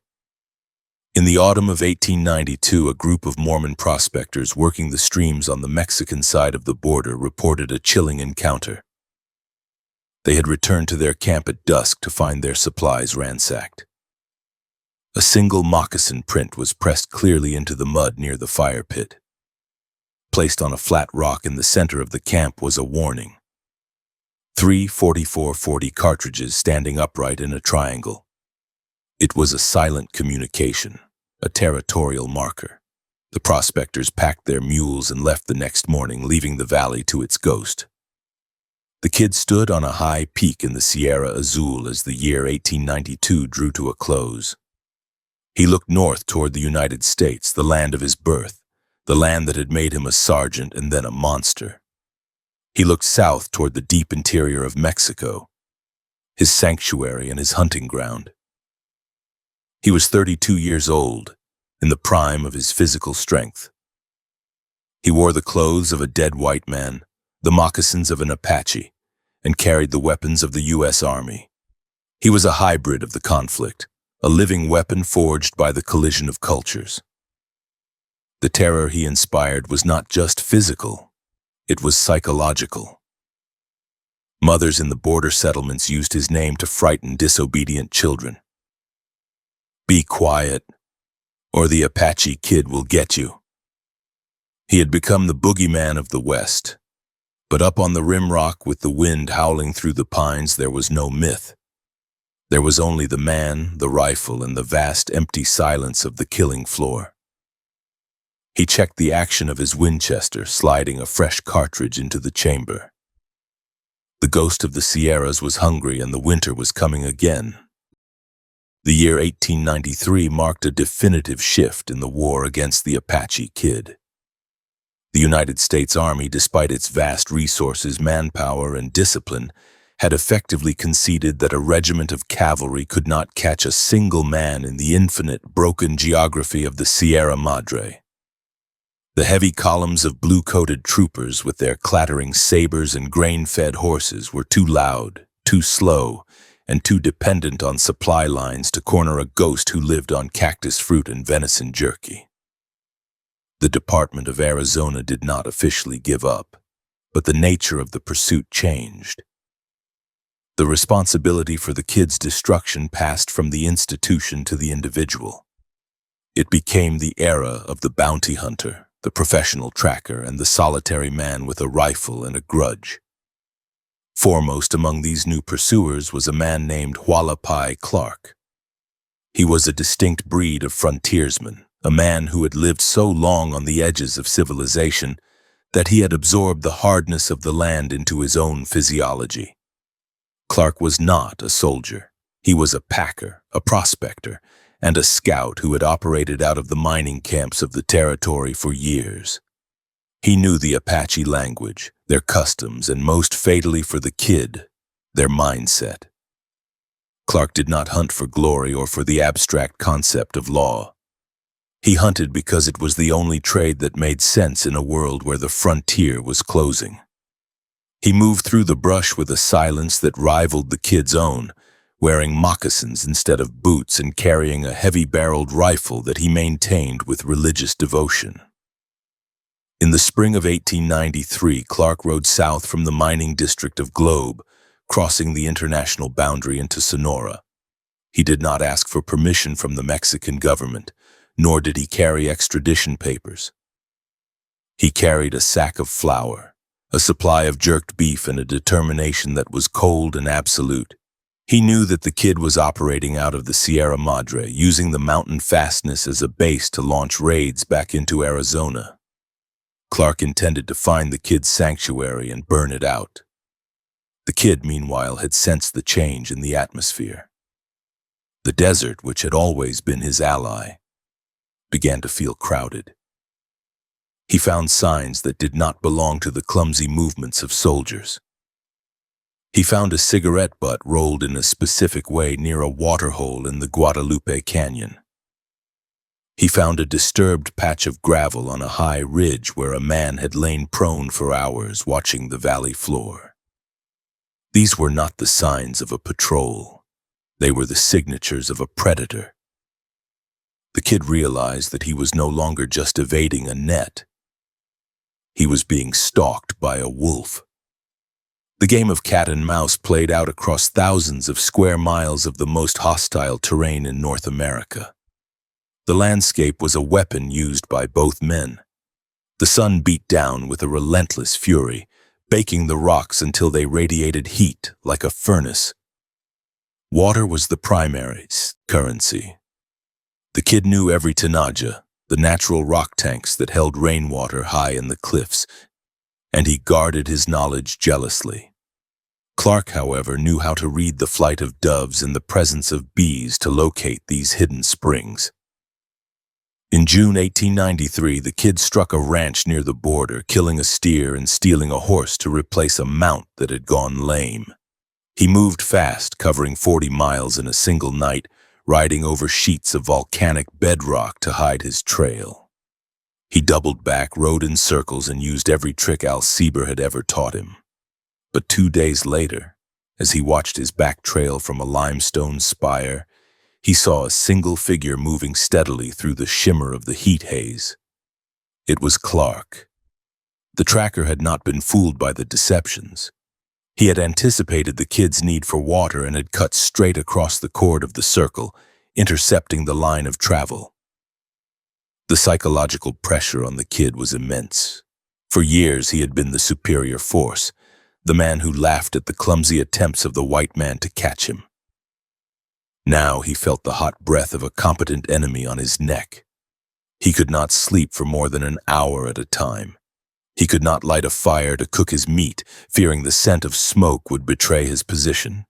In the autumn of 1892, a group of Mormon prospectors working the streams on the Mexican side of the border reported a chilling encounter. They had returned to their camp at dusk to find their supplies ransacked. A single moccasin print was pressed clearly into the mud near the fire pit. Placed on a flat rock in the center of the camp was a warning. 3 44-40 cartridges standing upright in a triangle. It was a silent communication, a territorial marker. The prospectors packed their mules and left the next morning, leaving the valley to its ghost. The kid stood on a high peak in the Sierra Azul as the year 1892 drew to a close. He looked north toward the United States, the land of his birth, the land that had made him a sergeant and then a monster. He looked south toward the deep interior of Mexico, his sanctuary and his hunting ground. He was 32 years old, in the prime of his physical strength. He wore the clothes of a dead white man, the moccasins of an Apache, and carried the weapons of the U.S. Army. He was a hybrid of the conflict, a living weapon forged by the collision of cultures. The terror he inspired was not just physical, it was psychological. Mothers in the border settlements used his name to frighten disobedient children. Be quiet, or the Apache Kid will get you. He had become the boogeyman of the West. But up on the rim rock with the wind howling through the pines, there was no myth. There was only the man, the rifle, and the vast empty silence of the killing floor. He checked the action of his Winchester, sliding a fresh cartridge into the chamber. The ghost of the Sierras was hungry and the winter was coming again. The year 1893 marked a definitive shift in the war against the Apache Kid. The United States Army, despite its vast resources, manpower, and discipline, had effectively conceded that a regiment of cavalry could not catch a single man in the infinite, broken geography of the Sierra Madre. The heavy columns of blue-coated troopers with their clattering sabers and grain-fed horses were too loud, too slow, and too dependent on supply lines to corner a ghost who lived on cactus fruit and venison jerky. The Department of Arizona did not officially give up, but the nature of the pursuit changed. The responsibility for the kid's destruction passed from the institution to the individual. It became the era of the bounty hunter, the professional tracker, and the solitary man with a rifle and a grudge. Foremost among these new pursuers was a man named Hualapai Clark. He was a distinct breed of frontiersman, a man who had lived so long on the edges of civilization that he had absorbed the hardness of the land into his own physiology. Clark was not a soldier. He was a packer, a prospector, and a scout who had operated out of the mining camps of the territory for years. He knew the Apache language, their customs, and most fatally for the kid, their mindset. Clark did not hunt for glory or for the abstract concept of law. He hunted because it was the only trade that made sense in a world where the frontier was closing. He moved through the brush with a silence that rivaled the kid's own, wearing moccasins instead of boots and carrying a heavy-barreled rifle that he maintained with religious devotion. In the spring of 1893, Clark rode south from the mining district of Globe, crossing the international boundary into Sonora. He did not ask for permission from the Mexican government, nor did he carry extradition papers. He carried a sack of flour, a supply of jerked beef, and a determination that was cold and absolute. He knew that the kid was operating out of the Sierra Madre, using the mountain fastness as a base to launch raids back into Arizona. Clark intended to find the kid's sanctuary and burn it out. The kid, meanwhile, had sensed the change in the atmosphere. The desert, which had always been his ally, began to feel crowded. He found signs that did not belong to the clumsy movements of soldiers. He found a cigarette butt rolled in a specific way near a waterhole in the Guadalupe Canyon. He found a disturbed patch of gravel on a high ridge where a man had lain prone for hours watching the valley floor. These were not the signs of a patrol. They were the signatures of a predator. The kid realized that he was no longer just evading a net. He was being stalked by a wolf. The game of cat and mouse played out across thousands of square miles of the most hostile terrain in North America. The landscape was a weapon used by both men. The sun beat down with a relentless fury, baking the rocks until they radiated heat like a furnace. Water was the primary currency. The kid knew every tanaja, the natural rock tanks that held rainwater high in the cliffs, and he guarded his knowledge jealously. Clark, however, knew how to read the flight of doves in the presence of bees to locate these hidden springs. In June 1893, the kid struck a ranch near the border, killing a steer and stealing a horse to replace a mount that had gone lame. He moved fast, covering 40 miles in a single night, riding over sheets of volcanic bedrock to hide his trail. He doubled back, rode in circles, and used every trick Al Sieber had ever taught him. But 2 days later, as he watched his back trail from a limestone spire, he saw a single figure moving steadily through the shimmer of the heat haze. It was Clark. The tracker had not been fooled by the deceptions. He had anticipated the kid's need for water and had cut straight across the chord of the circle, intercepting the line of travel. The psychological pressure on the kid was immense. For years he had been the superior force, the man who laughed at the clumsy attempts of the white man to catch him. Now he felt the hot breath of a competent enemy on his neck. He could not sleep for more than an hour at a time. He could not light a fire to cook his meat, fearing the scent of smoke would betray his position.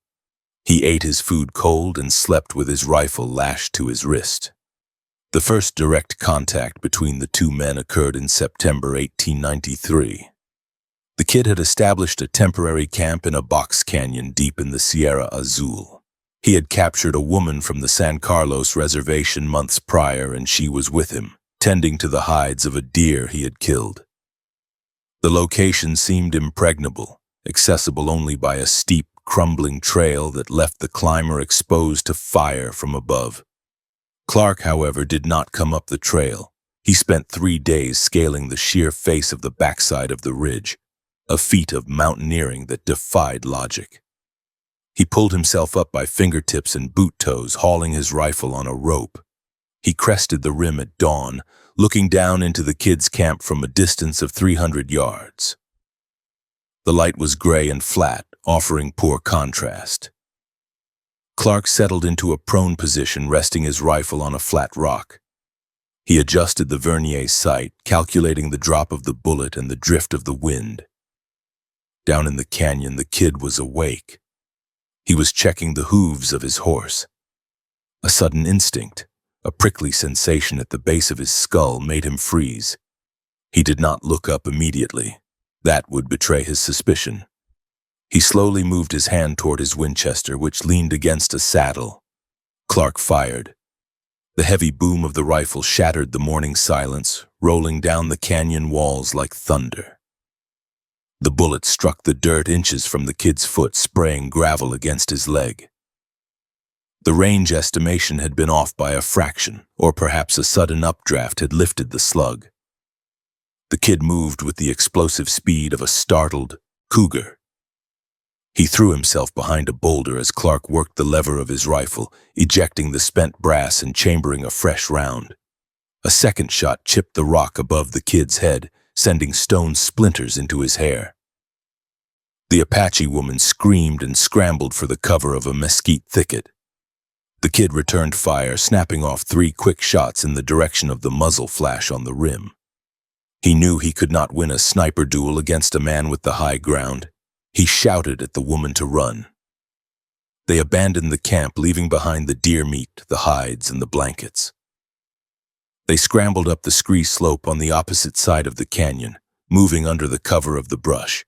He ate his food cold and slept with his rifle lashed to his wrist. The first direct contact between the two men occurred in September 1893. The kid had established a temporary camp in a box canyon deep in the Sierra Azul. He had captured a woman from the San Carlos reservation months prior, and she was with him, tending to the hides of a deer he had killed. The location seemed impregnable, accessible only by a steep, crumbling trail that left the climber exposed to fire from above. Clark, however, did not come up the trail. He spent 3 days scaling the sheer face of the backside of the ridge, a feat of mountaineering that defied logic. He pulled himself up by fingertips and boot toes, hauling his rifle on a rope. He crested the rim at dawn, looking down into the kids' camp from a distance of 300 yards. The light was gray and flat, offering poor contrast. Clark settled into a prone position, resting his rifle on a flat rock. He adjusted the vernier sight, calculating the drop of the bullet and the drift of the wind. Down in the canyon, the kid was awake. He was checking the hooves of his horse. A sudden instinct, A prickly sensation at the base of his skull made him freeze. He did not look up immediately. That would betray his suspicion. He slowly moved his hand toward his Winchester, which leaned against a saddle. Clark fired. The heavy boom of the rifle shattered the morning silence, rolling down the canyon walls like thunder. The bullet struck the dirt inches from the kid's foot, spraying gravel against his leg. The range estimation had been off by a fraction, or perhaps a sudden updraft had lifted the slug. The kid moved with the explosive speed of a startled cougar. He threw himself behind a boulder as Clark worked the lever of his rifle, ejecting the spent brass and chambering a fresh round. A second shot chipped the rock above the kid's head, sending stone splinters into his hair. The Apache woman screamed and scrambled for the cover of a mesquite thicket. The kid returned fire, snapping off 3 quick shots in the direction of the muzzle flash on the rim. He knew he could not win a sniper duel against a man with the high ground. He shouted at the woman to run. They abandoned the camp, leaving behind the deer meat, the hides, and the blankets. They scrambled up the scree slope on the opposite side of the canyon, moving under the cover of the brush.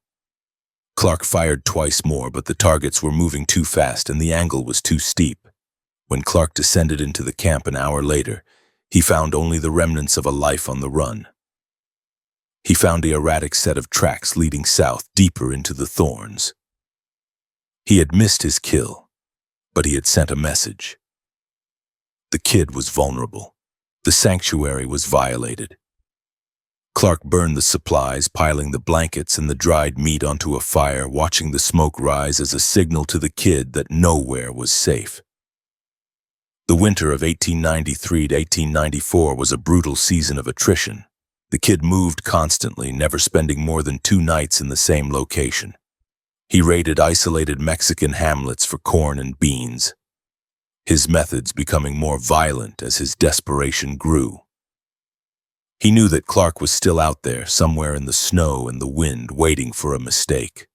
Clark fired twice more, but the targets were moving too fast and the angle was too steep. When Clark descended into the camp an hour later, he found only the remnants of a life on the run. He found the erratic set of tracks leading south, deeper into the thorns. He had missed his kill, but he had sent a message. The kid was vulnerable. The sanctuary was violated. Clark burned the supplies, piling the blankets and the dried meat onto a fire, watching the smoke rise as a signal to the kid that nowhere was safe. The winter of 1893 to 1894 was a brutal season of attrition. The kid moved constantly, never spending more than 2 nights in the same location. He raided isolated Mexican hamlets for corn and beans, his methods becoming more violent as his desperation grew. He knew that Clark was still out there, somewhere in the snow and the wind, waiting for a mistake.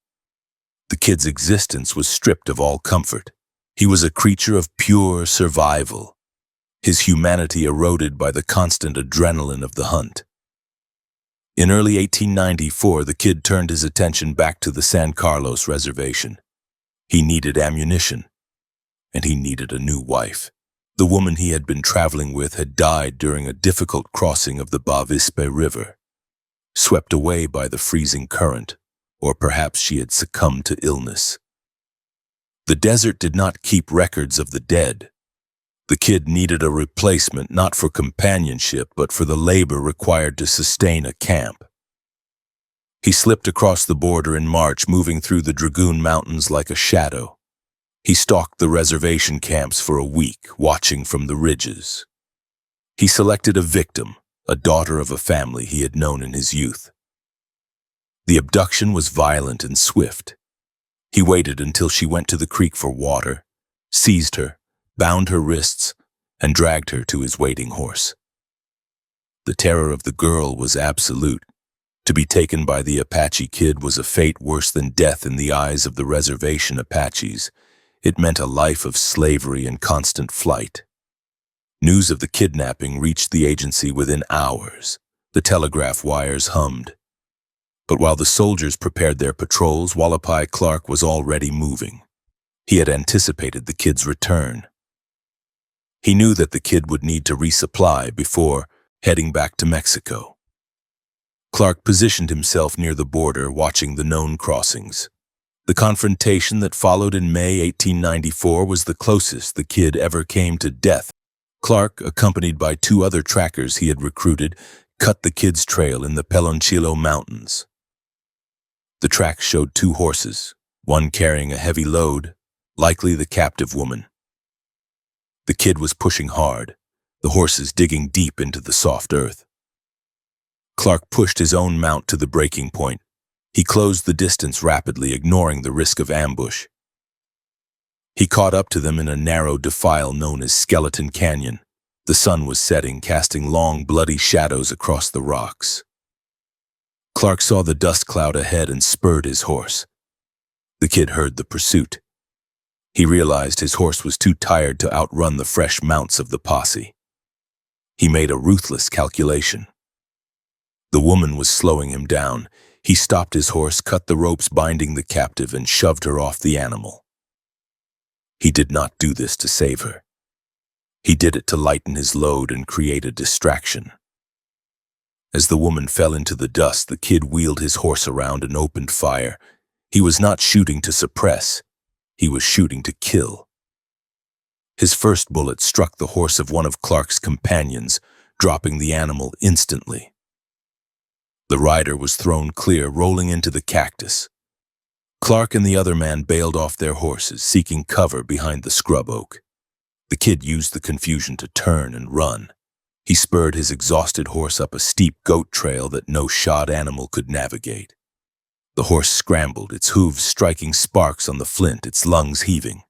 The kid's existence was stripped of all comfort. He was a creature of pure survival, his humanity eroded by the constant adrenaline of the hunt. In early 1894, the kid turned his attention back to the San Carlos reservation. He needed ammunition, and he needed a new wife. The woman he had been traveling with had died during a difficult crossing of the Bavispe River, swept away by the freezing current, or perhaps she had succumbed to illness. The desert did not keep records of the dead. The kid needed a replacement, not for companionship, but for the labor required to sustain a camp. He slipped across the border in March, moving through the Dragoon Mountains like a shadow. He stalked the reservation camps for a week, watching from the ridges. He selected a victim, a daughter of a family he had known in his youth. The abduction was violent and swift. He waited until she went to the creek for water, seized her, bound her wrists, and dragged her to his waiting horse. The terror of the girl was absolute. To be taken by the Apache Kid was a fate worse than death in the eyes of the reservation Apaches. It meant a life of slavery and constant flight. News of the kidnapping reached the agency within hours. The telegraph wires hummed. But while the soldiers prepared their patrols, Wallapai Clark was already moving. He had anticipated the kid's return. He knew that the kid would need to resupply before heading back to Mexico. Clark positioned himself near the border, watching the known crossings. The confrontation that followed in May 1894 was the closest the kid ever came to death. Clark, accompanied by 2 other trackers he had recruited, cut the kid's trail in the Pelonchillo Mountains. The tracks showed 2 horses, one carrying a heavy load, likely the captive woman. The kid was pushing hard, the horses digging deep into the soft earth. Clark pushed his own mount to the breaking point. He closed the distance rapidly, ignoring the risk of ambush. He caught up to them in a narrow defile known as Skeleton Canyon. The sun was setting, casting long, bloody shadows across the rocks. Clark saw the dust cloud ahead and spurred his horse. The kid heard the pursuit. He realized his horse was too tired to outrun the fresh mounts of the posse. He made a ruthless calculation. The woman was slowing him down. He stopped his horse, cut the ropes binding the captive, and shoved her off the animal. He did not do this to save her. He did it to lighten his load and create a distraction. As the woman fell into the dust, the kid wheeled his horse around and opened fire. He was not shooting to suppress. He was shooting to kill. His first bullet struck the horse of one of Clark's companions, dropping the animal instantly. The rider was thrown clear, rolling into the cactus. Clark and the other man bailed off their horses, seeking cover behind the scrub oak. The kid used the confusion to turn and run. He spurred his exhausted horse up a steep goat trail that no shod animal could navigate. The horse scrambled, its hooves striking sparks on the flint, its lungs heaving.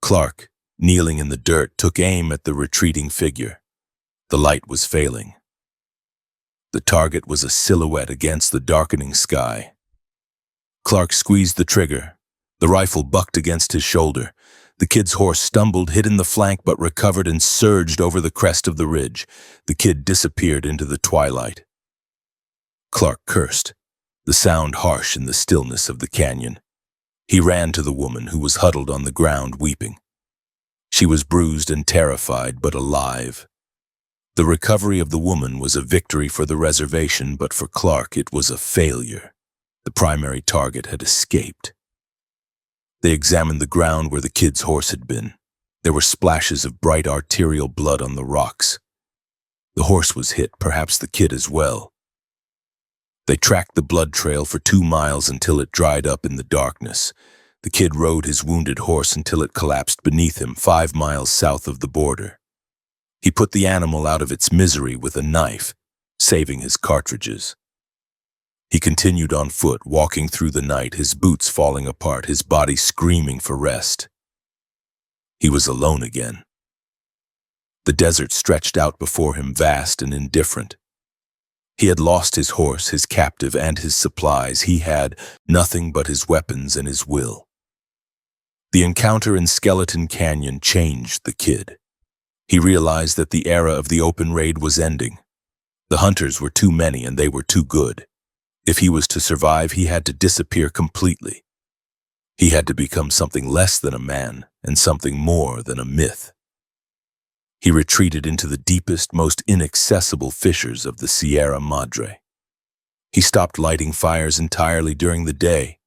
Clark, kneeling in the dirt, took aim at the retreating figure. The light was failing. The target was a silhouette against the darkening sky. Clark squeezed the trigger. The rifle bucked against his shoulder. The kid's horse stumbled, hit in the flank, but recovered and surged over the crest of the ridge. The kid disappeared into the twilight. Clark cursed, the sound harsh in the stillness of the canyon. He ran to the woman, who was huddled on the ground weeping. She was bruised and terrified, but alive. The recovery of the woman was a victory for the reservation, but for Clark it was a failure. The primary target had escaped. They examined the ground where the kid's horse had been. There were splashes of bright arterial blood on the rocks. The horse was hit, perhaps the kid as well. They tracked the blood trail for 2 miles until it dried up in the darkness. The kid rode his wounded horse until it collapsed beneath him 5 miles south of the border. He put the animal out of its misery with a knife, saving his cartridges. He continued on foot, walking through the night, his boots falling apart, his body screaming for rest. He was alone again. The desert stretched out before him, vast and indifferent. He had lost his horse, his captive, and his supplies. He had nothing but his weapons and his will. The encounter in Skeleton Canyon changed the kid. He realized that the era of the open raid was ending. The hunters were too many and they were too good. If he was to survive, he had to disappear completely. He had to become something less than a man and something more than a myth. He retreated into the deepest, most inaccessible fissures of the Sierra Madre. He stopped lighting fires entirely during the day.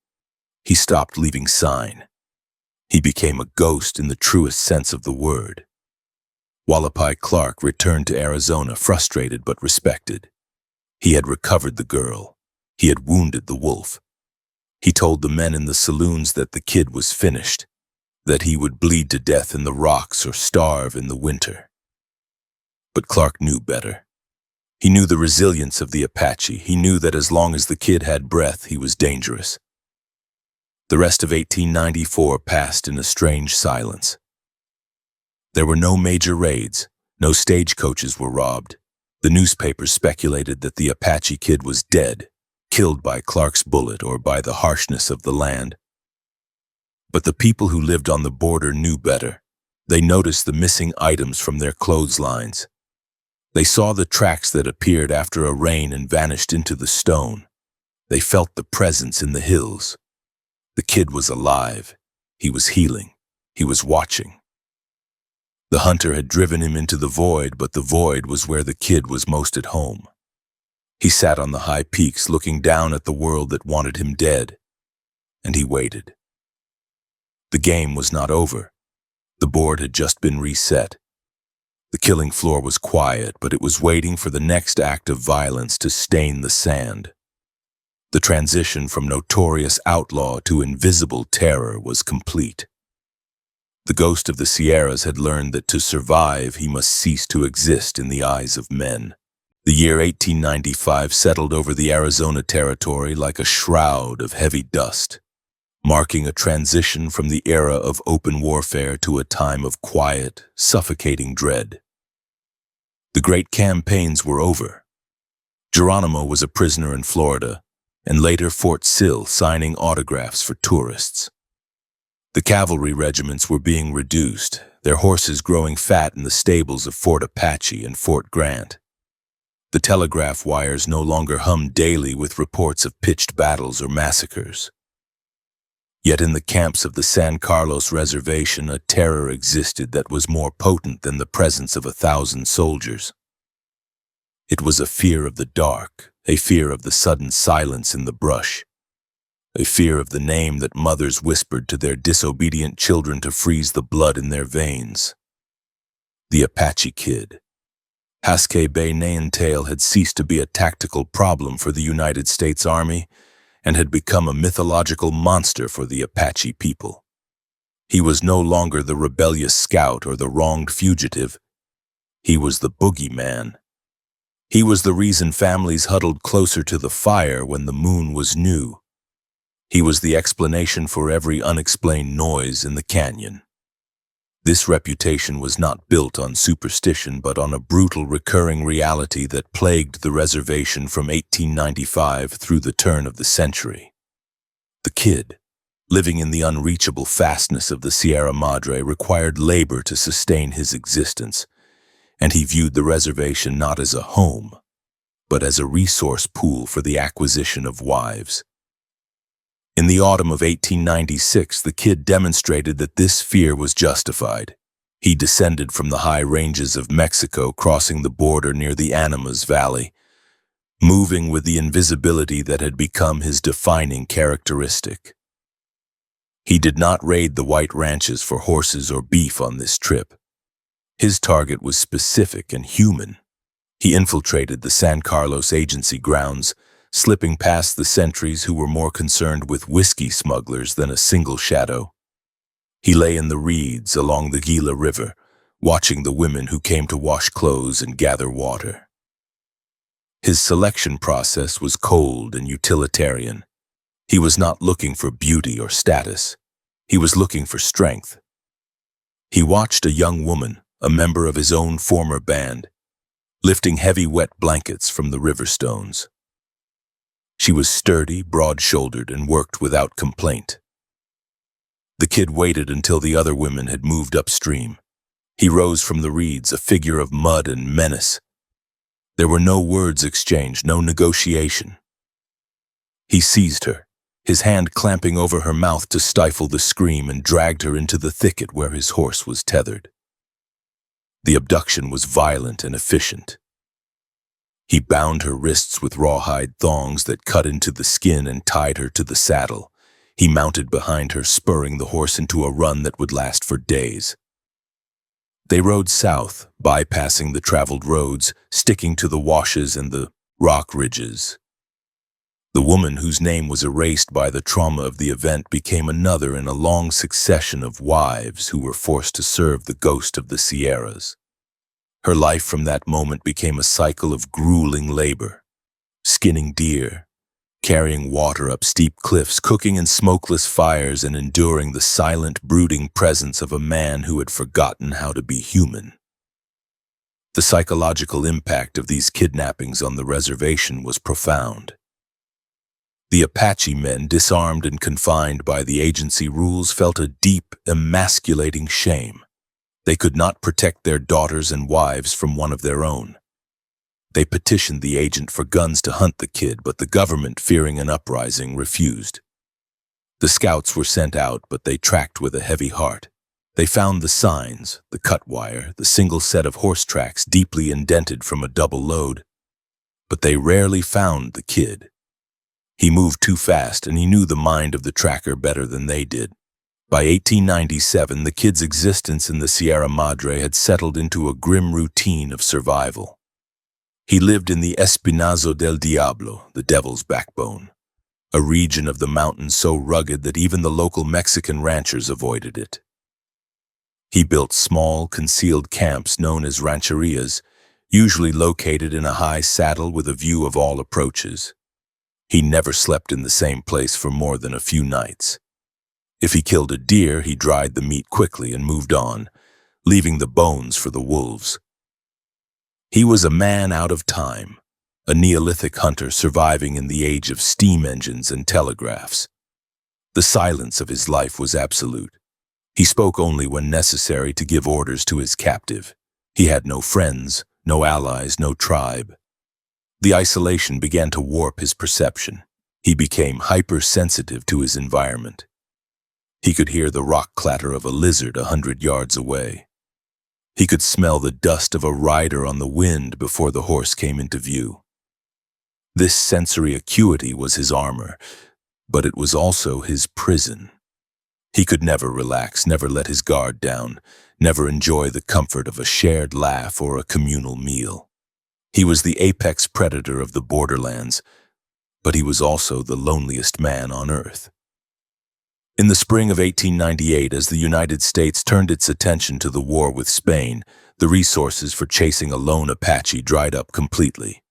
He stopped leaving sign. He became a ghost in the truest sense of the word. Wallapai Clark returned to Arizona, frustrated but respected. He had recovered the girl. He had wounded the wolf. He told the men in the saloons that the kid was finished, that he would bleed to death in the rocks or starve in the winter. But Clark knew better. He knew the resilience of the Apache. He knew that as long as the kid had breath, he was dangerous. The rest of 1894 passed in a strange silence. There were no major raids. No stagecoaches were robbed. The newspapers speculated that the Apache Kid was dead, killed by Clark's bullet or by the harshness of the land. But the people who lived on the border knew better. They noticed the missing items from their clotheslines. They saw the tracks that appeared after a rain and vanished into the stone. They felt the presence in the hills. The kid was alive. He was healing. He was watching. The hunter had driven him into the void, but the void was where the kid was most at home. He sat on the high peaks, looking down at the world that wanted him dead, and he waited. The game was not over. The board had just been reset. The killing floor was quiet, but it was waiting for the next act of violence to stain the sand. The transition from notorious outlaw to invisible terror was complete. The ghost of the Sierras had learned that to survive, he must cease to exist in the eyes of men. The year 1895 settled over the Arizona territory like a shroud of heavy dust, marking a transition from the era of open warfare to a time of quiet, suffocating dread. The great campaigns were over. Geronimo was a prisoner in Florida, and later Fort Sill, signing autographs for tourists. The cavalry regiments were being reduced, their horses growing fat in the stables of Fort Apache and Fort Grant. The telegraph wires no longer hummed daily with reports of pitched battles or massacres. Yet in the camps of the San Carlos Reservation, a terror existed that was more potent than the presence of 1,000 soldiers. It was a fear of the dark, a fear of the sudden silence in the brush, a fear of the name that mothers whispered to their disobedient children to freeze the blood in their veins. The Apache Kid. Haskay-bay-nay-ntayl had ceased to be a tactical problem for the United States Army and had become a mythological monster for the Apache people. He was no longer the rebellious scout or the wronged fugitive. He was the boogeyman. He was the reason families huddled closer to the fire when the moon was new. He was the explanation for every unexplained noise in the canyon. This reputation was not built on superstition but on a brutal recurring reality that plagued the reservation from 1895 through the turn of the century. The Kid, living in the unreachable fastness of the Sierra Madre, required labor to sustain his existence, and he viewed the reservation not as a home, but as a resource pool for the acquisition of wives. In the autumn of 1896, the Kid demonstrated that this fear was justified. He descended from the high ranges of Mexico, crossing the border near the Animas Valley, moving with the invisibility that had become his defining characteristic. He did not raid the white ranches for horses or beef on this trip. His target was specific and human. He infiltrated the San Carlos agency grounds, slipping past the sentries who were more concerned with whiskey smugglers than a single shadow. He lay in the reeds along the Gila River, watching the women who came to wash clothes and gather water. His selection process was cold and utilitarian. He was not looking for beauty or status. He was looking for strength. He watched a young woman, a member of his own former band, lifting heavy wet blankets from the river stones. She was sturdy, broad-shouldered, and worked without complaint. The Kid waited until the other women had moved upstream. He rose from the reeds, a figure of mud and menace. There were no words exchanged, no negotiation. He seized her, his hand clamping over her mouth to stifle the scream, and dragged her into the thicket where his horse was tethered. The abduction was violent and efficient. He bound her wrists with rawhide thongs that cut into the skin and tied her to the saddle. He mounted behind her, spurring the horse into a run that would last for days. They rode south, bypassing the traveled roads, sticking to the washes and the rock ridges. The woman, whose name was erased by the trauma of the event, became another in a long succession of wives who were forced to serve the ghost of the Sierras. Her life from that moment became a cycle of grueling labor, skinning deer, carrying water up steep cliffs, cooking in smokeless fires, and enduring the silent, brooding presence of a man who had forgotten how to be human. The psychological impact of these kidnappings on the reservation was profound. The Apache men, disarmed and confined by the agency rules, felt a deep, emasculating shame. They could not protect their daughters and wives from one of their own. They petitioned the agent for guns to hunt the Kid, but the government, fearing an uprising, refused. The scouts were sent out, but they tracked with a heavy heart. They found the signs, the cut wire, the single set of horse tracks deeply indented from a double load. But they rarely found the Kid. He moved too fast, and he knew the mind of the tracker better than they did. By 1897, the Kid's existence in the Sierra Madre had settled into a grim routine of survival. He lived in the Espinazo del Diablo, the Devil's Backbone, a region of the mountains so rugged that even the local Mexican ranchers avoided it. He built small, concealed camps known as rancherias, usually located in a high saddle with a view of all approaches. He never slept in the same place for more than a few nights. If he killed a deer, he dried the meat quickly and moved on, leaving the bones for the wolves. He was a man out of time, a Neolithic hunter surviving in the age of steam engines and telegraphs. The silence of his life was absolute. He spoke only when necessary to give orders to his captive. He had no friends, no allies, no tribe. The isolation began to warp his perception. He became hypersensitive to his environment. He could hear the rock clatter of a lizard 100 yards away. He could smell the dust of a rider on the wind before the horse came into view. This sensory acuity was his armor, but it was also his prison. He could never relax, never let his guard down, never enjoy the comfort of a shared laugh or a communal meal. He was the apex predator of the borderlands, but he was also the loneliest man on earth. In the spring of 1898, as the United States turned its attention to the war with Spain, the resources for chasing a lone Apache dried up completely.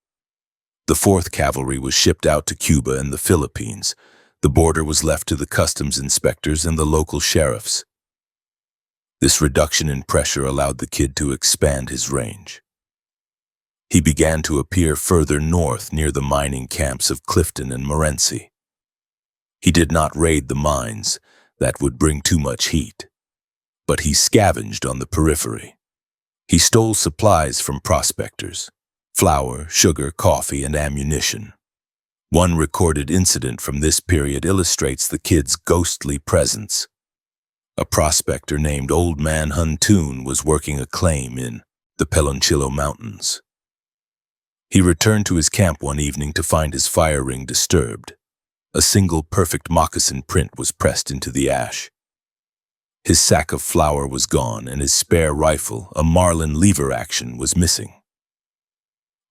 The 4th Cavalry was shipped out to Cuba and the Philippines. The border was left to the customs inspectors and the local sheriffs. This reduction in pressure allowed the kid to expand his range. He began to appear further north near the mining camps of Clifton and Morenci. He did not raid the mines, that would bring too much heat. But he scavenged on the periphery. He stole supplies from prospectors: flour, sugar, coffee, and ammunition. One recorded incident from this period illustrates the kid's ghostly presence. A prospector named Old Man Huntoon was working a claim in the Pelonchillo Mountains. He returned to his camp one evening to find his fire ring disturbed. A single perfect moccasin print was pressed into the ash. His sack of flour was gone, and his spare rifle, a Marlin lever action, was missing.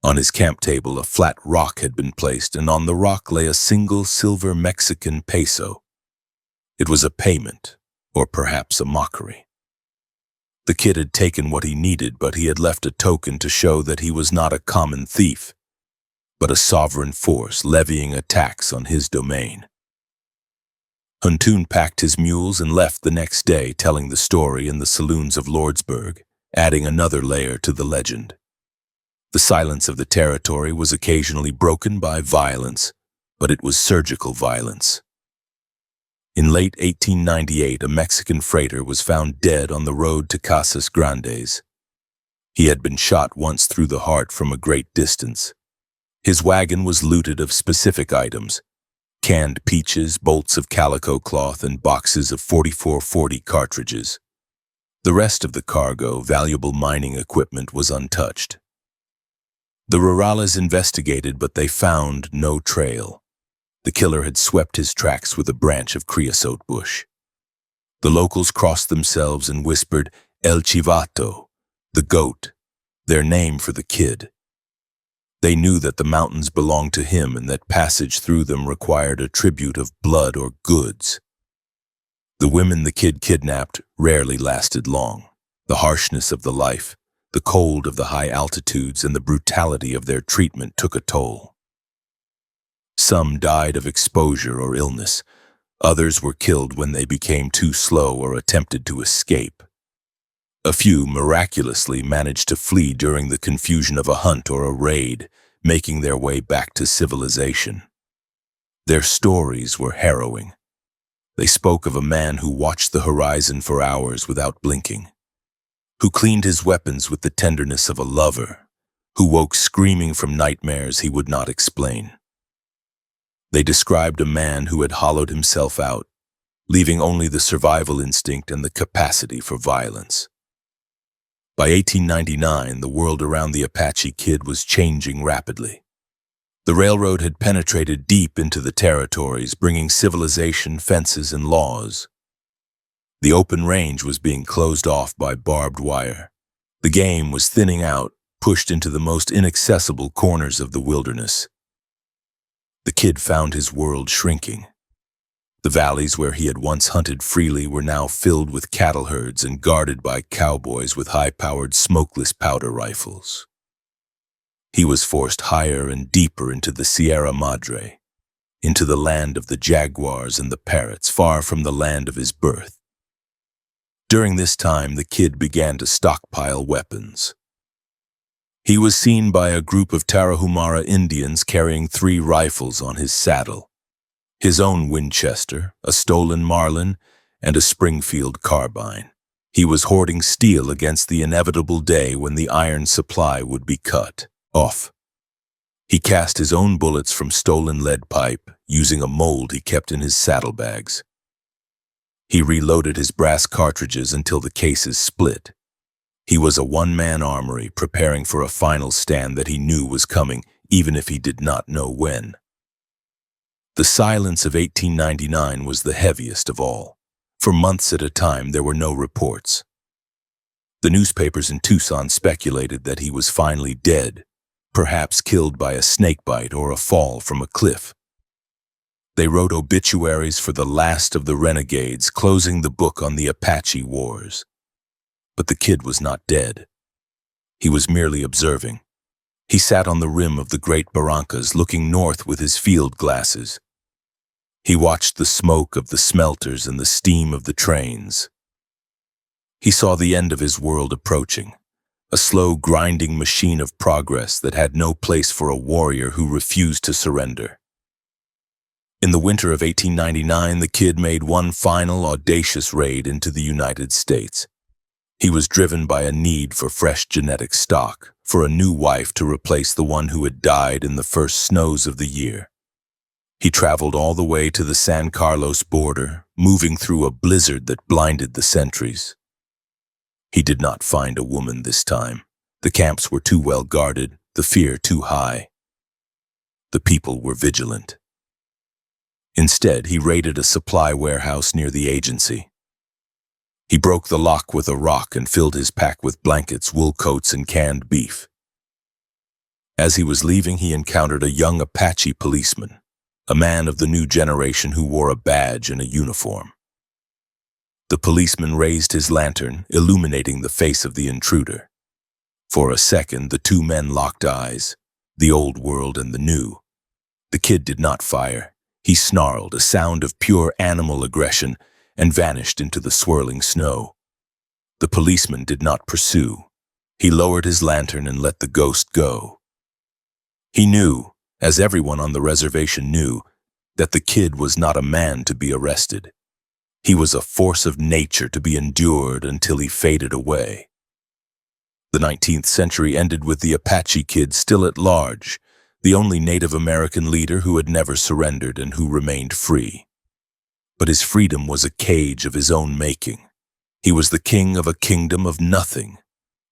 On his camp table, a flat rock had been placed, and on the rock lay a single silver Mexican peso. It was a payment, or perhaps a mockery. The kid had taken what he needed, but he had left a token to show that he was not a common thief, but a sovereign force levying a tax on his domain. Huntoon packed his mules and left the next day, telling the story in the saloons of Lordsburg, adding another layer to the legend. The silence of the territory was occasionally broken by violence, but it was surgical violence. In late 1898, a Mexican freighter was found dead on the road to Casas Grandes. He had been shot once through the heart from a great distance. His wagon was looted of specific items: canned peaches, bolts of calico cloth, and boxes of 4440 cartridges. The rest of the cargo, valuable mining equipment, was untouched. The rurales investigated, but they found no trail. The killer had swept his tracks with a branch of creosote bush. The locals crossed themselves and whispered, "El Chivato," the goat, their name for the kid. They knew that the mountains belonged to him and that passage through them required a tribute of blood or goods. The women the kid kidnapped rarely lasted long. The harshness of the life, the cold of the high altitudes, and the brutality of their treatment took a toll. Some died of exposure or illness. Others were killed when they became too slow or attempted to escape. A few miraculously managed to flee during the confusion of a hunt or a raid, making their way back to civilization. Their stories were harrowing. They spoke of a man who watched the horizon for hours without blinking, who cleaned his weapons with the tenderness of a lover, who woke screaming from nightmares he would not explain. They described a man who had hollowed himself out, leaving only the survival instinct and the capacity for violence. By 1899, the world around the Apache Kid was changing rapidly. The railroad had penetrated deep into the territories, bringing civilization, fences, and laws. The open range was being closed off by barbed wire. The game was thinning out, pushed into the most inaccessible corners of the wilderness. The kid found his world shrinking. The valleys where he had once hunted freely were now filled with cattle herds and guarded by cowboys with high-powered smokeless powder rifles. He was forced higher and deeper into the Sierra Madre, into the land of the jaguars and the parrots, far from the land of his birth. During this time, the kid began to stockpile weapons. He was seen by a group of Tarahumara Indians carrying 3 rifles on his saddle: his own Winchester, a stolen Marlin, and a Springfield carbine. He was hoarding steel against the inevitable day when the iron supply would be cut off. He cast his own bullets from stolen lead pipe, using a mold he kept in his saddlebags. He reloaded his brass cartridges until the cases split. He was a one-man armory preparing for a final stand that he knew was coming, even if he did not know when. The silence of 1899 was the heaviest of all. For months at a time, there were no reports. The newspapers in Tucson speculated that he was finally dead, perhaps killed by a snakebite or a fall from a cliff. They wrote obituaries for the last of the renegades, closing the book on the Apache Wars. But the kid was not dead. He was merely observing. He sat on the rim of the Great Barrancas, looking north with his field glasses. He watched the smoke of the smelters and the steam of the trains. He saw the end of his world approaching, a slow, grinding machine of progress that had no place for a warrior who refused to surrender. In the winter of 1899, the kid made one final, audacious raid into the United States. He was driven by a need for fresh genetic stock, for a new wife to replace the one who had died in the first snows of the year. He traveled all the way to the San Carlos border, moving through a blizzard that blinded the sentries. He did not find a woman this time. The camps were too well guarded, the fear too high. The people were vigilant. Instead, he raided a supply warehouse near the agency. He broke the lock with a rock and filled his pack with blankets, wool coats, and canned beef. As he was leaving, he encountered a young Apache policeman, a man of the new generation who wore a badge and a uniform. The policeman raised his lantern, illuminating the face of the intruder. For a second, the two men locked eyes, the old world and the new. The kid did not fire. He snarled, a sound of pure animal aggression, and vanished into the swirling snow. The policeman did not pursue. He lowered his lantern and let the ghost go. He knew, as everyone on the reservation knew, that the kid was not a man to be arrested. He was a force of nature to be endured until he faded away. The 19th century ended with the Apache Kid still at large, the only Native American leader who had never surrendered and who remained free. But his freedom was a cage of his own making. He was the king of a kingdom of nothing,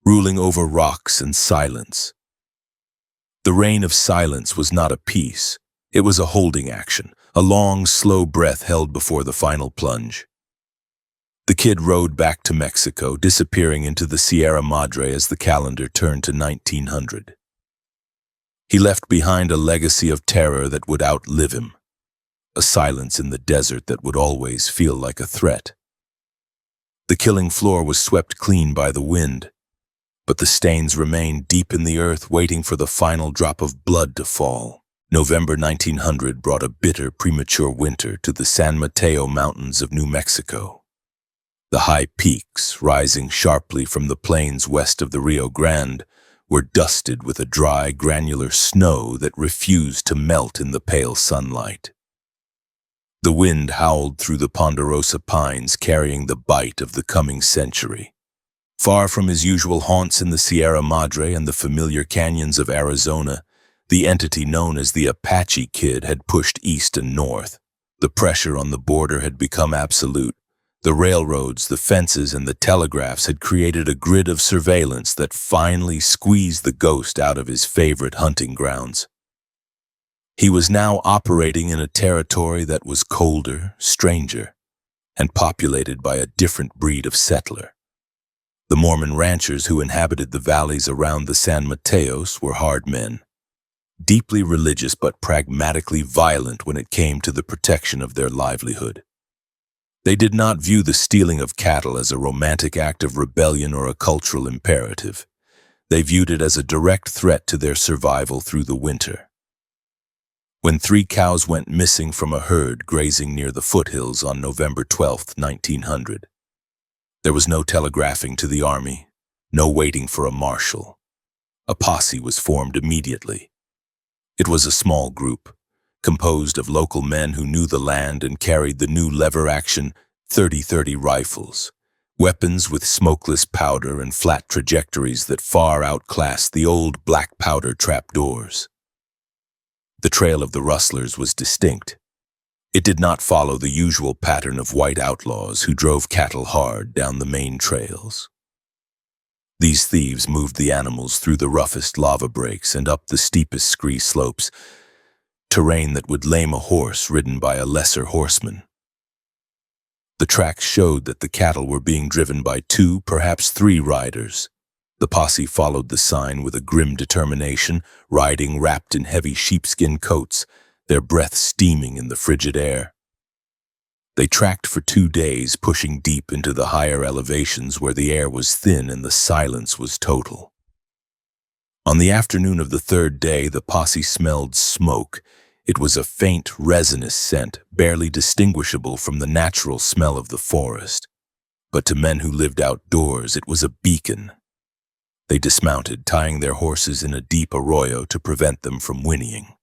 ruling over rocks and silence. The reign of silence was not a peace. It was a holding action, a long, slow breath held before the final plunge. The kid rode back to Mexico, disappearing into the Sierra Madre as the calendar turned to 1900. He left behind a legacy of terror that would outlive him, a silence in the desert that would always feel like a threat. The killing floor was swept clean by the wind, but the stains remained deep in the earth, waiting for the final drop of blood to fall. November 1900 brought a bitter, premature winter to the San Mateo Mountains of New Mexico. The high peaks, rising sharply from the plains west of the Rio Grande, were dusted with a dry, granular snow that refused to melt in the pale sunlight. The wind howled through the ponderosa pines, carrying the bite of the coming century. Far from his usual haunts in the Sierra Madre and the familiar canyons of Arizona, the entity known as the Apache Kid had pushed east and north. The pressure on the border had become absolute. The railroads, the fences, and the telegraphs had created a grid of surveillance that finally squeezed the ghost out of his favorite hunting grounds. He was now operating in a territory that was colder, stranger, and populated by a different breed of settler. The Mormon ranchers who inhabited the valleys around the San Mateos were hard men, deeply religious but pragmatically violent when it came to the protection of their livelihood. They did not view the stealing of cattle as a romantic act of rebellion or a cultural imperative. They viewed it as a direct threat to their survival through the winter. When 3 cows went missing from a herd grazing near the foothills on November 12, 1900, there was no telegraphing to the army, no waiting for a marshal. A posse was formed immediately. It was a small group, composed of local men who knew the land and carried the new lever-action 30-30 rifles, weapons with smokeless powder and flat trajectories that far outclassed the old black powder trapdoors. The trail of the rustlers was distinct. It did not follow the usual pattern of white outlaws who drove cattle hard down the main trails. These thieves moved the animals through the roughest lava breaks and up the steepest scree slopes, terrain that would lame a horse ridden by a lesser horseman. The tracks showed that the cattle were being driven by 2, perhaps 3 riders. The posse followed the sign with a grim determination, riding wrapped in heavy sheepskin coats, their breath steaming in the frigid air. They tracked for 2 days, pushing deep into the higher elevations where the air was thin and the silence was total. On the afternoon of the 3rd day, the posse smelled smoke. It was a faint, resinous scent, barely distinguishable from the natural smell of the forest. But to men who lived outdoors, it was a beacon. They dismounted, tying their horses in a deep arroyo to prevent them from whinnying.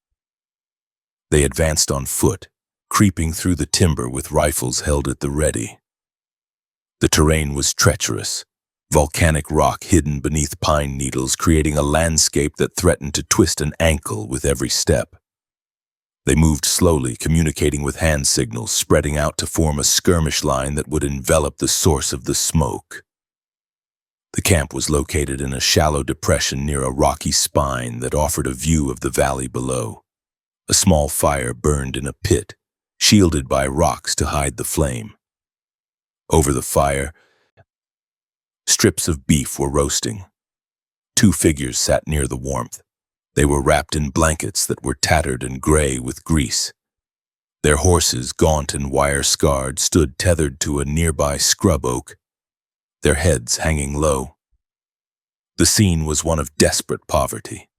They advanced on foot, creeping through the timber with rifles held at the ready. The terrain was treacherous, volcanic rock hidden beneath pine needles, creating a landscape that threatened to twist an ankle with every step. They moved slowly, communicating with hand signals, spreading out to form a skirmish line that would envelop the source of the smoke. The camp was located in a shallow depression near a rocky spine that offered a view of the valley below. A small fire burned in a pit, shielded by rocks to hide the flame. Over the fire, strips of beef were roasting. 2 figures sat near the warmth. They were wrapped in blankets that were tattered and gray with grease. Their horses, gaunt and wire-scarred, stood tethered to a nearby scrub oak, their heads hanging low. The scene was one of desperate poverty.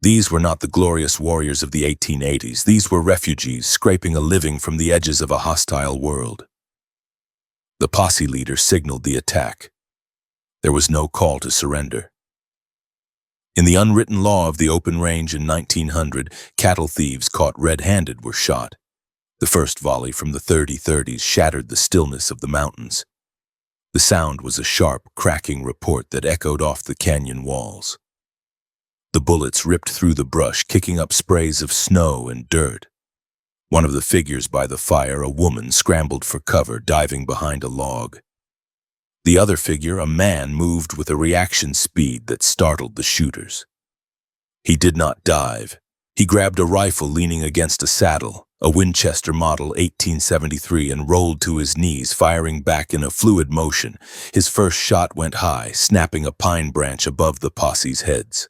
These were not the glorious warriors of the 1880s. These were refugees scraping a living from the edges of a hostile world. The posse leader signaled the attack. There was no call to surrender. In the unwritten law of the open range in 1900, cattle thieves caught red-handed were shot. The first volley from the 30-30s shattered the stillness of the mountains. The sound was a sharp, cracking report that echoed off the canyon walls. The bullets ripped through the brush, kicking up sprays of snow and dirt. One of the figures by the fire, a woman, scrambled for cover, diving behind a log. The other figure, a man, moved with a reaction speed that startled the shooters. He did not dive. He grabbed a rifle leaning against a saddle, a Winchester Model 1873, and rolled to his knees, firing back in a fluid motion. His first shot went high, snapping a pine branch above the posse's heads.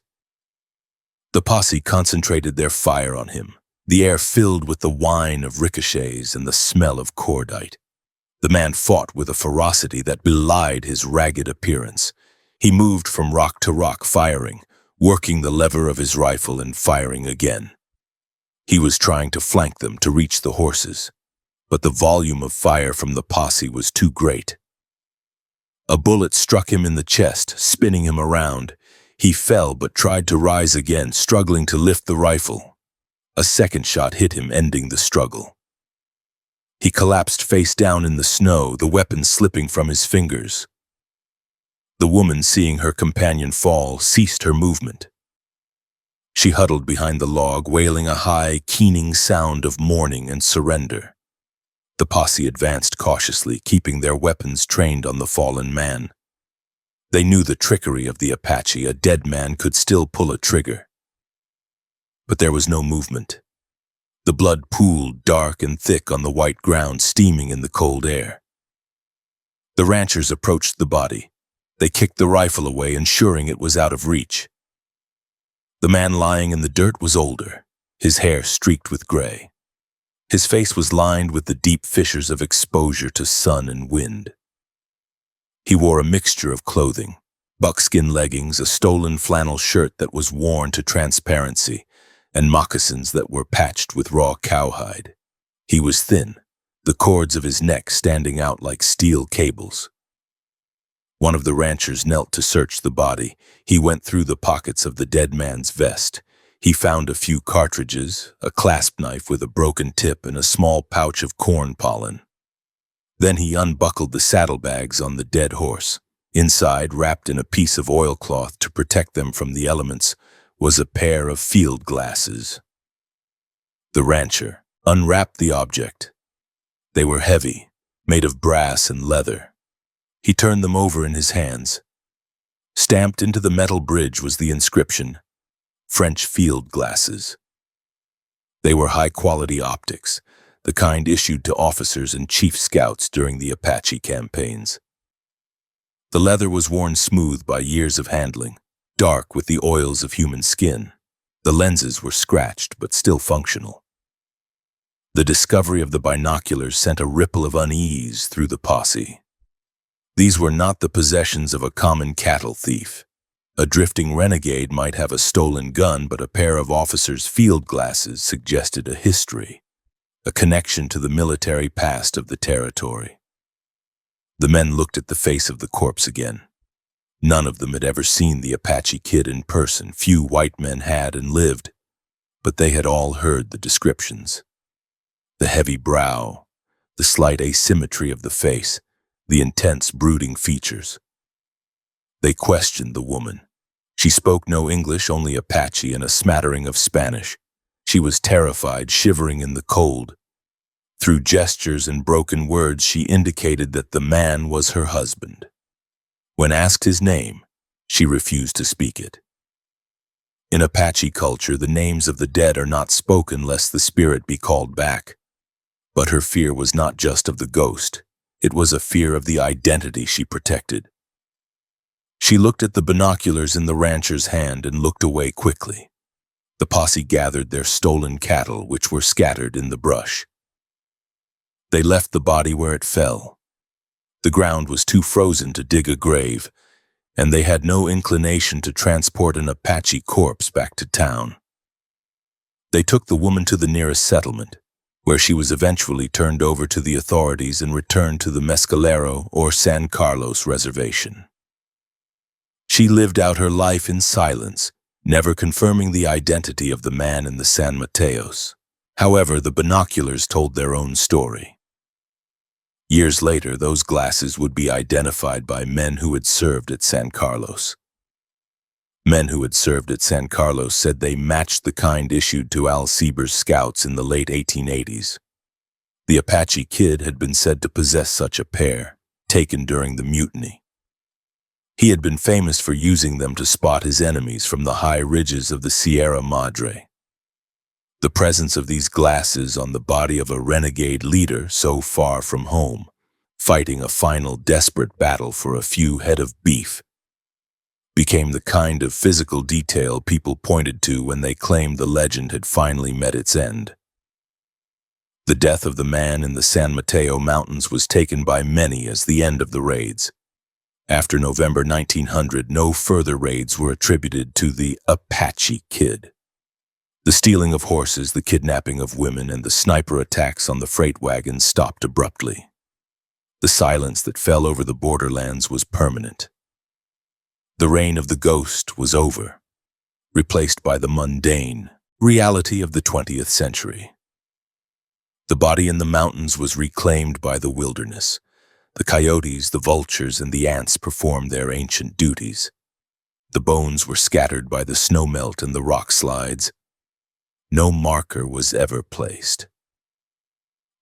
The posse concentrated their fire on him, the air filled with the whine of ricochets and the smell of cordite. The man fought with a ferocity that belied his ragged appearance. He moved from rock to rock, firing, working the lever of his rifle and firing again. He was trying to flank them to reach the horses, but the volume of fire from the posse was too great. A bullet struck him in the chest, spinning him around. He fell but tried to rise again, struggling to lift the rifle. A second shot hit him, ending the struggle. He collapsed face down in the snow, the weapon slipping from his fingers. The woman, seeing her companion fall, ceased her movement. She huddled behind the log, wailing a high, keening sound of mourning and surrender. The posse advanced cautiously, keeping their weapons trained on the fallen man. They knew the trickery of the Apache. A dead man could still pull a trigger. But there was no movement. The blood pooled dark and thick on the white ground, steaming in the cold air. The ranchers approached the body. They kicked the rifle away, ensuring it was out of reach. The man lying in the dirt was older, his hair streaked with gray. His face was lined with the deep fissures of exposure to sun and wind. He wore a mixture of clothing, buckskin leggings, a stolen flannel shirt that was worn to transparency, and moccasins that were patched with raw cowhide. He was thin, the cords of his neck standing out like steel cables. One of the ranchers knelt to search the body. He went through the pockets of the dead man's vest. He found a few cartridges, a clasp knife with a broken tip, and a small pouch of corn pollen. Then he unbuckled the saddlebags on the dead horse. Inside, wrapped in a piece of oilcloth to protect them from the elements, was a pair of field glasses. The rancher unwrapped the object. They were heavy, made of brass and leather. He turned them over in his hands. Stamped into the metal bridge was the inscription, "French field glasses." They were high-quality optics, the kind issued to officers and chief scouts during the Apache campaigns. The leather was worn smooth by years of handling, dark with the oils of human skin. The lenses were scratched but still functional. The discovery of the binoculars sent a ripple of unease through the posse. These were not the possessions of a common cattle thief. A drifting renegade might have a stolen gun, but a pair of officers' field glasses suggested a history, a connection to the military past of the territory. The men looked at the face of the corpse again. None of them had ever seen the Apache Kid in person. Few white men had and lived, but they had all heard the descriptions. The heavy brow, the slight asymmetry of the face, the intense brooding features. They questioned the woman. She spoke no English, only Apache and a smattering of Spanish. She was terrified, shivering in the cold. Through gestures and broken words, she indicated that the man was her husband. When asked his name, she refused to speak it. In Apache culture, the names of the dead are not spoken lest the spirit be called back. But her fear was not just of the ghost. It was a fear of the identity she protected. She looked at the binoculars in the rancher's hand and looked away quickly. The posse gathered their stolen cattle, which were scattered in the brush. They left the body where it fell. The ground was too frozen to dig a grave, and they had no inclination to transport an Apache corpse back to town. They took the woman to the nearest settlement, where she was eventually turned over to the authorities and returned to the Mescalero or San Carlos reservation. She lived out her life in silence, never confirming the identity of the man in the San Mateos. However, the binoculars told their own story. Years later, those glasses would be identified by men who had served at San Carlos. Men who had served at San Carlos said they matched the kind issued to Al Sieber's scouts in the late 1880s. The Apache Kid had been said to possess such a pair, taken during the mutiny. He had been famous for using them to spot his enemies from the high ridges of the Sierra Madre. The presence of these glasses on the body of a renegade leader so far from home, fighting a final desperate battle for a few head of beef, became the kind of physical detail people pointed to when they claimed the legend had finally met its end. The death of the man in the San Mateo Mountains was taken by many as the end of the raids. After November 1900, no further raids were attributed to the Apache Kid. The stealing of horses, the kidnapping of women, and the sniper attacks on the freight wagons stopped abruptly. The silence that fell over the borderlands was permanent. The reign of the ghost was over, replaced by the mundane reality of the 20th century. The body in the mountains was reclaimed by the wilderness. The coyotes, the vultures, and the ants performed their ancient duties. The bones were scattered by the snowmelt and the rock slides. No marker was ever placed.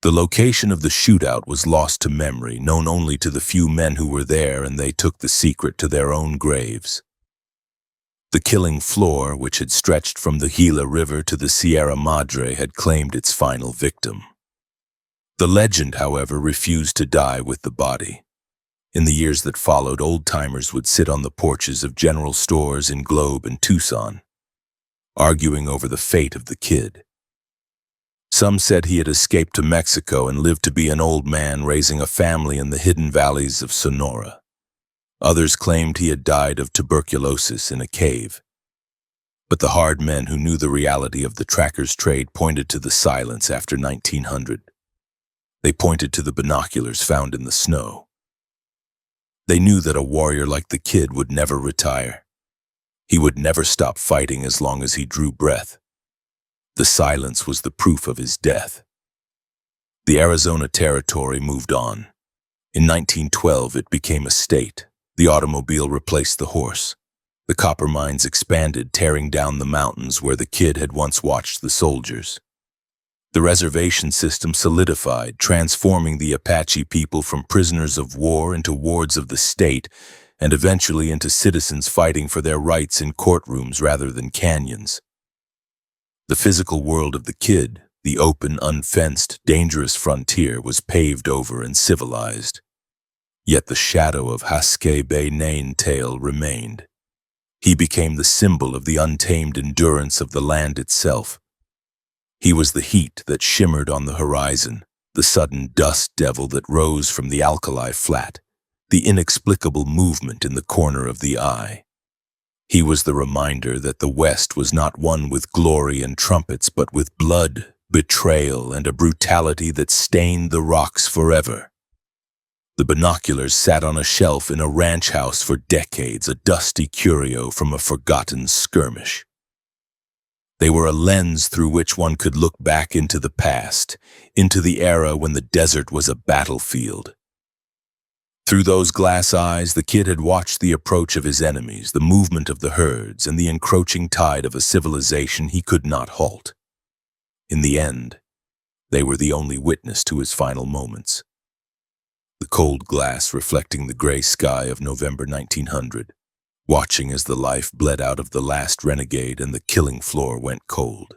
The location of the shootout was lost to memory, known only to the few men who were there, and they took the secret to their own graves. The killing floor, which had stretched from the Gila River to the Sierra Madre, had claimed its final victim. The legend, however, refused to die with the body. In the years that followed, old-timers would sit on the porches of general stores in Globe and Tucson, arguing over the fate of the kid. Some said he had escaped to Mexico and lived to be an old man raising a family in the hidden valleys of Sonora. Others claimed he had died of tuberculosis in a cave. But the hard men who knew the reality of the tracker's trade pointed to the silence after 1900. They pointed to the binoculars found in the snow. They knew that a warrior like the kid would never retire. He would never stop fighting as long as he drew breath. The silence was the proof of his death. The Arizona Territory moved on. In 1912, it became a state. The automobile replaced the horse. The copper mines expanded, tearing down the mountains where the kid had once watched the soldiers. The reservation system solidified, transforming the Apache people from prisoners of war into wards of the state, and eventually into citizens fighting for their rights in courtrooms rather than canyons. The physical world of the kid, the open, unfenced, dangerous frontier, was paved over and civilized. Yet the shadow of Haskay-bay-nay-ntayl remained. He became the symbol of the untamed endurance of the land itself. He was the heat that shimmered on the horizon, the sudden dust devil that rose from the alkali flat, the inexplicable movement in the corner of the eye. He was the reminder that the West was not one with glory and trumpets, but with blood, betrayal, and a brutality that stained the rocks forever. The binoculars sat on a shelf in a ranch house for decades, a dusty curio from a forgotten skirmish. They were a lens through which one could look back into the past, into the era when the desert was a battlefield. Through those glass eyes, the kid had watched the approach of his enemies, the movement of the herds, and the encroaching tide of a civilization he could not halt. In the end, they were the only witness to his final moments. The cold glass reflecting the gray sky of November 1900, watching as the life bled out of the last renegade and the killing floor went cold.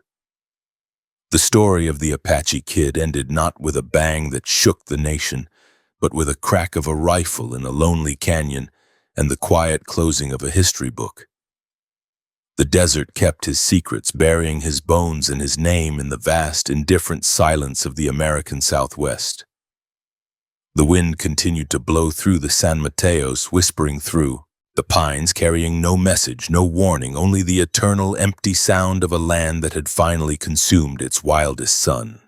The story of the Apache Kid ended not with a bang that shook the nation, but with a crack of a rifle in a lonely canyon and the quiet closing of a history book. The desert kept his secrets, burying his bones and his name in the vast, indifferent silence of the American Southwest. The wind continued to blow through the San Mateos, whispering through the pines, carrying no message, no warning, only the eternal empty sound of a land that had finally consumed its wildest son.